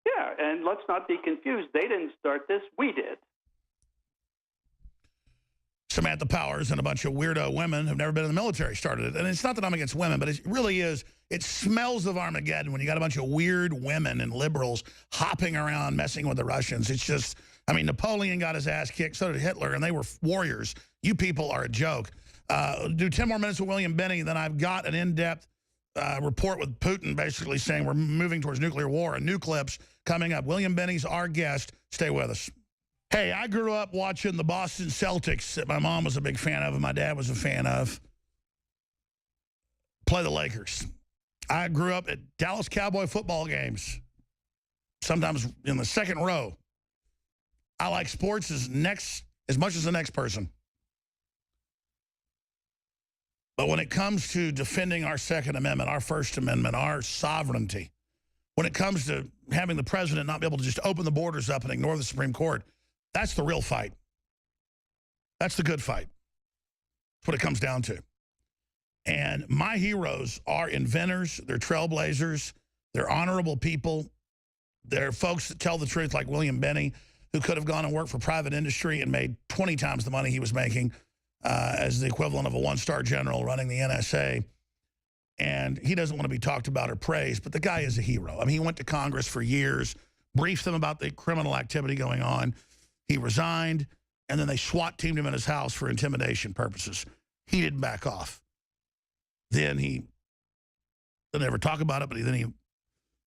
Yeah, and let's not be confused. They didn't start this. We did. Samantha Powers and a bunch of weirdo women who've never been in the military started it. And it's not that I'm against women, but it really is. It smells of Armageddon when you got a bunch of weird women and liberals hopping around messing with the Russians. It's just, I mean, Napoleon got his ass kicked, so did Hitler, and they were warriors. You people are a joke. Do 10 more minutes with William Binney, then I've got an in-depth report with Putin basically saying we're moving towards nuclear war and new clips coming up. William Binney's our guest. Stay with us. Hey, I grew up watching the Boston Celtics that my mom was a big fan of and my dad was a fan of play the Lakers. I grew up at Dallas Cowboy football games, sometimes in the second row. I like sports as much as the next person. But when it comes to defending our Second Amendment, our First Amendment, our sovereignty, when it comes to having the president not be able to just open the borders up and ignore the Supreme Court, that's the real fight. That's the good fight. That's what it comes down to. And my heroes are inventors. They're trailblazers. They're honorable people. They're folks that tell the truth like William Binney, who could have gone and worked for private industry and made 20 times the money he was making as the equivalent of a one-star general running the NSA. And he doesn't want to be talked about or praised, but the guy is a hero. I mean, he went to Congress for years, briefed them about the criminal activity going on. He resigned, and then they SWAT teamed him in his house for intimidation purposes. He didn't back off. Then he didn't ever talk about it, but then he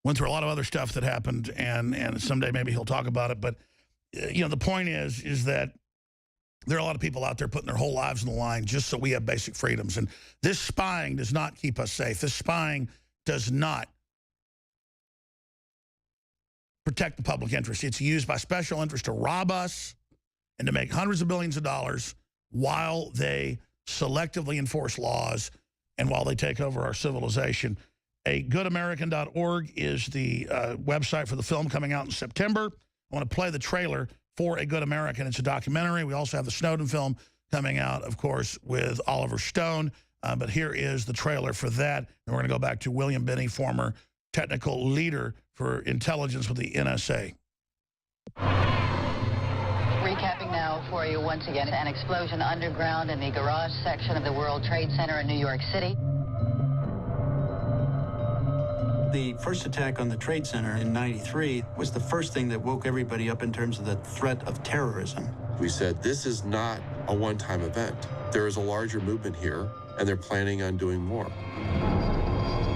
went through a lot of other stuff that happened, and someday maybe he'll talk about it. But, the point is that there are a lot of people out there putting their whole lives on the line just so we have basic freedoms. And this spying does not keep us safe. This spying does not protect the public interest. It's used by special interests to rob us and to make hundreds of billions of dollars while they selectively enforce laws and while they take over our civilization. AGoodAmerican.org is the website for the film coming out in September. I want to play the trailer for A Good American. It's a documentary. We also have the Snowden film coming out, of course, with Oliver Stone. But here is the trailer for that. And we're going to go back to William Binney, former technical leader for intelligence with the NSA. Recapping now for you once again, an explosion underground in the garage section of the World Trade Center in New York City. The first attack on the Trade Center in '93 was the first thing that woke everybody up in terms of the threat of terrorism. We said, this is not a one-time event. There is a larger movement here, and they're planning on doing more.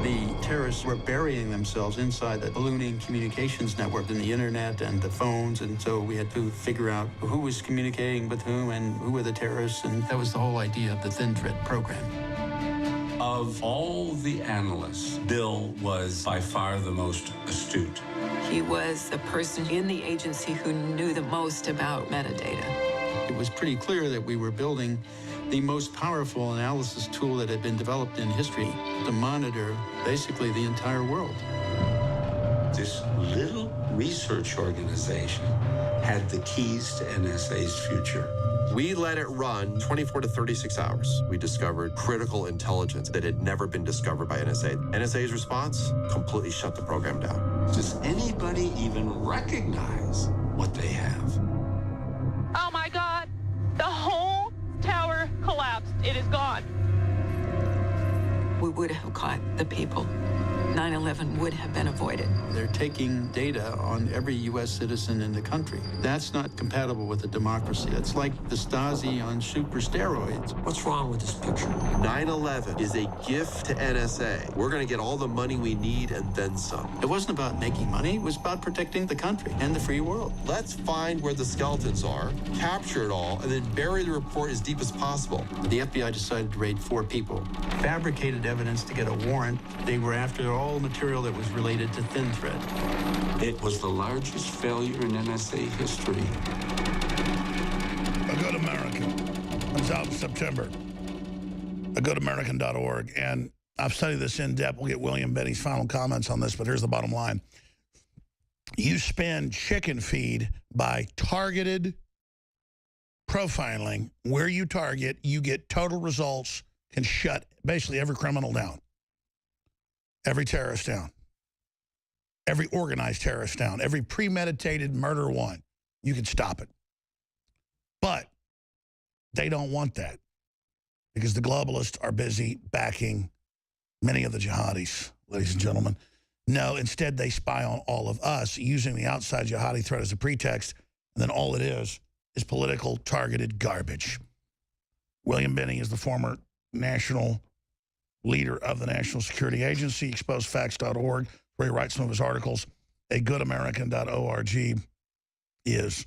The terrorists were burying themselves inside the ballooning communications network and the internet and the phones, and so we had to figure out who was communicating with whom and who were the terrorists, and that was the whole idea of the Thin Thread program. Of all the analysts, Bill was by far the most astute. He was the person in the agency who knew the most about metadata. It was pretty clear that we were building the most powerful analysis tool that had been developed in history to monitor basically the entire world. This little research organization had the keys to NSA's future. We let it run 24 to 36 hours. We discovered critical intelligence that had never been discovered by NSA. NSA's response? Completely shut the program down. Does anybody even recognize what they have. Oh my God, the whole tower collapsed. It is gone. We would have caught the people. 9/11 would have been avoided. They're taking data on every U.S. citizen in the country. That's not compatible with a democracy. It's like the Stasi on super steroids. What's wrong with this picture? 9/11 is a gift to NSA. We're going to get all the money we need and then some. It wasn't about making money. It was about protecting the country and the free world. Let's find where the skeletons are, capture it all, and then bury the report as deep as possible. The FBI decided to raid 4 people, fabricated evidence to get a warrant. They were after all material that was related to Thin Thread. It was the largest failure in NSA history. A Good American comes out in September. agoodamerican.org. And I've studied this in depth. We'll get William Binney's final comments on this, but here's the bottom line. You spend chicken feed by targeted profiling. Where you target, you get total results, can shut basically every criminal down. Every terrorist down, every organized terrorist down, every premeditated murder one, you can stop it. But they don't want that because the globalists are busy backing many of the jihadis, ladies and gentlemen. No, instead they spy on all of us using the outside jihadi threat as a pretext, and then all it is political targeted garbage. William Binney is the former national leader of the National Security Agency, exposedfacts.org, where he writes some of his articles. agoodamerican.org is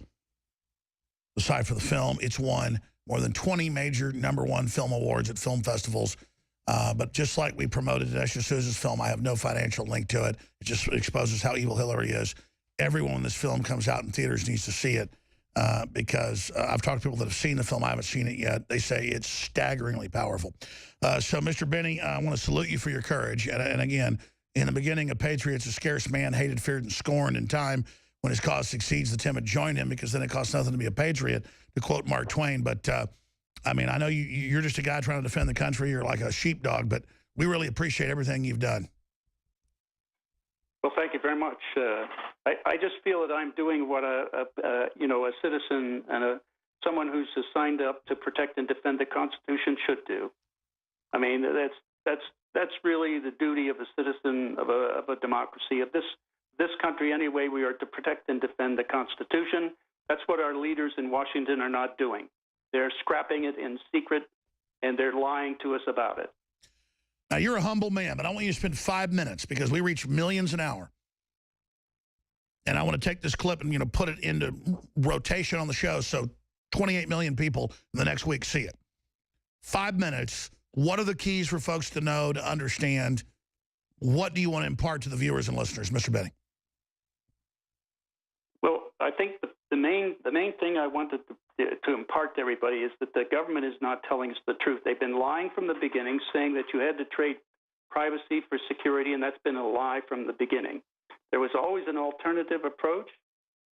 the site for the film. It's won more than 20 major #1 film awards at film festivals. But just like we promoted Dinesh D'Souza's film, I have no financial link to it. It just exposes how evil Hillary is. Everyone when this film comes out in theaters needs to see it because I've talked to people that have seen the film. I haven't seen it yet. They say it's staggeringly powerful. So, Mr. Binney, I want to salute you for your courage. And again, in the beginning, a patriot's a scarce man, hated, feared, and scorned. In time, when his cause succeeds, the timid join him because then it costs nothing to be a patriot, to quote Mark Twain. But, I mean, I know you're just a guy trying to defend the country. You're like a sheepdog, but we really appreciate everything you've done. Well, thank you very much. I just feel that I'm doing what a citizen and someone who's signed up to protect and defend the Constitution should do. I mean, that's really the duty of a citizen of a democracy of this country. Anyway, we are to protect and defend the Constitution. That's what our leaders in Washington are not doing. They're scrapping it in secret, and they're lying to us about it. Now, you're a humble man, but I want you to spend 5 minutes because we reach millions an hour. And I want to take this clip and, put it into rotation on the show so 28 million people in the next week see it. 5 minutes. What are the keys for folks to know, to understand? What do you want to impart to the viewers and listeners, Mr. Binney? Well, I think the main thing I wanted to impart to everybody is that the government is not telling us the truth. They've been lying from the beginning, saying that you had to trade privacy for security, and that's been a lie from the beginning. There was always an alternative approach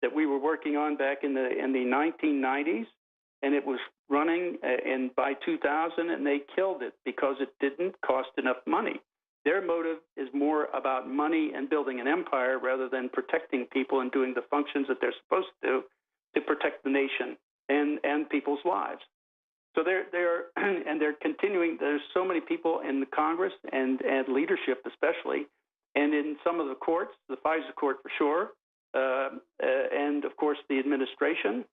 that we were working on back in the 1990s, and it was running by 2000, and they killed it because it didn't cost enough money. Their motive is more about money and building an empire rather than protecting people and doing the functions that they're supposed to protect the nation and people's lives. So they're continuing. There's so many people in the Congress and leadership especially, and in some of the courts, the FISA court for sure, and of course the administration,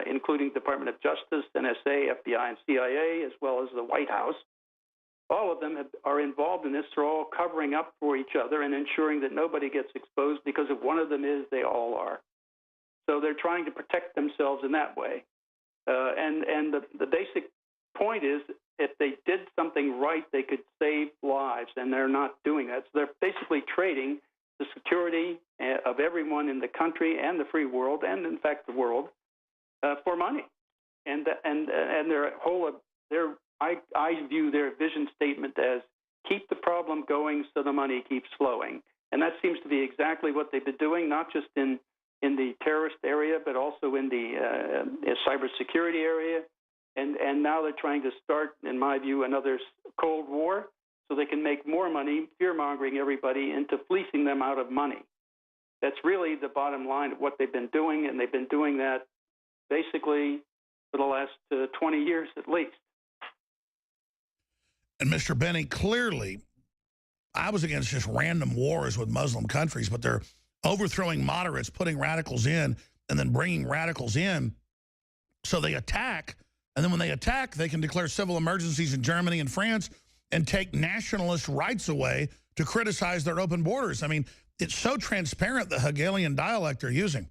including Department of Justice, NSA, FBI, and CIA, as well as the White House. All of them are involved in this. They're all covering up for each other and ensuring that nobody gets exposed, because if one of them is, they all are. So they're trying to protect themselves in that way. And the basic point is, if they did something right, they could save lives, and they're not doing that. So they're basically trading the security of everyone in the country and the free world, and in fact the world, for money. And their whole I view their vision statement as keep the problem going so the money keeps flowing. And that seems to be exactly what they've been doing, not just in the terrorist area, but also in the cybersecurity area. And now they're trying to start, in my view, another Cold War so they can make more money, fear-mongering everybody into fleecing them out of money. That's really the bottom line of what they've been doing, and they've been doing that basically for the last 20 years at least. And Mr. Benny, clearly, I was against just random wars with Muslim countries, but they're overthrowing moderates, putting radicals in, and then bringing radicals in. So they attack, and then when they attack, they can declare civil emergencies in Germany and France and take nationalist rights away to criticize their open borders. I mean, it's so transparent, the Hegelian dialect they're using.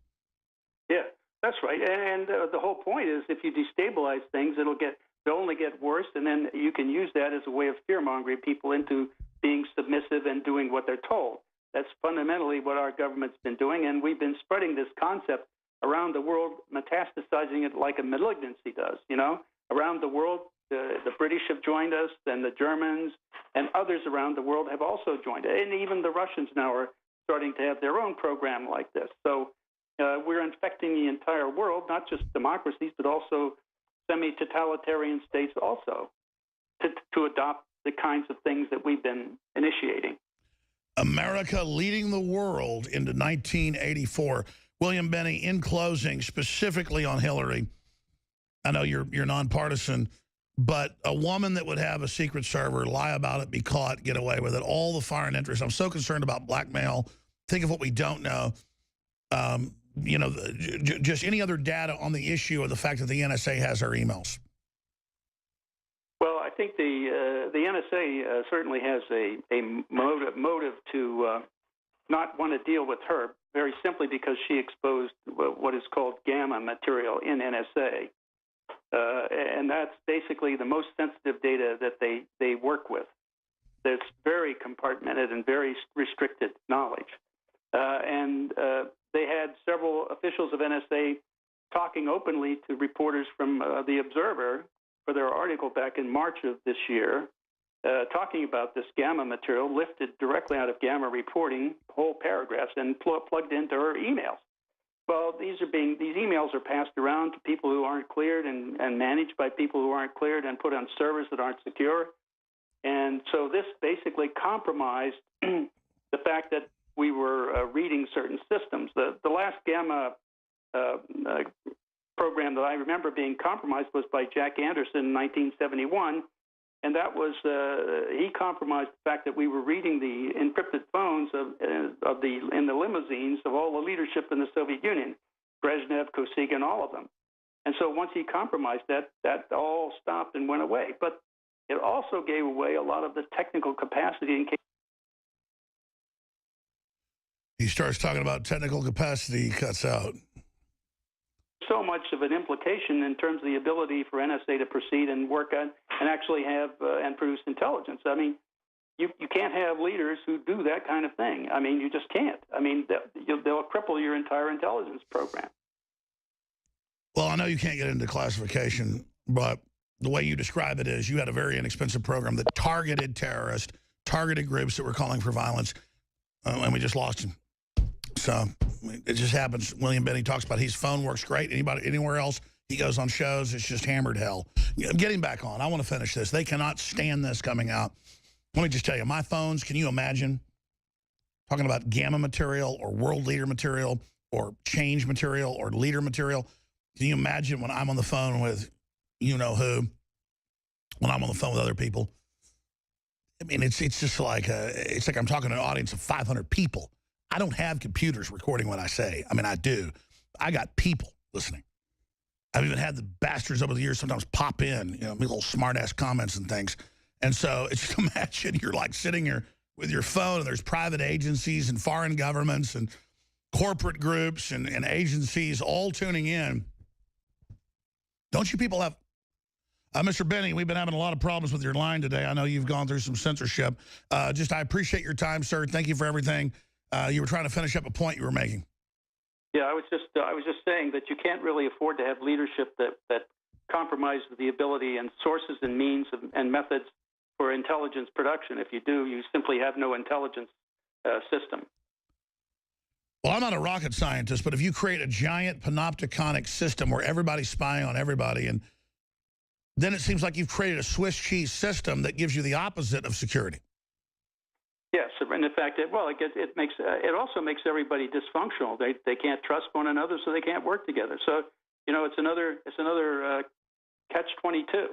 Yeah, that's right. And the whole point is if you destabilize things, they'll only get worse, and then you can use that as a way of fear-mongering people into being submissive and doing what they're told. That's fundamentally what our government's been doing, and we've been spreading this concept around the world, metastasizing it like a malignancy does, you know? Around the world, the British have joined us, and the Germans and others around the world have also joined it. And even the Russians now are starting to have their own program like this. So we're infecting the entire world, not just democracies, but also semi-totalitarian states also, to adopt the kinds of things that we've been initiating. America leading the world into 1984. William Benny, in closing, specifically on Hillary, I know you're nonpartisan, but a woman that would have a secret server, lie about it, be caught, get away with it, all the foreign interests. I'm so concerned about blackmail. Think of what we don't know. You know, just any other data on the issue of the fact that the NSA has our emails. Well, I think the NSA certainly has a motive to not want to deal with her, very simply because she exposed what is called gamma material in NSA. And that's basically the most sensitive data that they work with. That's very compartmented and very restricted knowledge. And they had several officials of NSA talking openly to reporters from The Observer for their article back in March of this year, talking about this gamma material lifted directly out of Gamma reporting, whole paragraphs, and plugged into her emails. Well, these emails are passed around to people who aren't cleared and managed by people who aren't cleared and put on servers that aren't secure. And so this basically compromised the fact that we were reading certain systems. The last Gamma program that I remember being compromised was by Jack Anderson in 1971, and that was he compromised the fact that we were reading the encrypted phones in the limousines of all the leadership in the Soviet Union, Brezhnev, Kosygin, all of them. And so once he compromised that all stopped and went away. But it also gave away a lot of the technical capacity in case. He starts talking about technical capacity, he cuts out. So much of an implication in terms of the ability for NSA to proceed and work on and actually have and produce intelligence. I mean, you can't have leaders who do that kind of thing. I mean, you just can't. I mean, they'll cripple your entire intelligence program. Well, I know you can't get into classification, but the way you describe it is you had a very inexpensive program that targeted terrorists, targeted groups that were calling for violence, and we just lost him. So it just happens. William Benny talks about his phone works great. Anywhere else, he goes on shows, it's just hammered hell. Get him back on. I want to finish this. They cannot stand this coming out. Let me just tell you, my phones, can you imagine talking about gamma material or world leader material or change material or leader material? Can you imagine when I'm on the phone with you-know-who, when I'm on the phone with other people? I mean, it's just like it's like I'm talking to an audience of 500 people. I don't have computers recording what I say. I mean, I do. I got people listening. I've even had the bastards over the years sometimes pop in, make little smart-ass comments and things. And so it's just imagine you're like sitting here with your phone and there's private agencies and foreign governments and corporate groups and agencies all tuning in. Don't you people have... Mr. Benny, we've been having a lot of problems with your line today. I know you've gone through some censorship. I appreciate your time, sir. Thank you for everything. You were trying to finish up a point you were making. Yeah, I was just saying that you can't really afford to have leadership that compromises the ability and sources and means and methods for intelligence production. If you do, you simply have no intelligence system. Well, I'm not a rocket scientist, but if you create a giant panopticonic system where everybody's spying on everybody, and then it seems like you've created a Swiss cheese system that gives you the opposite of security. Yes, and in fact, it also makes everybody dysfunctional. They can't trust one another, so they can't work together. So, it's another catch-22.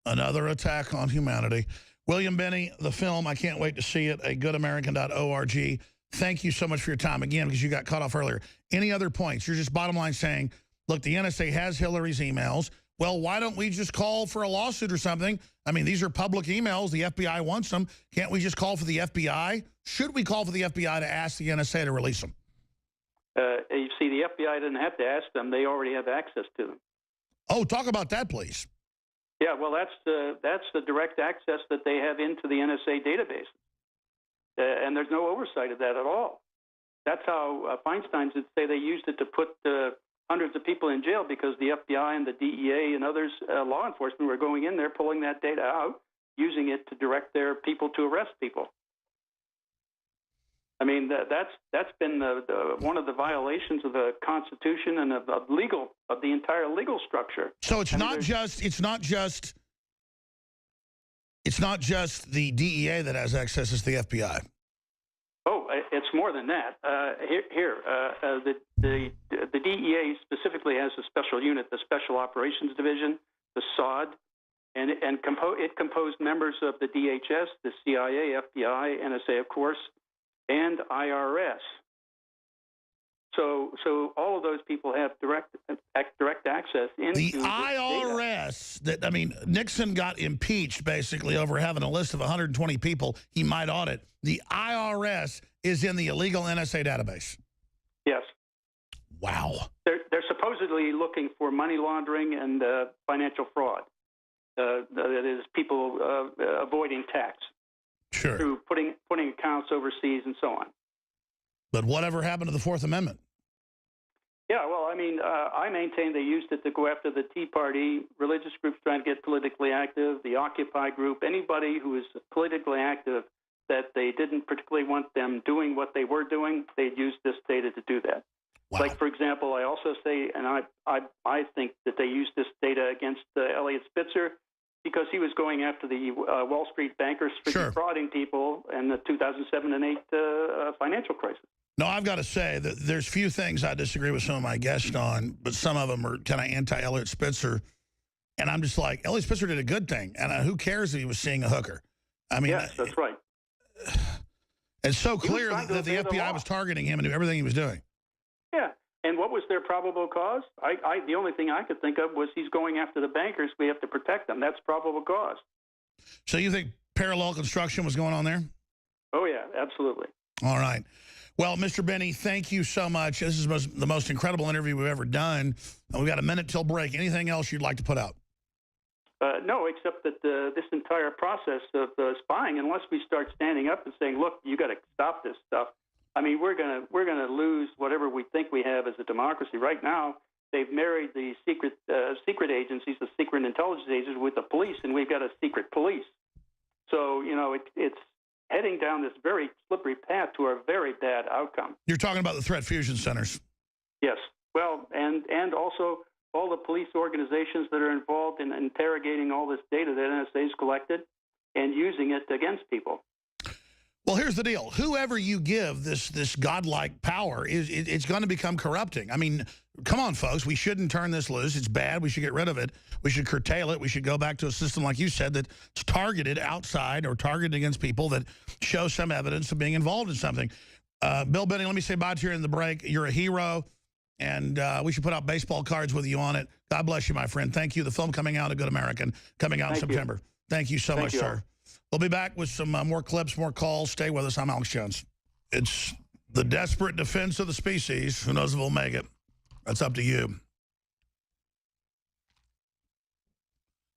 Another attack on humanity. William Binney, the film, I can't wait to see it, agoodamerican.org. Thank you so much for your time, again, because you got cut off earlier. Any other points? You're just bottom line saying, look, the NSA has Hillary's emails. Well, why don't we just call for a lawsuit or something? I mean, these are public emails. The FBI wants them. Can't we just call for the FBI? Should we call for the FBI to ask the NSA to release them? You see, the FBI didn't have to ask them. They already have access to them. Oh, talk about that, please. Yeah, well, that's the direct access that they have into the NSA database. And there's no oversight of that at all. That's how Feinstein would say they used it to put hundreds of people in jail, because the FBI and the DEA and others, law enforcement, were going in there, pulling that data out, using it to direct their people to arrest people. I mean, that's been one of the violations of the Constitution and of the entire legal structure. So it's not just the DEA that has access, it's the FBI. Oh, it's more than that. The DEA specifically has a special unit, the Special Operations Division, the SOD, and it composed members of the DHS, the CIA, FBI, NSA, of course, and IRS. So all of those people have direct access into the IRS. Nixon got impeached basically over having a list of 120 people he might audit. The IRS is in the illegal NSA database. Yes. Wow. They're supposedly looking for money laundering and financial fraud. That is, people avoiding tax. Sure. Through putting accounts overseas and so on. But whatever happened to the Fourth Amendment? Yeah, well, I maintain they used it to go after the Tea Party, religious groups trying to get politically active, the Occupy group, anybody who is politically active that they didn't particularly want them doing what they were doing, they'd use this data to do that. Wow. Like, for example, I also say, and I think that they used this data against Eliot Spitzer, because he was going after the Wall Street bankers for defrauding people in the 2007 and 8 financial crisis. No, I've got to say that there's few things I disagree with some of my guests on, but some of them are kind of anti-Eliot Spitzer. And I'm just like, Eliot Spitzer did a good thing. And who cares if he was seeing a hooker? I mean, yes, that's right. It's so clear that the FBI was targeting him and knew everything he was doing. Yeah. And what was their probable cause? The only thing I could think of was he's going after the bankers. We have to protect them. That's probable cause. So you think parallel construction was going on there? Oh, yeah, absolutely. All right. Well, Mr. Binney, thank you so much. This is the most incredible interview we've ever done. We've got a minute till break. Anything else you'd like to put out? No, except that this entire process of spying, unless we start standing up and saying, look, you got to stop this stuff, I mean, we're gonna lose whatever we think we have as a democracy. Right now, they've married the secret agencies, the secret intelligence agencies, with the police, and we've got a secret police. So it's heading down this very slippery path to a very bad outcome. You're talking about the threat fusion centers. Yes. Well, and also all the police organizations that are involved in interrogating all this data that NSA's collected and using it against people. Well, here's the deal. Whoever you give this godlike power, it's going to become corrupting. I mean, come on, folks. We shouldn't turn this loose. It's bad. We should get rid of it. We should curtail it. We should go back to a system, like you said, that's targeted outside or targeted against people that show some evidence of being involved in something. Bill Binney, let me say bye to you in the break. You're a hero, and we should put out baseball cards with you on it. God bless you, my friend. Thank you. The film coming out, A Good American, coming out in September. Thank you so much, sir. We'll be back with some more clips, more calls. Stay with us. I'm Alex Jones. It's the desperate defense of the species. Who knows if we'll make it? That's up to you.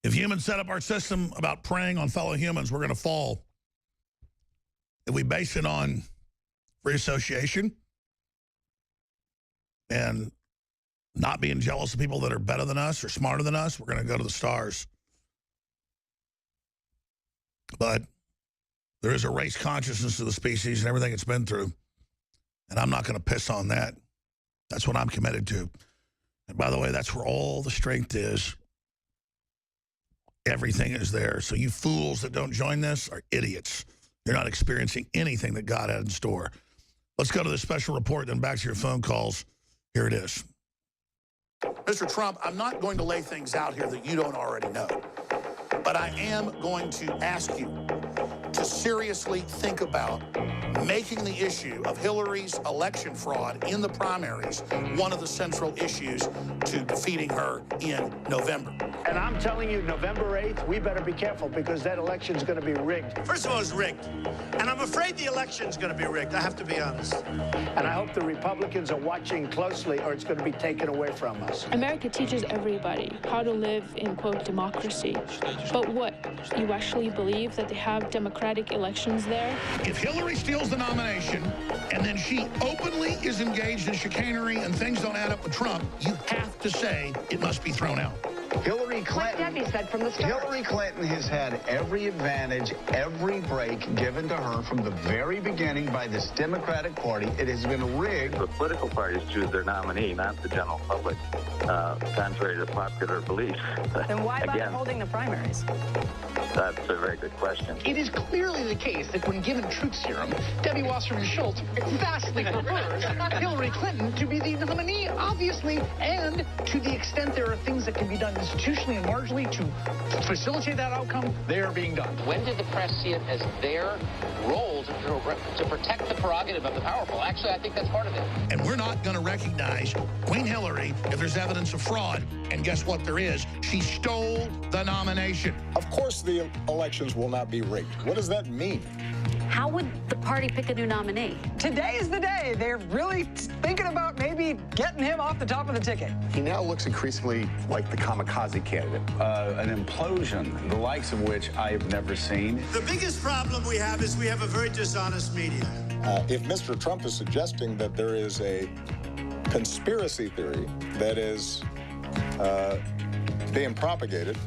If humans set up our system about preying on fellow humans, we're going to fall. If we base it on free association and not being jealous of people that are better than us or smarter than us, we're going to go to the stars. But there is a race consciousness of the species and everything it's been through. And I'm not going to piss on that. That's what I'm committed to. And by the way, that's where all the strength is. Everything is there. So you fools that don't join this are idiots. You're not experiencing anything that God had in store. Let's go to the special report, then back to your phone calls. Here it is. Mr. Trump, I'm not going to lay things out here that you don't already know. But I am going to ask you to seriously think about making the issue of Hillary's election fraud in the primaries one of the central issues to defeating her in November. And I'm telling you, November 8th, we better be careful because that election's going to be rigged. First of all, it's rigged. And I'm afraid the election's going to be rigged. I have to be honest. And I hope the Republicans are watching closely or it's going to be taken away from us. America teaches everybody how to live in, quote, democracy. But what? You actually believe that they have democratic elections there? If Hillary steals the nomination and then she openly is engaged in chicanery and things don't add up with Trump, you have to say it must be thrown out. Hillary Clinton has had every advantage, every break given to her from the very beginning by this Democratic Party. It has been rigged. The political parties choose their nominee, not the general public, contrary to popular belief. Then why bother holding the primaries? That's a very good question. It is clearly the case that when given truth serum, Debbie Wasserman Schultz vastly prefers Hillary Clinton to be the nominee, obviously, and to the extent there are things that can be done institutionally and largely to facilitate that outcome, they are being done. When did the press see it as their role to protect the prerogative of the powerful? Actually, I think that's part of it. And we're not going to recognize Queen Hillary if there's evidence of fraud. And guess what there is? She stole the nomination. Of course the elections will not be rigged. What does that mean? How would the party pick a new nominee? Today is the day. They're really thinking about maybe getting him off the top of the ticket. He now looks increasingly like the kamikaze candidate. An implosion, the likes of which I have never seen. The biggest problem we have is we have a very dishonest media. If Mr. Trump is suggesting that there is a conspiracy theory that is being propagated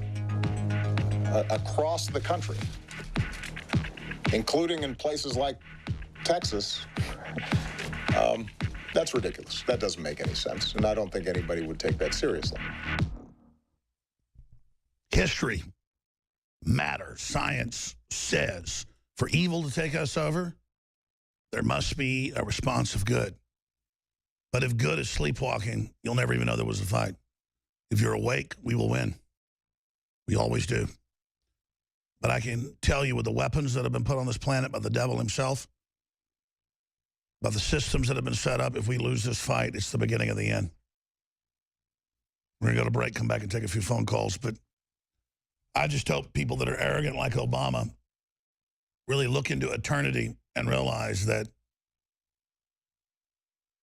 across the country, including in places like Texas, that's ridiculous. That doesn't make any sense, and I don't think anybody would take that seriously. History matters. Science says for evil to take us over, there must be a response of good. But if good is sleepwalking, you'll never even know there was a fight. If you're awake, we will win. We always do. But I can tell you with the weapons that have been put on this planet by the devil himself, by the systems that have been set up, if we lose this fight, it's the beginning of the end. We're going to go to break, come back and take a few phone calls. But I just hope people that are arrogant like Obama really look into eternity and realize that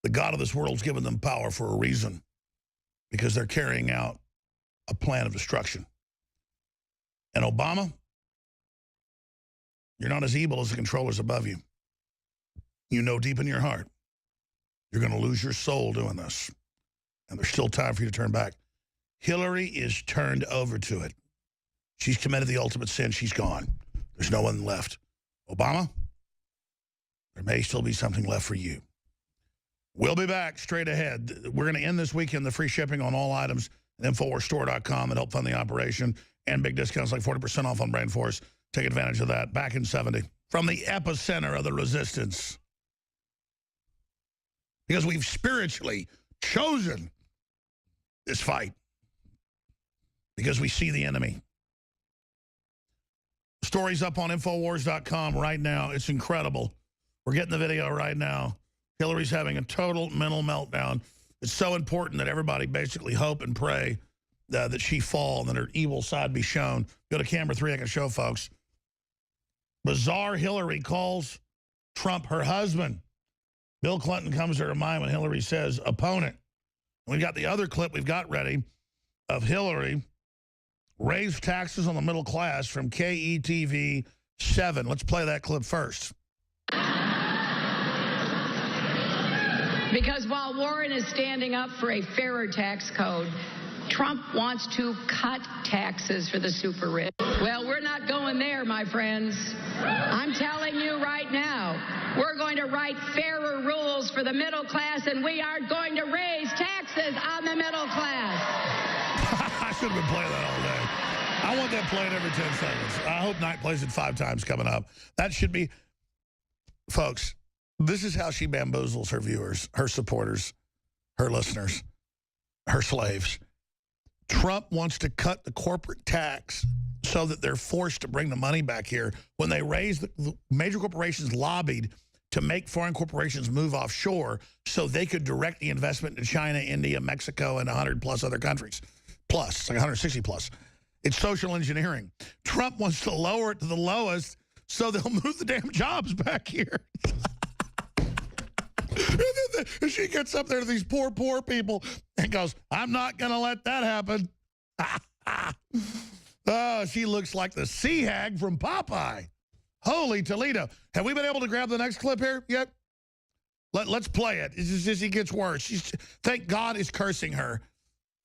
the God of this world's given them power for a reason, because they're carrying out a plan of destruction. And Obama, you're not as evil as the controllers above you. You know deep in your heart you're going to lose your soul doing this. And there's still time for you to turn back. Hillary is turned over to it. She's committed the ultimate sin. She's gone. There's no one left. Obama, there may still be something left for you. We'll be back straight ahead. We're going to end this weekend the free shipping on all items at InfoWarsStore.com that help fund the operation, and big discounts like 40% off on Brain Force. Take advantage of that. Back in 70. From the epicenter of the resistance. Because we've spiritually chosen this fight. Because we see the enemy. The story's up on InfoWars.com right now. It's incredible. We're getting the video right now. Hillary's having a total mental meltdown. It's so important that everybody basically hope and pray that she fall and that her evil side be shown. Go to camera 3, I can show folks. Bizarre Hillary calls Trump her husband. Bill Clinton comes to her mind when Hillary says opponent. We've got the other clip we've got ready of Hillary raise taxes on the middle class from KETV 7. Let's play that clip first. Because while Warren is standing up for a fairer tax code, Trump wants to cut taxes for the super rich. Well, we're not going there, my friends. I'm telling you right now, we're going to write fairer rules for the middle class, and we are going to raise taxes on the middle class. I should have been playing that all day. I want that playing every 10 seconds. I hope Knight plays it 5 times coming up. That should be, folks, this is how she bamboozles her viewers, her supporters, her listeners, her slaves. Trump wants to cut the corporate tax so that they're forced to bring the money back here. When they raised, the major corporations lobbied to make foreign corporations move offshore so they could direct the investment to China, India, Mexico, and 100+ other countries. Plus, it's like 160+. It's social engineering. Trump wants to lower it to the lowest so they'll move the damn jobs back here. And she gets up there to these poor people and goes, I'm not going to let that happen. Oh, she looks like the sea hag from Popeye. Holy Toledo. Have we been able to grab the next clip here yet? Let's play it. It's just, it gets worse. Thank God is cursing her.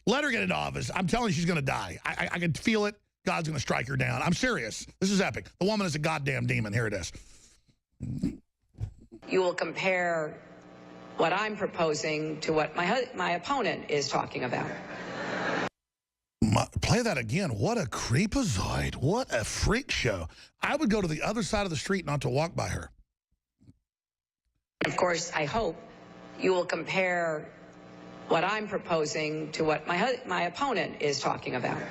Let her get into office. I'm telling you, she's going to die. I can feel it. God's going to strike her down. I'm serious. This is epic. The woman is a goddamn demon. Here it is. You will compare what I'm proposing to what my opponent is talking about. Play that again. What a creepazoid. What a freak show. I would go to the other side of the street not to walk by her. Of course, I hope you will compare what I'm proposing to what my opponent is talking about.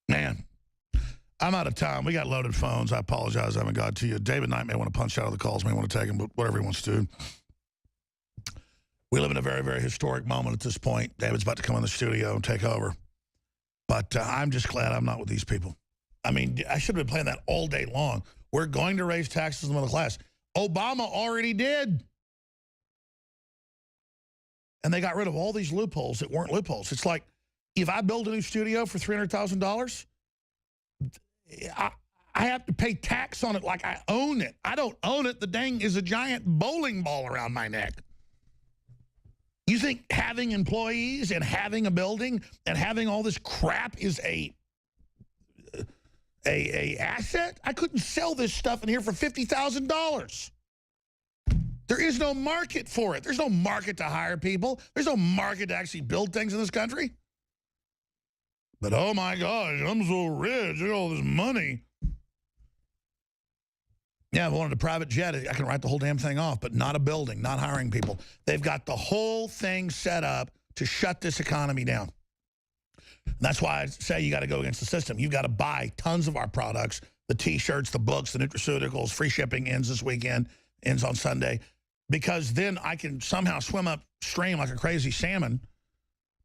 Man, I'm out of time. We got loaded phones. I apologize I haven't got to you. David Knight may want to punch out of the calls, may want to take them, but whatever he wants to do. We live in a very, very historic moment at this point. David's about to come in the studio and take over. But I'm just glad I'm not with these people. I mean, I should have been playing that all day long. We're going to raise taxes on the middle class. Obama already did. And they got rid of all these loopholes that weren't loopholes. It's like, if I build a new studio for $300,000, I have to pay tax on it like I own it. I don't own it. The dang is a giant bowling ball around my neck. You think having employees and having a building and having all this crap is a asset? I couldn't sell this stuff in here for $50,000. There is no market for it. There's no market to hire people. There's no market to actually build things in this country. But oh my gosh, I'm so rich. Look at all this money. Yeah, if I wanted a private jet, I can write the whole damn thing off, but not a building, not hiring people. They've got the whole thing set up to shut this economy down. And that's why I say you got to go against the system. You've got to buy tons of our products, the T-shirts, the books, the nutraceuticals. Free shipping ends this weekend, ends on Sunday. Because then I can somehow swim upstream like a crazy salmon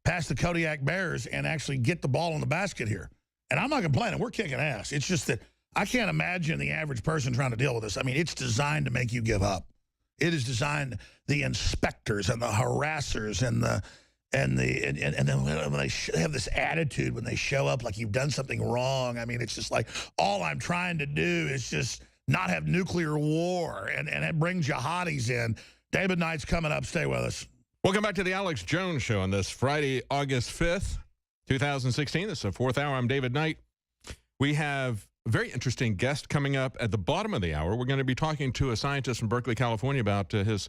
past the Kodiak Bears and actually get the ball in the basket here. And I'm not complaining. We're kicking ass. It's just that I can't imagine the average person trying to deal with this. I mean, it's designed to make you give up. It is designed, the inspectors and the harassers and then when they have this attitude when they show up like you've done something wrong. I mean, it's just like, all I'm trying to do is just not have nuclear war and it brings jihadis in. David Knight's coming up. Stay with us. Welcome back to the Alex Jones Show on this Friday, August 5th, 2016. This is the 4th hour. I'm David Knight. We have a very interesting guest coming up at the bottom of the hour. We're going to be talking to a scientist from Berkeley, California about his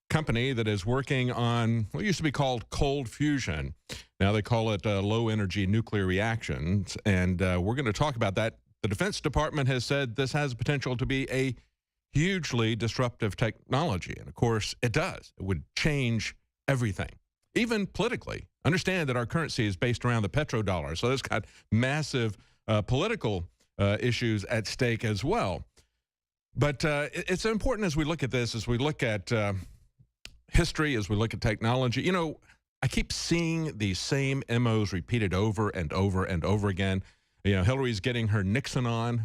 company that is working on what used to be called cold fusion. Now they call it low-energy nuclear reactions, and we're going to talk about that. The Defense Department has said this has potential to be a hugely disruptive technology, and of course it does. It would change everything, even politically. Understand that our currency is based around the petrodollar, so it's got massive political issues at stake as well. But it's important as we look at this, as we look at history, as we look at technology. You know, I keep seeing these same MOs repeated over and over and over again. You know, Hillary's getting her Nixon on.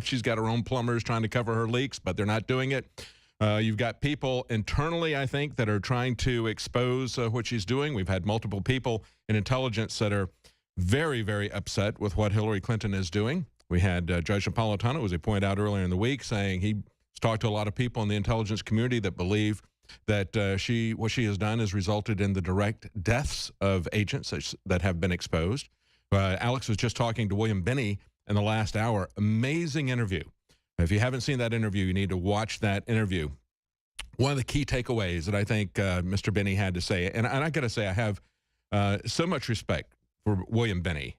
She's got her own plumbers trying to cover her leaks, but they're not doing it. You've got people internally, I think, that are trying to expose what she's doing. We've had multiple people in intelligence that are very, very upset with what Hillary Clinton is doing. We had Judge Napolitano, as he pointed out earlier in the week, saying he's talked to a lot of people in the intelligence community that believe that what she has done has resulted in the direct deaths of agents that have been exposed. Alex was just talking to William Binney in the last hour. Amazing interview. If you haven't seen that interview, you need to watch that interview. One of the key takeaways that I think Mr. Binney had to say, and I got to say I have so much respect for William Binney.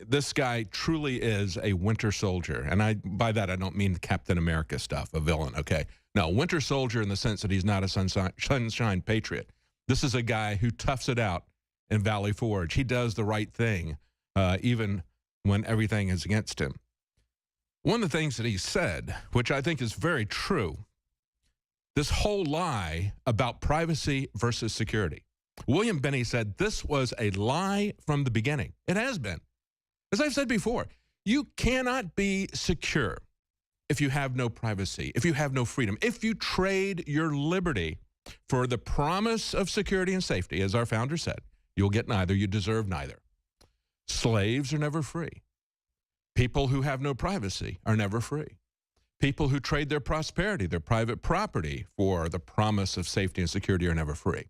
This guy truly is a winter soldier. And by that, I don't mean the Captain America stuff, a villain, okay? No, winter soldier in the sense that he's not a sunshine patriot. This is a guy who toughs it out in Valley Forge. He does the right thing, even when everything is against him. One of the things that he said, which I think is very true, this whole lie about privacy versus security. William Binney said this was a lie from the beginning. It has been. As I've said before, you cannot be secure if you have no privacy, if you have no freedom, if you trade your liberty for the promise of security and safety, as our founder said, you'll get neither, you deserve neither. Slaves are never free. People who have no privacy are never free. People who trade their prosperity, their private property, for the promise of safety and security are never free.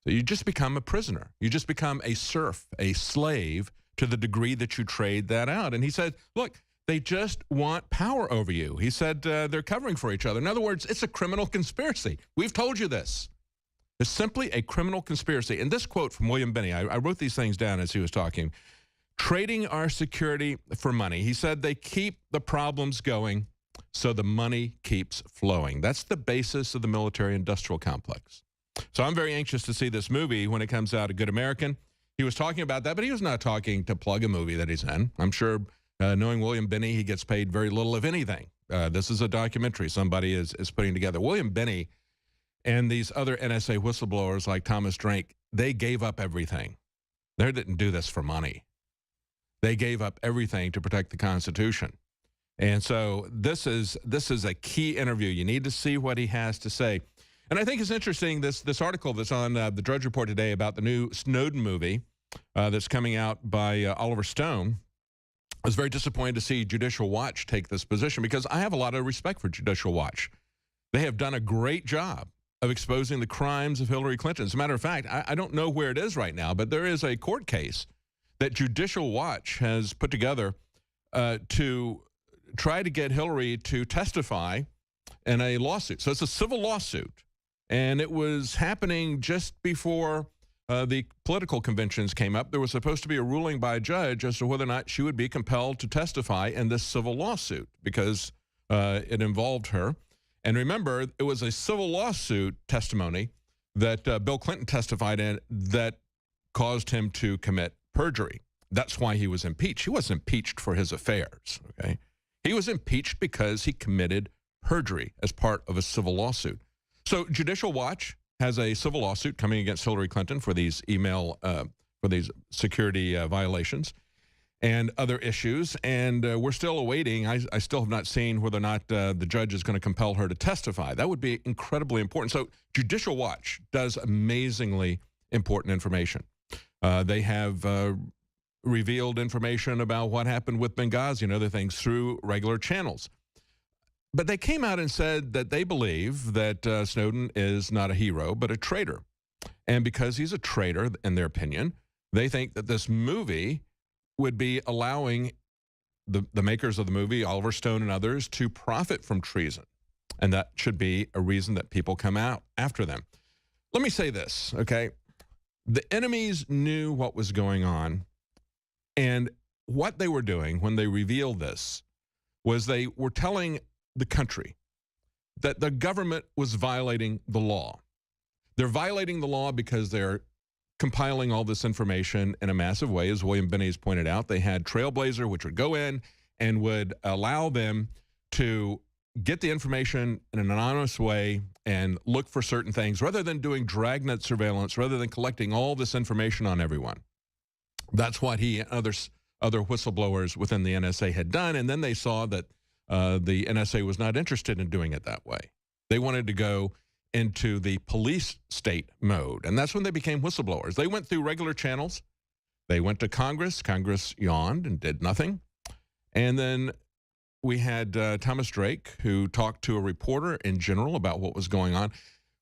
So you just become a prisoner. You just become a serf, a slave, to the degree that you trade that out. And he said, look, they just want power over you. He said they're covering for each other. In other words, it's a criminal conspiracy. We've told you this. It's simply a criminal conspiracy. And this quote from William Binney, I wrote these things down as he was talking. Trading our security for money. He said they keep the problems going so the money keeps flowing. That's the basis of the military-industrial complex. So I'm very anxious to see this movie when it comes out, A Good American. He was talking about that, but he was not talking to plug a movie that he's in. I'm sure, knowing William Binney, he gets paid very little, if anything. This is a documentary somebody is putting together. William Binney and these other NSA whistleblowers like Thomas Drake, they gave up everything. They didn't do this for money. They gave up everything to protect the Constitution. And so this is a key interview. You need to see what he has to say. And I think it's interesting, this article that's on the Drudge Report today about the new Snowden movie that's coming out by Oliver Stone. I was very disappointed to see Judicial Watch take this position because I have a lot of respect for Judicial Watch. They have done a great job of exposing the crimes of Hillary Clinton. As a matter of fact, I don't know where it is right now, but there is a court case that Judicial Watch has put together to try to get Hillary to testify in a lawsuit. So it's a civil lawsuit. And it was happening just before the political conventions came up. There was supposed to be a ruling by a judge as to whether or not she would be compelled to testify in this civil lawsuit because it involved her. And remember, it was a civil lawsuit testimony that Bill Clinton testified in that caused him to commit perjury. That's why he was impeached. He wasn't impeached for his affairs, okay? He was impeached because he committed perjury as part of a civil lawsuit. So Judicial Watch has a civil lawsuit coming against Hillary Clinton for these for these security violations and other issues. And we're still awaiting. I still have not seen whether or not the judge is going to compel her to testify. That would be incredibly important. So Judicial Watch does amazingly important information. They have revealed information about what happened with Benghazi and other things through regular channels. But they came out and said that they believe that Snowden is not a hero, but a traitor. And because he's a traitor, in their opinion, they think that this movie would be allowing the makers of the movie, Oliver Stone and others, to profit from treason. And that should be a reason that people come out after them. Let me say this, okay? The enemies knew what was going on. And what they were doing when they revealed this was they were telling the country that the government was violating the law. They're violating the law because they're compiling all this information in a massive way. As William Binney has pointed out, they had Trailblazer, which would go in and would allow them to get the information in an anonymous way and look for certain things rather than doing dragnet surveillance, rather than collecting all this information on everyone. That's what he and other whistleblowers within the NSA had done. And then they saw that the NSA was not interested in doing it that way. They wanted to go into the police state mode. And that's when they became whistleblowers. They went through regular channels. They went to Congress. Congress yawned and did nothing. And then we had Thomas Drake, who talked to a reporter in general about what was going on.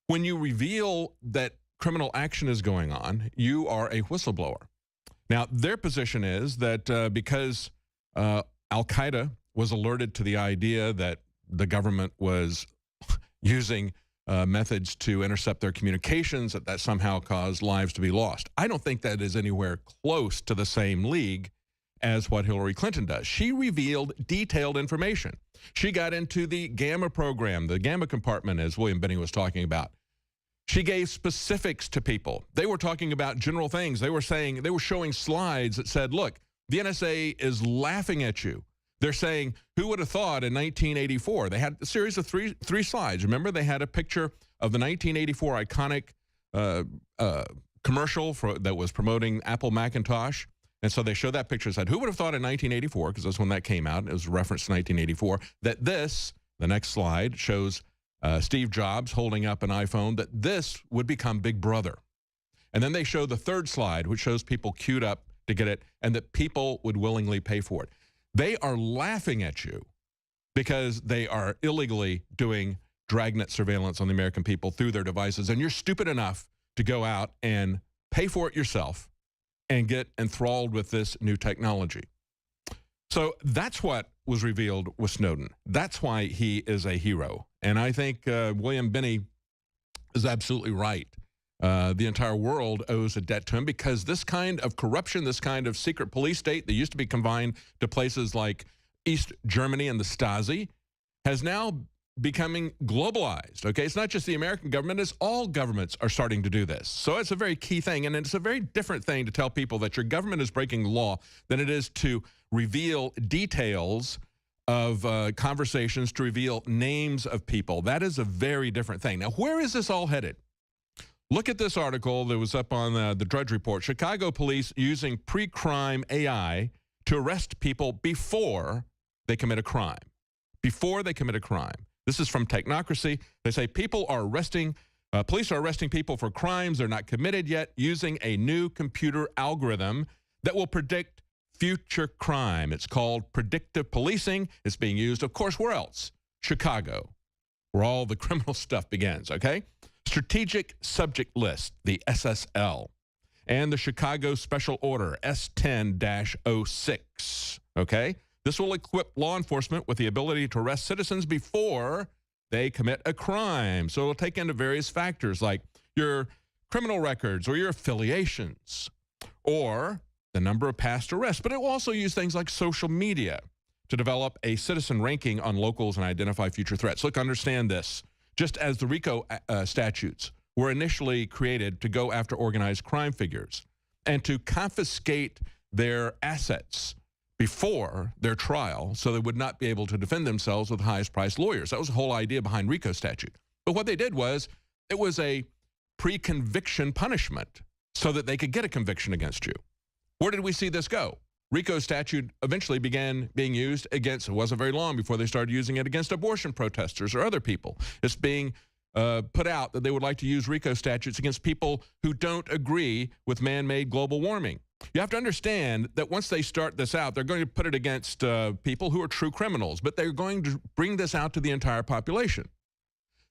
When you reveal that criminal action is going on, you are a whistleblower. Now, their position is that because Al-Qaeda was alerted to the idea that the government was using methods to intercept their communications that somehow caused lives to be lost. I don't think that is anywhere close to the same league as what Hillary Clinton does. She revealed detailed information. She got into the Gamma program, the Gamma compartment, as William Binney was talking about. She gave specifics to people. They were talking about general things. They were showing slides that said, look, the NSA is laughing at you. They're saying, who would have thought in 1984? They had a series of three slides. Remember, they had a picture of the 1984 iconic commercial that was promoting Apple Macintosh. And so they showed that picture and said, who would have thought in 1984, because that's when that came out, it was referenced to 1984, that this, the next slide, shows Steve Jobs holding up an iPhone, that this would become Big Brother. And then they show the third slide, which shows people queued up to get it, and that people would willingly pay for it. They are laughing at you because they are illegally doing dragnet surveillance on the American people through their devices, and you're stupid enough to go out and pay for it yourself and get enthralled with this new technology. So that's what was revealed with Snowden. That's why he is a hero. And I think William Binney is absolutely right. The entire world owes a debt to him because this kind of corruption, this kind of secret police state that used to be confined to places like East Germany and the Stasi has now becoming globalized, okay? It's not just the American government, it's all governments are starting to do this. So it's a very key thing, and it's a very different thing to tell people that your government is breaking the law than it is to reveal details of conversations, to reveal names of people. That is a very different thing. Now, where is this all headed? Look at this article that was up on the Drudge Report. Chicago police using pre-crime AI to arrest people before they commit a crime. Before they commit a crime. This is from Technocracy. They say police are arresting people for crimes they're not committed yet using a new computer algorithm that will predict future crime. It's called predictive policing. It's being used, of course, where else? Chicago, where all the criminal stuff begins, okay? Strategic Subject List, the SSL, and the Chicago Special Order, S10-06, okay? This will equip law enforcement with the ability to arrest citizens before they commit a crime. So it'll take into various factors like your criminal records or your affiliations or the number of past arrests. But it will also use things like social media to develop a citizen ranking on locals and identify future threats. Look, understand this. Just as the RICO statutes were initially created to go after organized crime figures and to confiscate their assets before their trial so they would not be able to defend themselves with highest priced lawyers. That was the whole idea behind RICO statute. But what they did was it was a pre-conviction punishment so that they could get a conviction against you. Where did we see this go? RICO statute eventually began being used against, it wasn't very long before they started using it against abortion protesters or other people. It's being put out that they would like to use RICO statutes against people who don't agree with man-made global warming. You have to understand that once they start this out, they're going to put it against people who are true criminals, but they're going to bring this out to the entire population.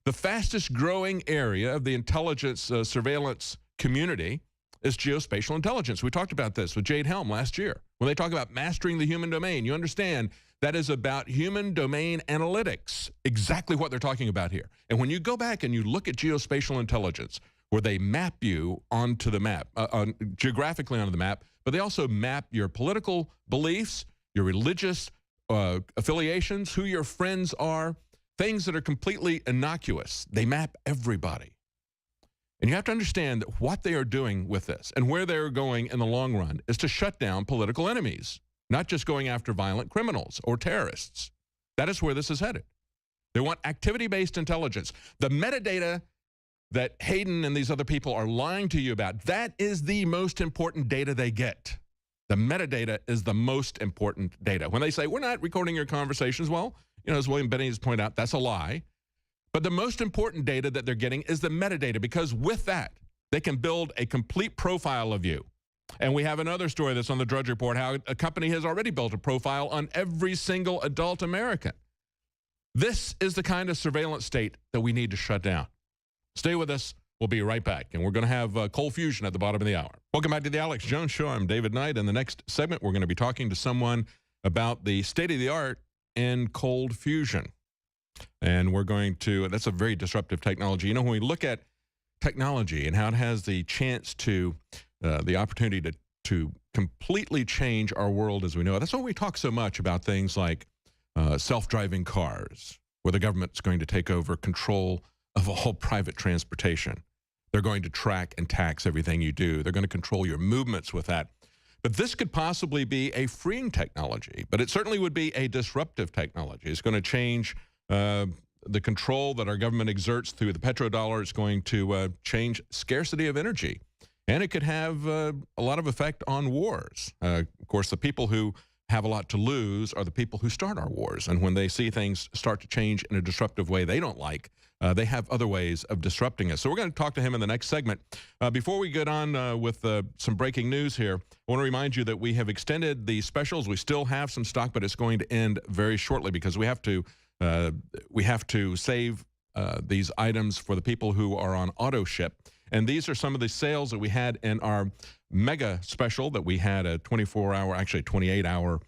The fastest growing area of the intelligence surveillance community is geospatial intelligence. We talked about this with Jade Helm last year. When they talk about mastering the human domain, you understand that is about human domain analytics, exactly what they're talking about here. And when you go back and you look at geospatial intelligence, where they map you onto the map, geographically onto the map, but they also map your political beliefs, your religious affiliations, who your friends are, things that are completely innocuous. They map everybody. And you have to understand that what they are doing with this and where they're going in the long run is to shut down political enemies, not just going after violent criminals or terrorists. That is where this is headed. They want activity-based intelligence. The metadata that Hayden and these other people are lying to you about, that is the most important data they get. The metadata is the most important data. When they say, we're not recording your conversations, well, you know, as William Binney has pointed out, that's a lie. But the most important data that they're getting is the metadata, because with that, they can build a complete profile of you. And we have another story that's on the Drudge Report, how a company has already built a profile on every single adult American. This is the kind of surveillance state that we need to shut down. Stay with us. We'll be right back. And we're going to have cold fusion at the bottom of the hour. Welcome back to the Alex Jones Show. I'm David Knight. In the next segment, we're going to be talking to someone about the state of the art in cold fusion. And we're going to, that's a very disruptive technology. You know, when we look at technology and how it has the chance to, the opportunity to completely change our world as we know it, that's why we talk so much about things like self-driving cars, where the government's going to take over control of all private transportation. They're going to track and tax everything you do. They're going to control your movements with that. But this could possibly be a freeing technology, but it certainly would be a disruptive technology. It's going to change the control that our government exerts through the petrodollar. It's going to change scarcity of energy. And it could have a lot of effect on wars. Of course, the people who have a lot to lose are the people who start our wars. And when they see things start to change in a disruptive way they don't like, they have other ways of disrupting us. So we're going to talk to him in the next segment. Before we get on with some breaking news here, I want to remind you that we have extended the specials. We still have some stock, but it's going to end very shortly because we have to save these items for the people who are on auto ship. And these are some of the sales that we had in our mega special that we had a 24-hour, actually 28-hour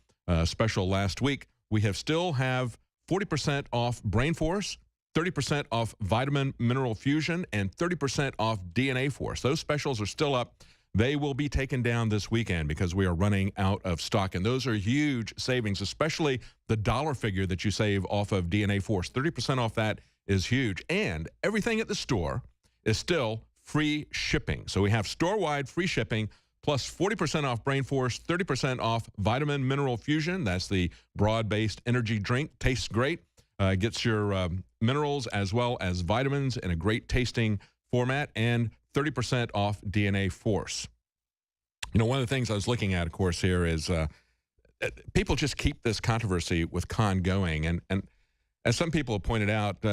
special last week. We still have 40% off Brain Force, 30% off Vitamin Mineral Fusion, and 30% off DNA Force. Those specials are still up. They will be taken down this weekend because we are running out of stock. And those are huge savings, especially the dollar figure that you save off of DNA Force. 30% off that is huge. And everything at the store is still free shipping. So we have store-wide free shipping plus 40% off Brain Force, 30% off Vitamin Mineral Fusion. That's the broad-based energy drink. Tastes great. Gets your minerals as well as vitamins in a great tasting format, and 30% off DNA Force. You know, one of the things I was looking at, of course, here is people just keep this controversy with Khan going. And as some people have pointed out,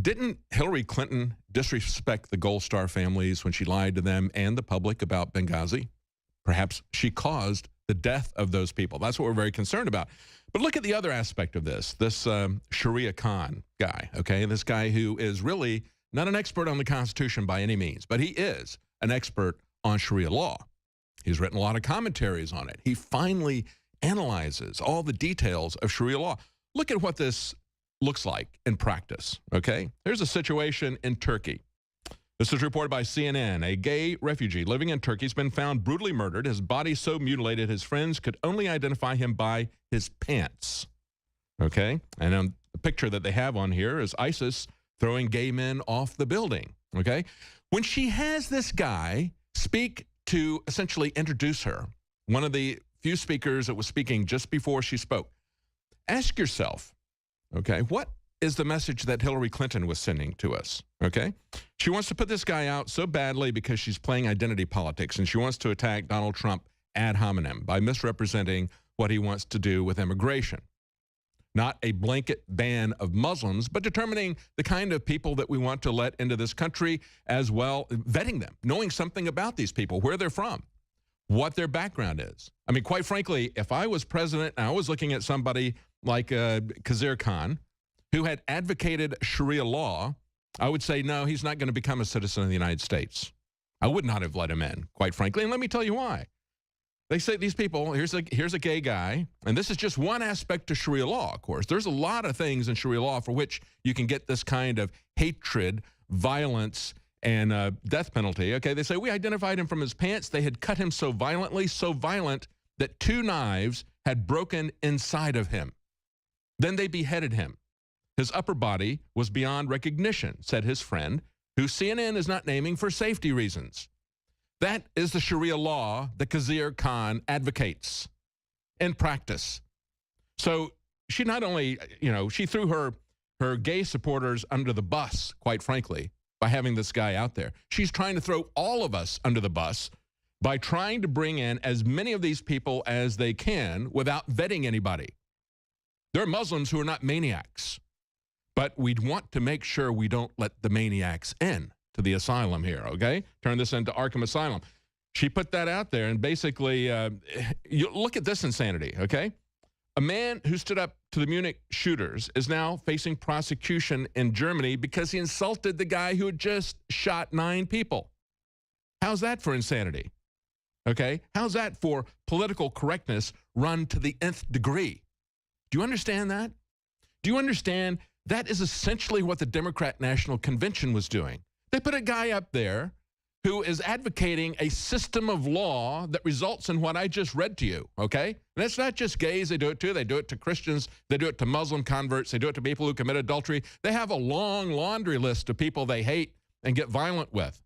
didn't Hillary Clinton disrespect the Gold Star families when she lied to them and the public about Benghazi? Perhaps she caused the death of those people. That's what we're very concerned about. But look at the other aspect of this Sharia Khan guy, okay? This guy who is really not an expert on the Constitution by any means, but he is an expert on Sharia law. He's written a lot of commentaries on it. He finally analyzes all the details of Sharia law. Look at what this looks like in practice, okay? Here's a situation in Turkey. This is reported by CNN. A gay refugee living in Turkey has been found brutally murdered. His body so mutilated his friends could only identify him by his pants, okay? And the picture that they have on here is ISIS throwing gay men off the building, okay? When she has this guy speak to essentially introduce her, one of the few speakers that was speaking just before she spoke, ask yourself, okay, what is the message that Hillary Clinton was sending to us, okay? She wants to put this guy out so badly because she's playing identity politics, and she wants to attack Donald Trump ad hominem by misrepresenting what he wants to do with immigration. Not a blanket ban of Muslims, but determining the kind of people that we want to let into this country as well, vetting them, knowing something about these people, where they're from, what their background is. I mean, quite frankly, if I was president and I was looking at somebody like Khizr Khan, who had advocated Sharia law, I would say, no, he's not going to become a citizen of the United States. I would not have let him in, quite frankly, and let me tell you why. They say these people, here's a gay guy, and this is just one aspect to Sharia law, of course. There's a lot of things in Sharia law for which you can get this kind of hatred, violence, and death penalty. Okay, they say we identified him from his pants. They had cut him so violently, so violent that 2 knives had broken inside of him. Then they beheaded him. His upper body was beyond recognition, said his friend, who CNN is not naming for safety reasons. That is the Sharia law that Khizr Khan advocates in practice. So she not only, she threw her gay supporters under the bus, quite frankly, by having this guy out there. She's trying to throw all of us under the bus by trying to bring in as many of these people as they can without vetting anybody. There are Muslims who are not maniacs, but we'd want to make sure we don't let the maniacs in to the asylum here, okay? Turn this into Arkham Asylum. She put that out there, and basically, you look at this insanity, okay? A man who stood up to the Munich shooters is now facing prosecution in Germany because he insulted the guy who had just shot 9 people. How's that for insanity? Okay? How's that for political correctness run to the nth degree? Do you understand that? Do you understand? That is essentially what the Democrat National Convention was doing. They put a guy up there who is advocating a system of law that results in what I just read to you, okay? And it's not just gays they do it to. They do it to Christians. They do it to Muslim converts. They do it to people who commit adultery. They have a long laundry list of people they hate and get violent with.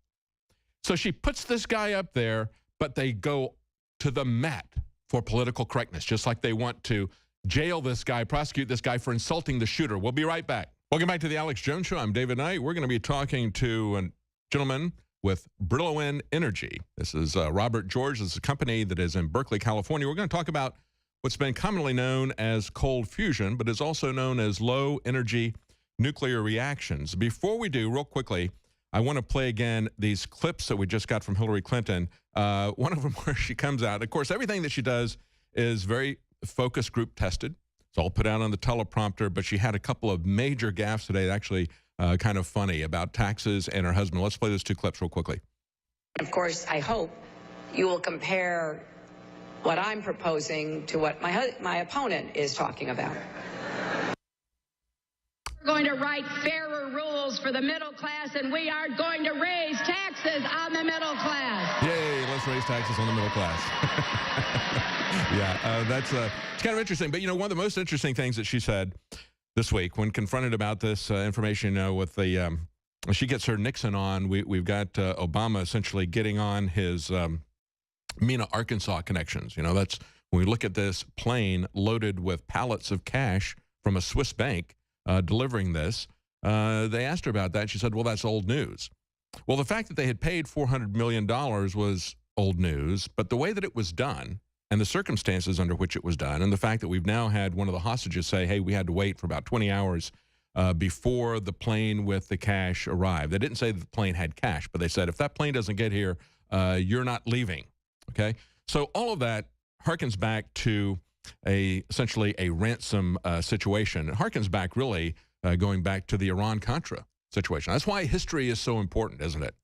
So she puts this guy up there, but they go to the mat for political correctness, just like they want to jail this guy, prosecute this guy for insulting the shooter. We'll be right back. Welcome back to the Alex Jones Show. I'm David Knight. We're going to be talking to a gentleman with Brillo Energy. This is Robert George. This is a company that is in Berkeley, California. We're going to talk about what's been commonly known as cold fusion, but is also known as low energy nuclear reactions. Before we do, real quickly, I want to play again these clips that we just got from Hillary Clinton. One of them where she comes out. Of course, everything that she does is very focus group tested. It's all put out on the teleprompter, but she had a couple of major gaffes today, actually kind of funny, about taxes and her husband. Let's play those two clips real quickly. Of course, I hope you will compare what I'm proposing to what my opponent is talking about. We're going to write fairer rules for the middle class, and we are going to raise taxes on the middle class. Yay, let's raise taxes on the middle class. Yeah, it's kind of interesting. But, you know, one of the most interesting things that she said this week when confronted about this information, you know, with the she gets her Nixon on, we've got Obama essentially getting on his Mena, Arkansas connections. You know, that's when we look at this plane loaded with pallets of cash from a Swiss bank delivering this. They asked her about that. She said, well, that's old news. Well, the fact that they had paid $400 million was old news, but the way that it was done and the circumstances under which it was done, and the fact that we've now had one of the hostages say, hey, we had to wait for about 20 hours before the plane with the cash arrived. They didn't say that the plane had cash, but they said, if that plane doesn't get here, you're not leaving, okay? So all of that harkens back to essentially a ransom situation. It harkens back really going back to the Iran-Contra situation. That's why history is so important, isn't it?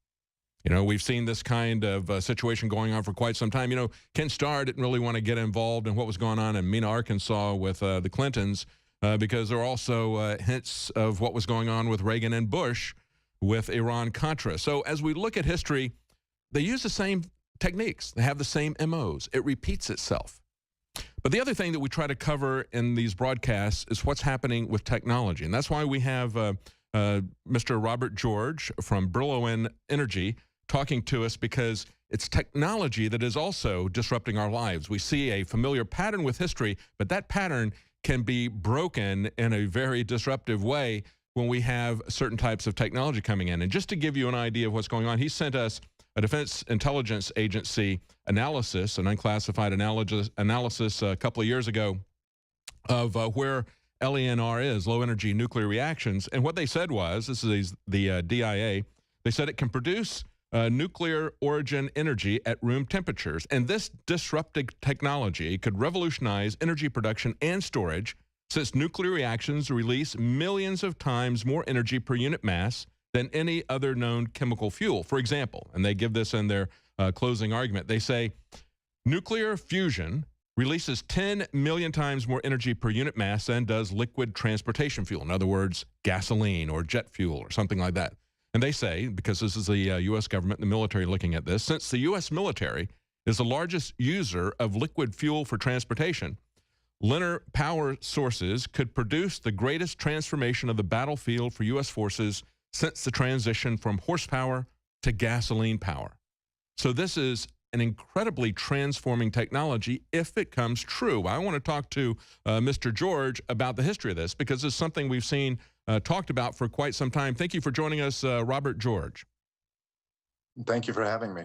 You know, we've seen this kind of situation going on for quite some time. You know, Ken Starr didn't really want to get involved in what was going on in Mena, Arkansas with the Clintons because there are also hints of what was going on with Reagan and Bush with Iran-Contra. So as we look at history, they use the same techniques. They have the same MOs. It repeats itself. But the other thing that we try to cover in these broadcasts is what's happening with technology. And that's why we have Mr. Robert George from Brillo Energy talking to us, because it's technology that is also disrupting our lives. We see a familiar pattern with history, but that pattern can be broken in a very disruptive way when we have certain types of technology coming in. And just to give you an idea of what's going on, he sent us a Defense Intelligence Agency analysis, an unclassified analysis a couple of years ago of where LENR is, low energy nuclear reactions. And what they said was, this is the DIA, they said it can produce nuclear origin energy at room temperatures. And this disruptive technology could revolutionize energy production and storage, since nuclear reactions release millions of times more energy per unit mass than any other known chemical fuel. For example, and they give this in their closing argument, they say nuclear fusion releases 10 million times more energy per unit mass than does liquid transportation fuel. In other words, gasoline or jet fuel or something like that. And they say, because this is the U.S. government and the military looking at this, since the U.S. military is the largest user of liquid fuel for transportation, linear power sources could produce the greatest transformation of the battlefield for U.S. forces since the transition from horsepower to gasoline power. So this is an incredibly transforming technology if it comes true. I want to talk to Mr. George about the history of this, because it's something we've seen talked about for quite some time. Thank you for joining us, Robert George. Thank you for having me.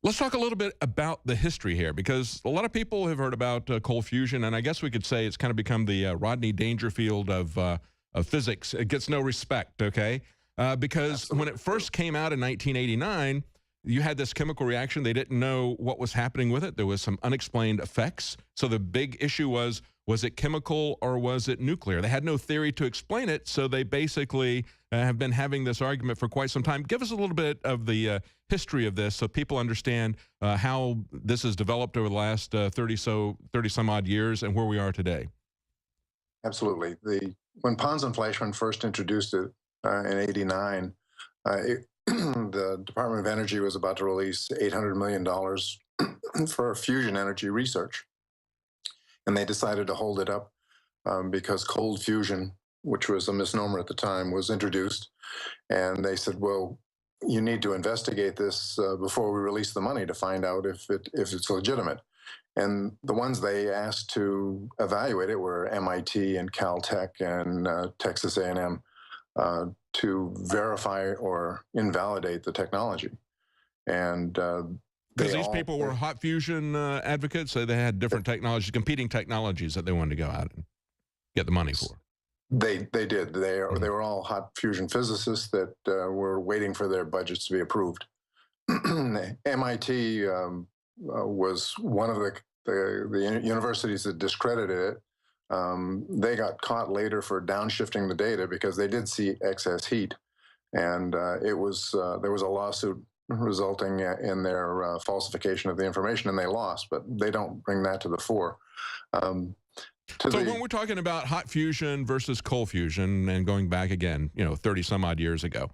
Let's talk a little bit about the history here, because a lot of people have heard about cold fusion, and I guess we could say it's kind of become the Rodney Dangerfield of physics. It gets no respect, okay? Because Absolutely. When it first came out in 1989, you had this chemical reaction. They didn't know what was happening with it. There was some unexplained effects. So the big issue was it chemical or was it nuclear? They had no theory to explain it, so they basically have been having this argument for quite some time. Give us a little bit of the history of this so people understand how this has developed over the last 30 some odd years and where we are today. Absolutely. The when Pons and Fleischmann first introduced it in '89, the Department of Energy was about to release $800 million for fusion energy research. And they decided to hold it up because cold fusion, which was a misnomer at the time, was introduced. And they said, well, you need to investigate this before we release the money to find out if it's legitimate. And the ones they asked to evaluate it were MIT and Caltech and Texas A&M to verify or invalidate the technology. And because these people were hot fusion advocates, so they had different technologies, competing technologies that they wanted to go out and get the money for. They did. They were all hot fusion physicists that were waiting for their budgets to be approved. MIT was one of the universities that discredited it. They got caught later for downshifting the data because they did see excess heat, and there was a lawsuit resulting in their falsification of the information, and they lost. But they don't bring that to the fore. So when we're talking about hot fusion versus cold fusion, and going back again, 30 some odd years ago,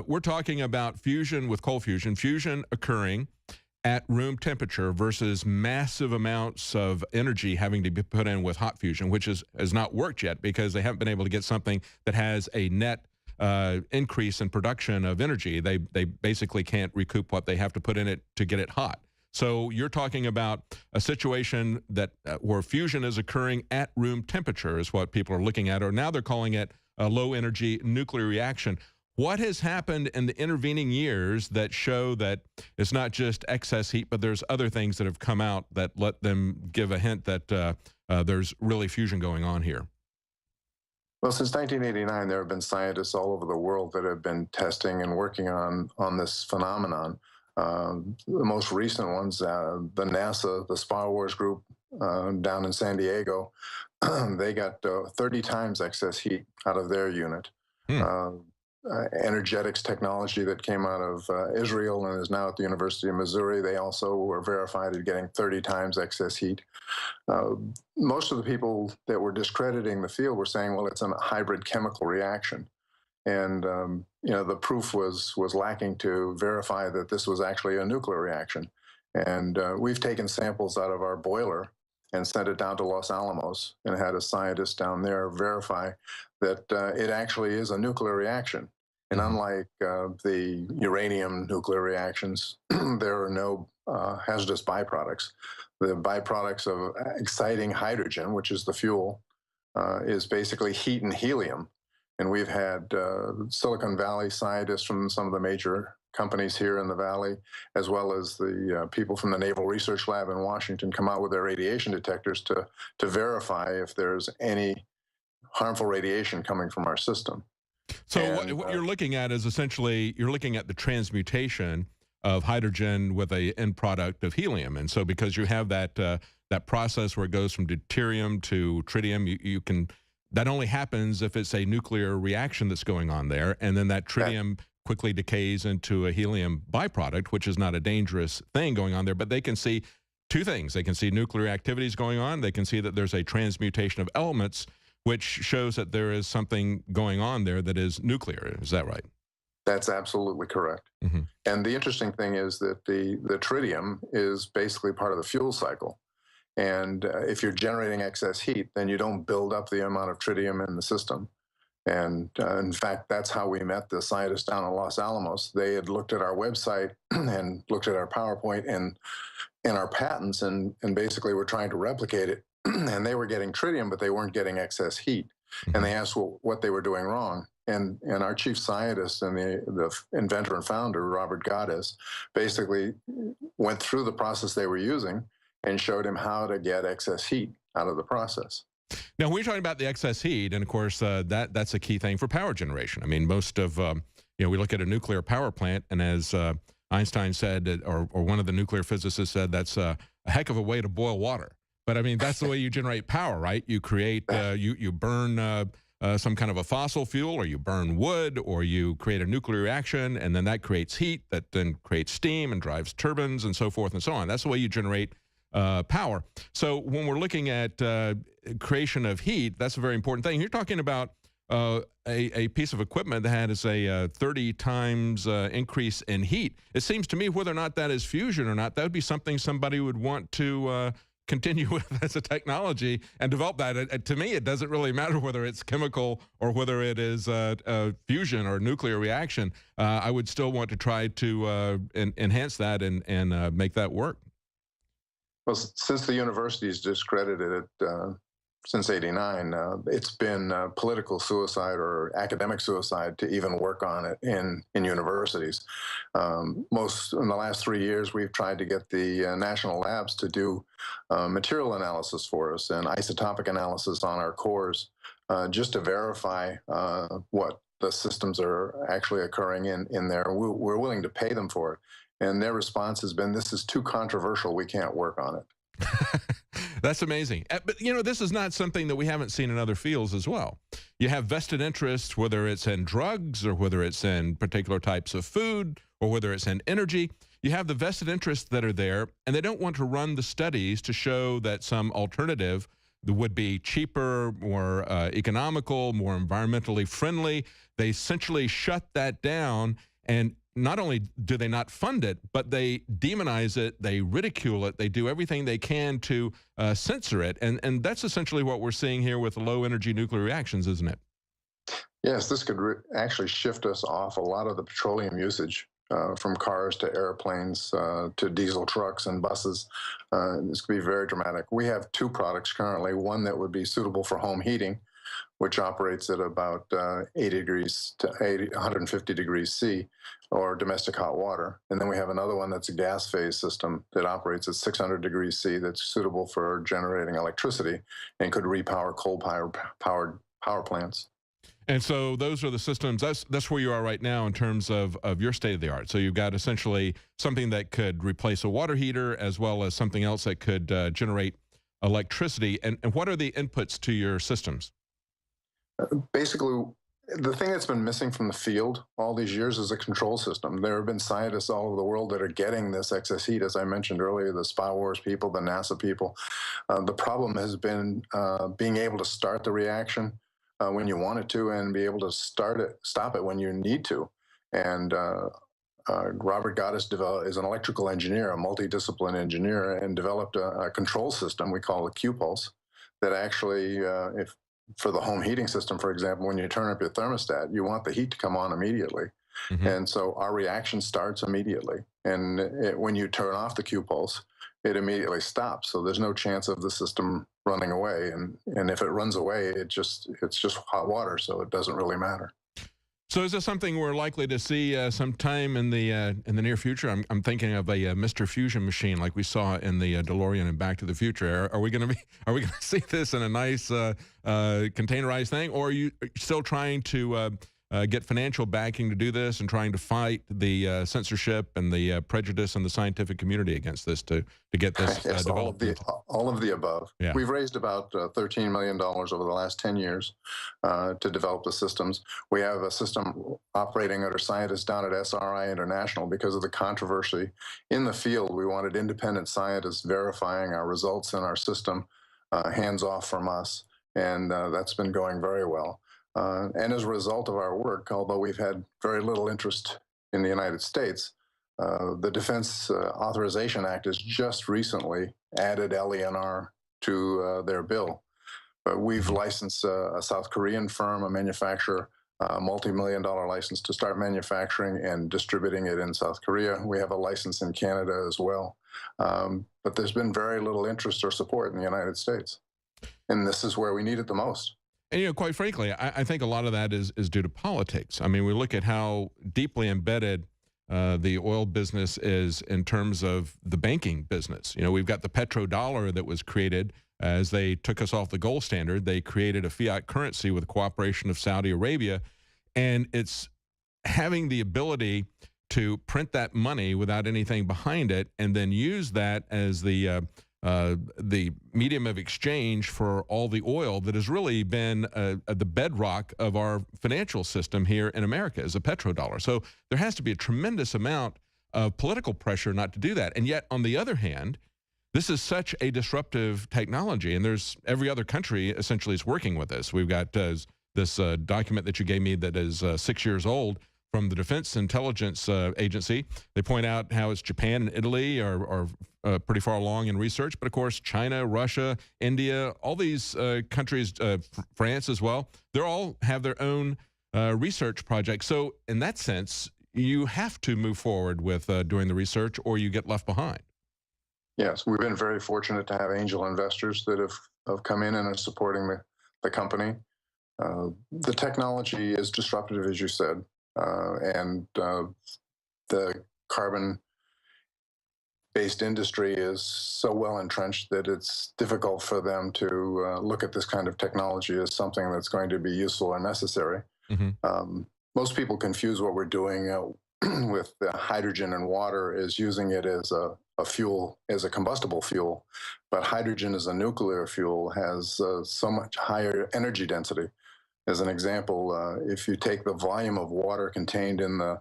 we're talking about fusion with cold fusion, fusion occurring at room temperature versus massive amounts of energy having to be put in with hot fusion, which has not worked yet because they haven't been able to get something that has a net increase in production of energy. They basically can't recoup what they have to put in it to get it hot. So you're talking about a situation that where fusion is occurring at room temperature is what people are looking at, or now they're calling it a low energy nuclear reaction. What has happened in the intervening years that show that it's not just excess heat, but there's other things that have come out that let them give a hint that there's really fusion going on here? Well, since 1989, there have been scientists all over the world that have been testing and working on this phenomenon. The most recent ones, the NASA, the Star Wars group down in San Diego, they got 30 times excess heat out of their unit. Energetics technology that came out of Israel and is now at the University of Missouri, they also were verified at getting 30 times excess heat. Most of the people that were discrediting the field were saying, well, it's a hybrid chemical reaction. And, the proof was lacking to verify that this was actually a nuclear reaction. And we've taken samples out of our boiler and sent it down to Los Alamos and had a scientist down there verify that it actually is a nuclear reaction. And unlike the uranium nuclear reactions, there are no hazardous byproducts. The byproducts of exciting hydrogen, which is the fuel, is basically heat and helium. And we've had Silicon Valley scientists from some of the major companies here in the Valley, as well as the people from the Naval Research Lab in Washington, come out with their radiation detectors to verify if there's any harmful radiation coming from our system. So what you're looking at is essentially, you're looking at the transmutation of hydrogen with a end product of helium. And so because you have that that process where it goes from deuterium to tritium, you can, that only happens if it's a nuclear reaction that's going on there, and then that tritium quickly decays into a helium byproduct, which is not a dangerous thing going on there. But they can see two things. They can see nuclear activities going on. They can see that there's a transmutation of elements, which shows that there is something going on there that is nuclear. Is that right? That's absolutely correct. Mm-hmm. And the interesting thing is that the tritium is basically part of the fuel cycle. And if you're generating excess heat, then you don't build up the amount of tritium in the system. And in fact, that's how we met the scientists down in Los Alamos. They had looked at our website and looked at our PowerPoint and our patents and basically were trying to replicate it. And they were getting tritium, but they weren't getting excess heat. Mm-hmm. And they asked what they were doing wrong. And our chief scientist and the inventor and founder, Robert Gades, basically went through the process they were using and showed him how to get excess heat out of the process. Now, when we're talking about the excess heat, and of course, that's a key thing for power generation. I mean, most of, we look at a nuclear power plant, and as Einstein said, or one of the nuclear physicists said, that's a heck of a way to boil water. But I mean, that's the way you generate power, right? You create, you burn some kind of a fossil fuel, or you burn wood, or you create a nuclear reaction, and then that creates heat that then creates steam and drives turbines and so forth and so on. That's the way you generate power. So when we're looking at creation of heat, that's a very important thing. You're talking about a piece of equipment that has a 30 times increase in heat. It seems to me whether or not that is fusion or not, that would be something somebody would want to continue with as a technology and develop that. To me, it doesn't really matter whether it's chemical or whether it is fusion or nuclear reaction. I would still want to try to enhance that and make that work. Well, since the university's discredited it since '89, it's been political suicide or academic suicide to even work on it in universities. In the last 3 years, we've tried to get the national labs to do material analysis for us and isotopic analysis on our cores, just to verify what the systems are actually occurring in there. We're willing to pay them for it. And their response has been, this is too controversial, we can't work on it. That's amazing. But, you know, this is not something that we haven't seen in other fields as well. You have vested interests, whether it's in drugs or whether it's in particular types of food or whether it's in energy. You have the vested interests that are there, and they don't want to run the studies to show that some alternative would be cheaper, more economical, more environmentally friendly. They essentially shut that down, and not only do they not fund it, but they demonize it, they ridicule it, they do everything they can to censor it. And that's essentially what we're seeing here with low-energy nuclear reactions, isn't it? Yes, this could actually shift us off a lot of the petroleum usage, from cars to airplanes to diesel trucks and buses. This could be very dramatic. We have two products currently, one that would be suitable for home heating, which operates at about 80 degrees to 150 degrees C, or domestic hot water. And then we have another one that's a gas phase system that operates at 600 degrees C that's suitable for generating electricity and could repower coal-powered power plants. And so those are the systems, that's where you are right now in terms of your state-of-the-art. So you've got essentially something that could replace a water heater as well as something else that could generate electricity. And what are the inputs to your systems? Basically, the thing that's been missing from the field all these years is a control system. There have been scientists all over the world that are getting this excess heat, as I mentioned earlier, the SPA-Wars people, the NASA people. The problem has been being able to start the reaction when you want it to and be able to stop it when you need to. And Robert Gaddis is an electrical engineer, a multidiscipline engineer, and developed a control system we call a Q-Pulse that actually, for the home heating system, for example, when you turn up your thermostat, you want the heat to come on immediately. Mm-hmm. And so our reaction starts immediately. And when you turn off the Q-Pulse, it immediately stops. So there's no chance of the system running away. And if it runs away, it's just hot water, so it doesn't really matter. So is this something we're likely to see sometime in the near future? I'm thinking of a Mr. Fusion machine like we saw in the DeLorean and Back to the Future. Are we going to see this in a nice containerized thing, or are you still trying to get financial backing to do this and trying to fight the censorship and the prejudice in the scientific community against this to get this yes, developed? All of the above. Yeah. We've raised about $13 million over the last 10 years to develop the systems. We have a system operating under scientists down at SRI International because of the controversy in the field. We wanted independent scientists verifying our results in our system, hands off from us, and that's been going very well. And as a result of our work, although we've had very little interest in the United States, the Defense Authorization Act has just recently added LENR to their bill. We've licensed a South Korean firm, a manufacturer, a multi-million-dollar license to start manufacturing and distributing it in South Korea. We have a license in Canada as well. But there's been very little interest or support in the United States. And this is where we need it the most. And, you know, quite frankly, I think a lot of that is due to politics. I mean, we look at how deeply embedded the oil business is in terms of the banking business. You know, we've got the petrodollar that was created as they took us off the gold standard. They created a fiat currency with the cooperation of Saudi Arabia, and it's having the ability to print that money without anything behind it and then use that as the medium of exchange for all the oil that has really been the bedrock of our financial system here in America is a petrodollar. So there has to be a tremendous amount of political pressure not to do that. And yet, on the other hand, This is such a disruptive technology, and there's every other country essentially is working with this. We've got this document that you gave me that is 6 years old from the Defense Intelligence Agency. They point out how it's Japan and Italy are pretty far along in research, but of course China, Russia, India, all these countries, France as well, they all have their own research projects. So in that sense, you have to move forward with doing the research or you get left behind. Yes, we've been very fortunate to have angel investors that have come in and are supporting the company. The technology is disruptive, as you said, and the carbon-based industry is so well entrenched that it's difficult for them to look at this kind of technology as something that's going to be useful or necessary. Mm-hmm. Most people confuse what we're doing with hydrogen and water is using it as a fuel, as a combustible fuel, but hydrogen as a nuclear fuel has so much higher energy density. As an example, if you take the volume of water contained in the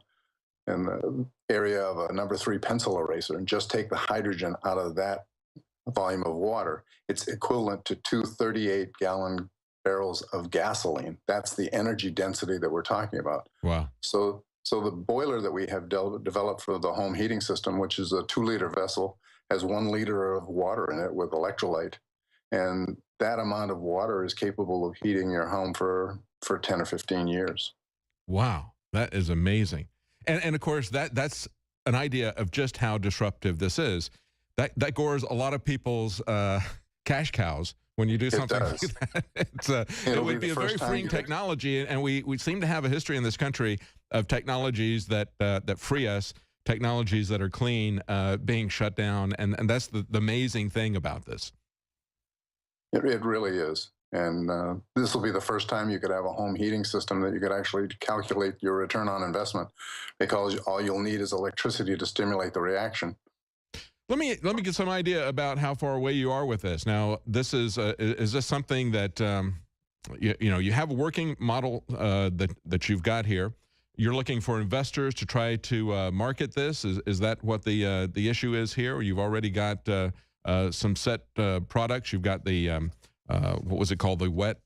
area of a number 3 pencil eraser and just take the hydrogen out of that volume of water, it's equivalent to 2 38-gallon barrels of gasoline. That's the energy density that we're talking about. Wow. So the boiler that we have developed for the home heating system, which is a 2-liter vessel, has 1 liter of water in it with electrolyte. And that amount of water is capable of heating your home for 10 or 15 years. Wow, that is amazing. And of course, that's an idea of just how disruptive this is. That gores a lot of people's cash cows when you do something like that. It would be a very freeing technology, and we seem to have a history in this country of technologies that free us, technologies that are clean, being shut down, and that's the amazing thing about this. It really is. And this will be the first time you could have a home heating system that you could actually calculate your return on investment, because all you'll need is electricity to stimulate the reaction. Let me get some idea about how far away you are with this. Now, this is this something that you have a working model that you've got here? You're looking for investors to try to market this. Is that what the issue is here? You've already got some set products. You've got the what was it called? The wet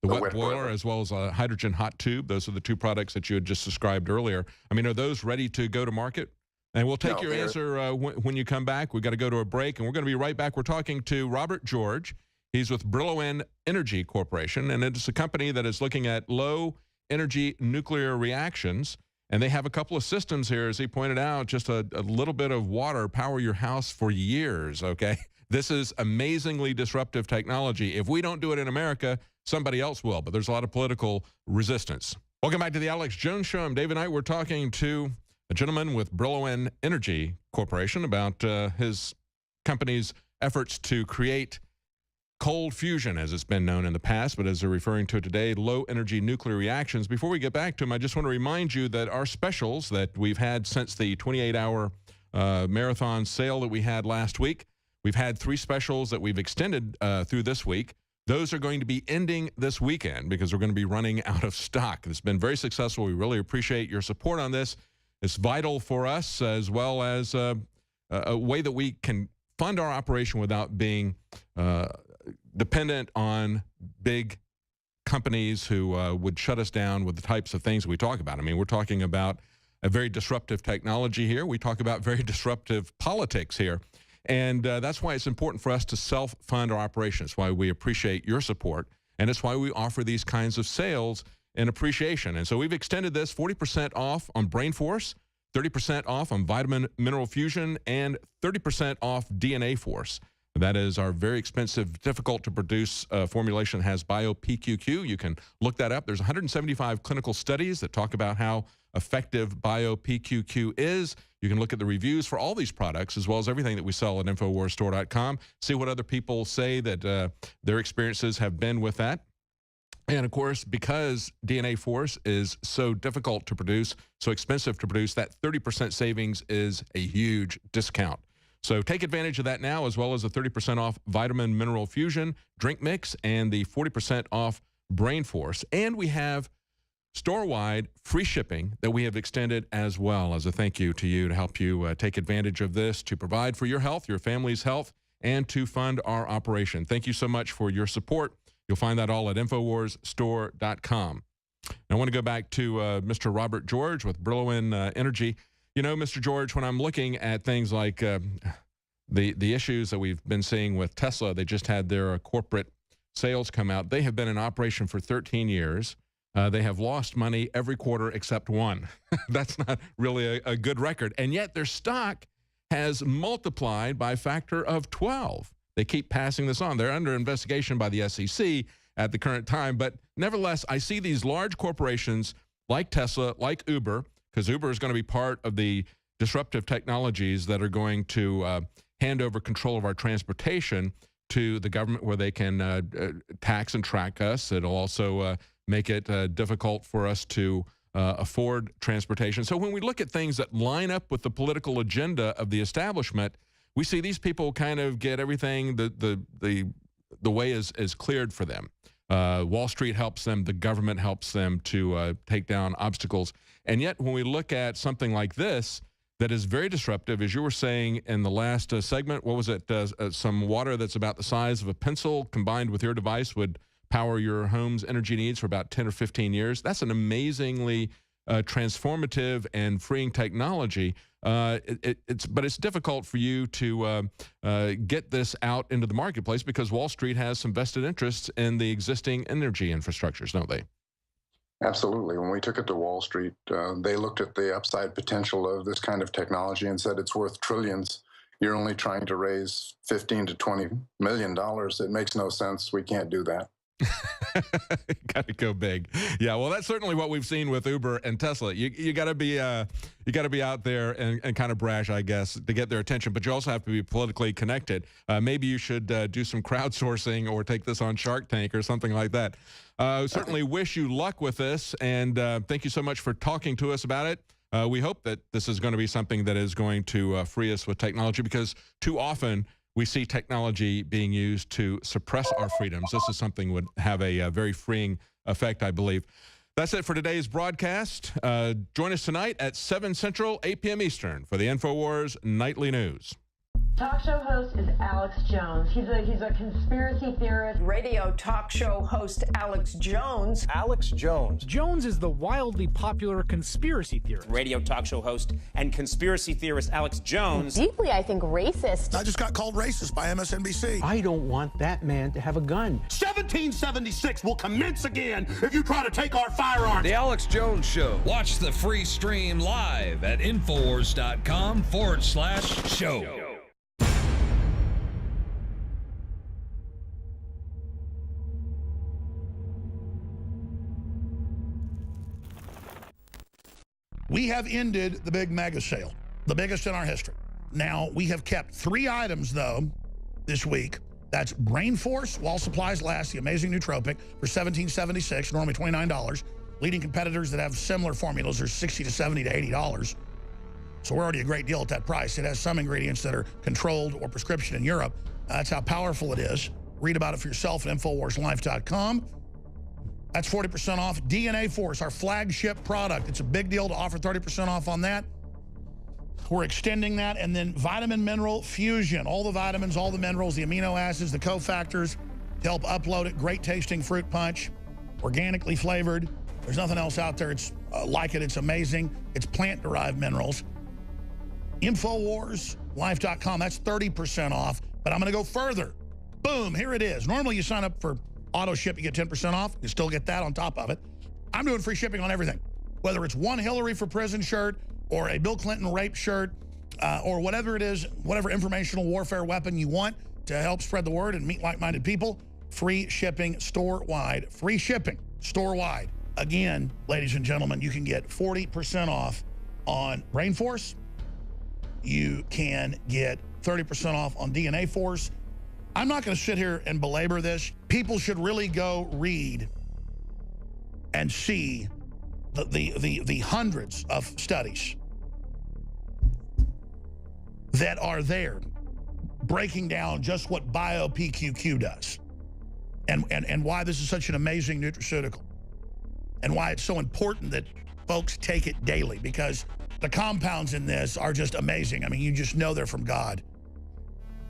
boiler, as well as a hydrogen hot tube. Those are the 2 products that you had just described earlier. I mean, are those ready to go to market? And we'll take your answer when you come back. We've got to go to a break, and we're going to be right back. We're talking to Robert George. He's with Brillouin Energy Corporation, and it's a company that is looking at low-energy nuclear reactions. And they have a couple of systems here, as he pointed out, just a little bit of water power your house for years, okay? This is amazingly disruptive technology. If we don't do it in America, somebody else will, but there's a lot of political resistance. Welcome back to the Alex Jones Show. I'm David Knight. We're talking to a gentleman with Brillouin Energy Corporation about his company's efforts to create cold fusion, as it's been known in the past, but as they're referring to it today, low-energy nuclear reactions. Before we get back to him, I just want to remind you that our specials that we've had since the 28-hour marathon sale that we had last week, we've had 3 specials that we've extended through this week. Those are going to be ending this weekend because we're going to be running out of stock. It's been very successful. We really appreciate your support on this. It's vital for us, as well as a way that we can fund our operation without being dependent on big companies who would shut us down with the types of things we talk about. I mean, we're talking about a very disruptive technology here. We talk about very disruptive politics here. And that's why it's important for us to self-fund our operations. That's why we appreciate your support. And it's why we offer these kinds of sales in appreciation. And so we've extended this 40% off on Brain Force, 30% off on Vitamin Mineral Fusion, and 30% off DNA Force. That is our very expensive, difficult to produce formulation that has BioPQQ. You can look that up. There's 175 clinical studies that talk about how effective BioPQQ is. You can look at the reviews for all these products, as well as everything that we sell at InfoWarsStore.com. See what other people say that their experiences have been with that. And of course, because DNA Force is so difficult to produce, so expensive to produce, that 30% savings is a huge discount. So take advantage of that now, as well as the 30% off Vitamin Mineral Fusion drink mix and the 40% off Brain Force. And we have store-wide free shipping that we have extended as well as a thank you to you to help you take advantage of this, to provide for your health, your family's health, and to fund our operation. Thank you so much for your support. You'll find that all at InfoWarsStore.com. I want to go back to Mr. Robert George with Brilloin Energy. You know, Mr. George, when I'm looking at things like the issues that we've been seeing with Tesla, they just had their corporate sales come out. They have been in operation for 13 years. They have lost money every quarter except one. That's not really a good record. And yet their stock has multiplied by a factor of 12. They keep passing this on. They're under investigation by the SEC at the current time. But nevertheless, I see these large corporations like Tesla, like Uber, because Uber is going to be part of the disruptive technologies that are going to hand over control of our transportation to the government where they can tax and track us. It'll also make it difficult for us to afford transportation. So when we look at things that line up with the political agenda of the establishment, we see these people kind of get everything the way is cleared for them. Wall Street helps them. The government helps them to take down obstacles. And yet when we look at something like this that is very disruptive, as you were saying in the last segment, what was it? Some water that's about the size of a pencil combined with your device would power your home's energy needs for about 10 or 15 years. That's an amazingly transformative and freeing technology. But it's difficult for you to get this out into the marketplace because Wall Street has some vested interests in the existing energy infrastructures, don't they? Absolutely. When we took it to Wall Street, they looked at the upside potential of this kind of technology and said it's worth trillions. You're only trying to raise $15 to $20 million. It makes no sense. We can't do that. Got to go big. Yeah, well, that's certainly what we've seen with Uber and Tesla. You got to be out there and kind of brash, I guess, to get their attention. But you also have to be politically connected. Maybe you should do some crowdsourcing or take this on Shark Tank or something like that. Certainly wish you luck with this, and thank you so much for talking to us about it. We hope that this is going to be something that is going to free us with technology, because too often we see technology being used to suppress our freedoms. This is something would have a very freeing effect, I believe. That's it for today's broadcast. Join us tonight at 7 Central, 8 p.m. Eastern for the InfoWars Nightly News. Talk show host is Alex Jones. He's a conspiracy theorist. Radio talk show host Alex Jones. Alex Jones. Jones is the wildly popular conspiracy theorist. Radio talk show host and conspiracy theorist Alex Jones. Deeply, I think, racist. I just got called racist by MSNBC. I don't want that man to have a gun. 1776 will commence again if you try to take our firearms. The Alex Jones Show. Watch the free stream live at Infowars.com/show. We have ended the big mega sale, the biggest in our history. Now, we have kept 3 items, though, this week. That's Brain Force, While Supplies Last, the amazing nootropic, for $17.76, normally $29. Leading competitors that have similar formulas are $60 to $70 to $80. So we're already a great deal at that price. It has some ingredients that are controlled or prescription in Europe. That's how powerful it is. Read about it for yourself at InfoWarsLife.com. That's 40% off. DNA Force, our flagship product. It's a big deal to offer 30% off on that. We're extending that. And then Vitamin Mineral Fusion. All the vitamins, all the minerals, the amino acids, the cofactors to help upload it. Great tasting fruit punch. Organically flavored. There's nothing else out there it's like it. It's amazing. It's plant-derived minerals. InfoWarsLife.com. That's 30% off. But I'm going to go further. Boom, here it is. Normally you sign up for auto ship, you get 10% off. You still get that on top of it. I'm doing free shipping on everything. Whether it's one Hillary for Prison shirt or a Bill Clinton rape shirt or whatever it is, whatever informational warfare weapon you want to help spread the word and meet like-minded people, free shipping store-wide. Free shipping store-wide. Again, ladies and gentlemen, you can get 40% off on Brain Force. You can get 30% off on DNA Force. I'm not going to sit here and belabor this. People should really go read and see the hundreds of studies that are there breaking down just what BioPQQ does and why this is such an amazing nutraceutical. and why it's so important that folks take it daily, because the compounds in this are just amazing. I mean, you just know they're from God.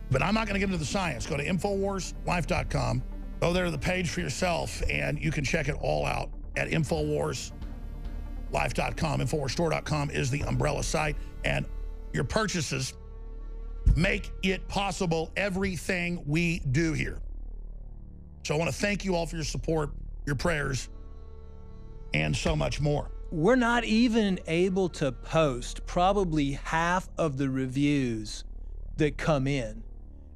But I'm not going to get into the science. Go to InfoWarsLife.com. Go there to the page for yourself, and you can check it all out at InfoWarsLife.com. InfoWarsStore.com is the umbrella site, and your purchases make it possible, everything we do here. So I want to thank you all for your support, your prayers, and so much more. We're not even able to post probably half of the reviews that come in.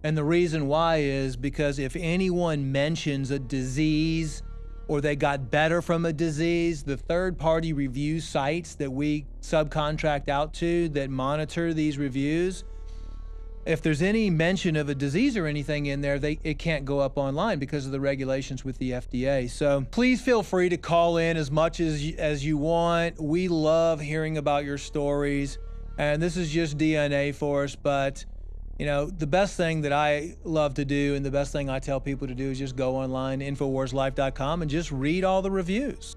And the reason why is because if anyone mentions a disease or they got better from a disease, the third-party review sites that we subcontract out to that monitor these reviews, if there's any mention of a disease or anything in there, it can't go up online because of the regulations with the FDA. So please feel free to call in as much as you want. We love hearing about your stories, and this is just DNA for us. But you know, the best thing that I love to do and the best thing I tell people to do is just go online, InfoWarsLife.com, and just read all the reviews.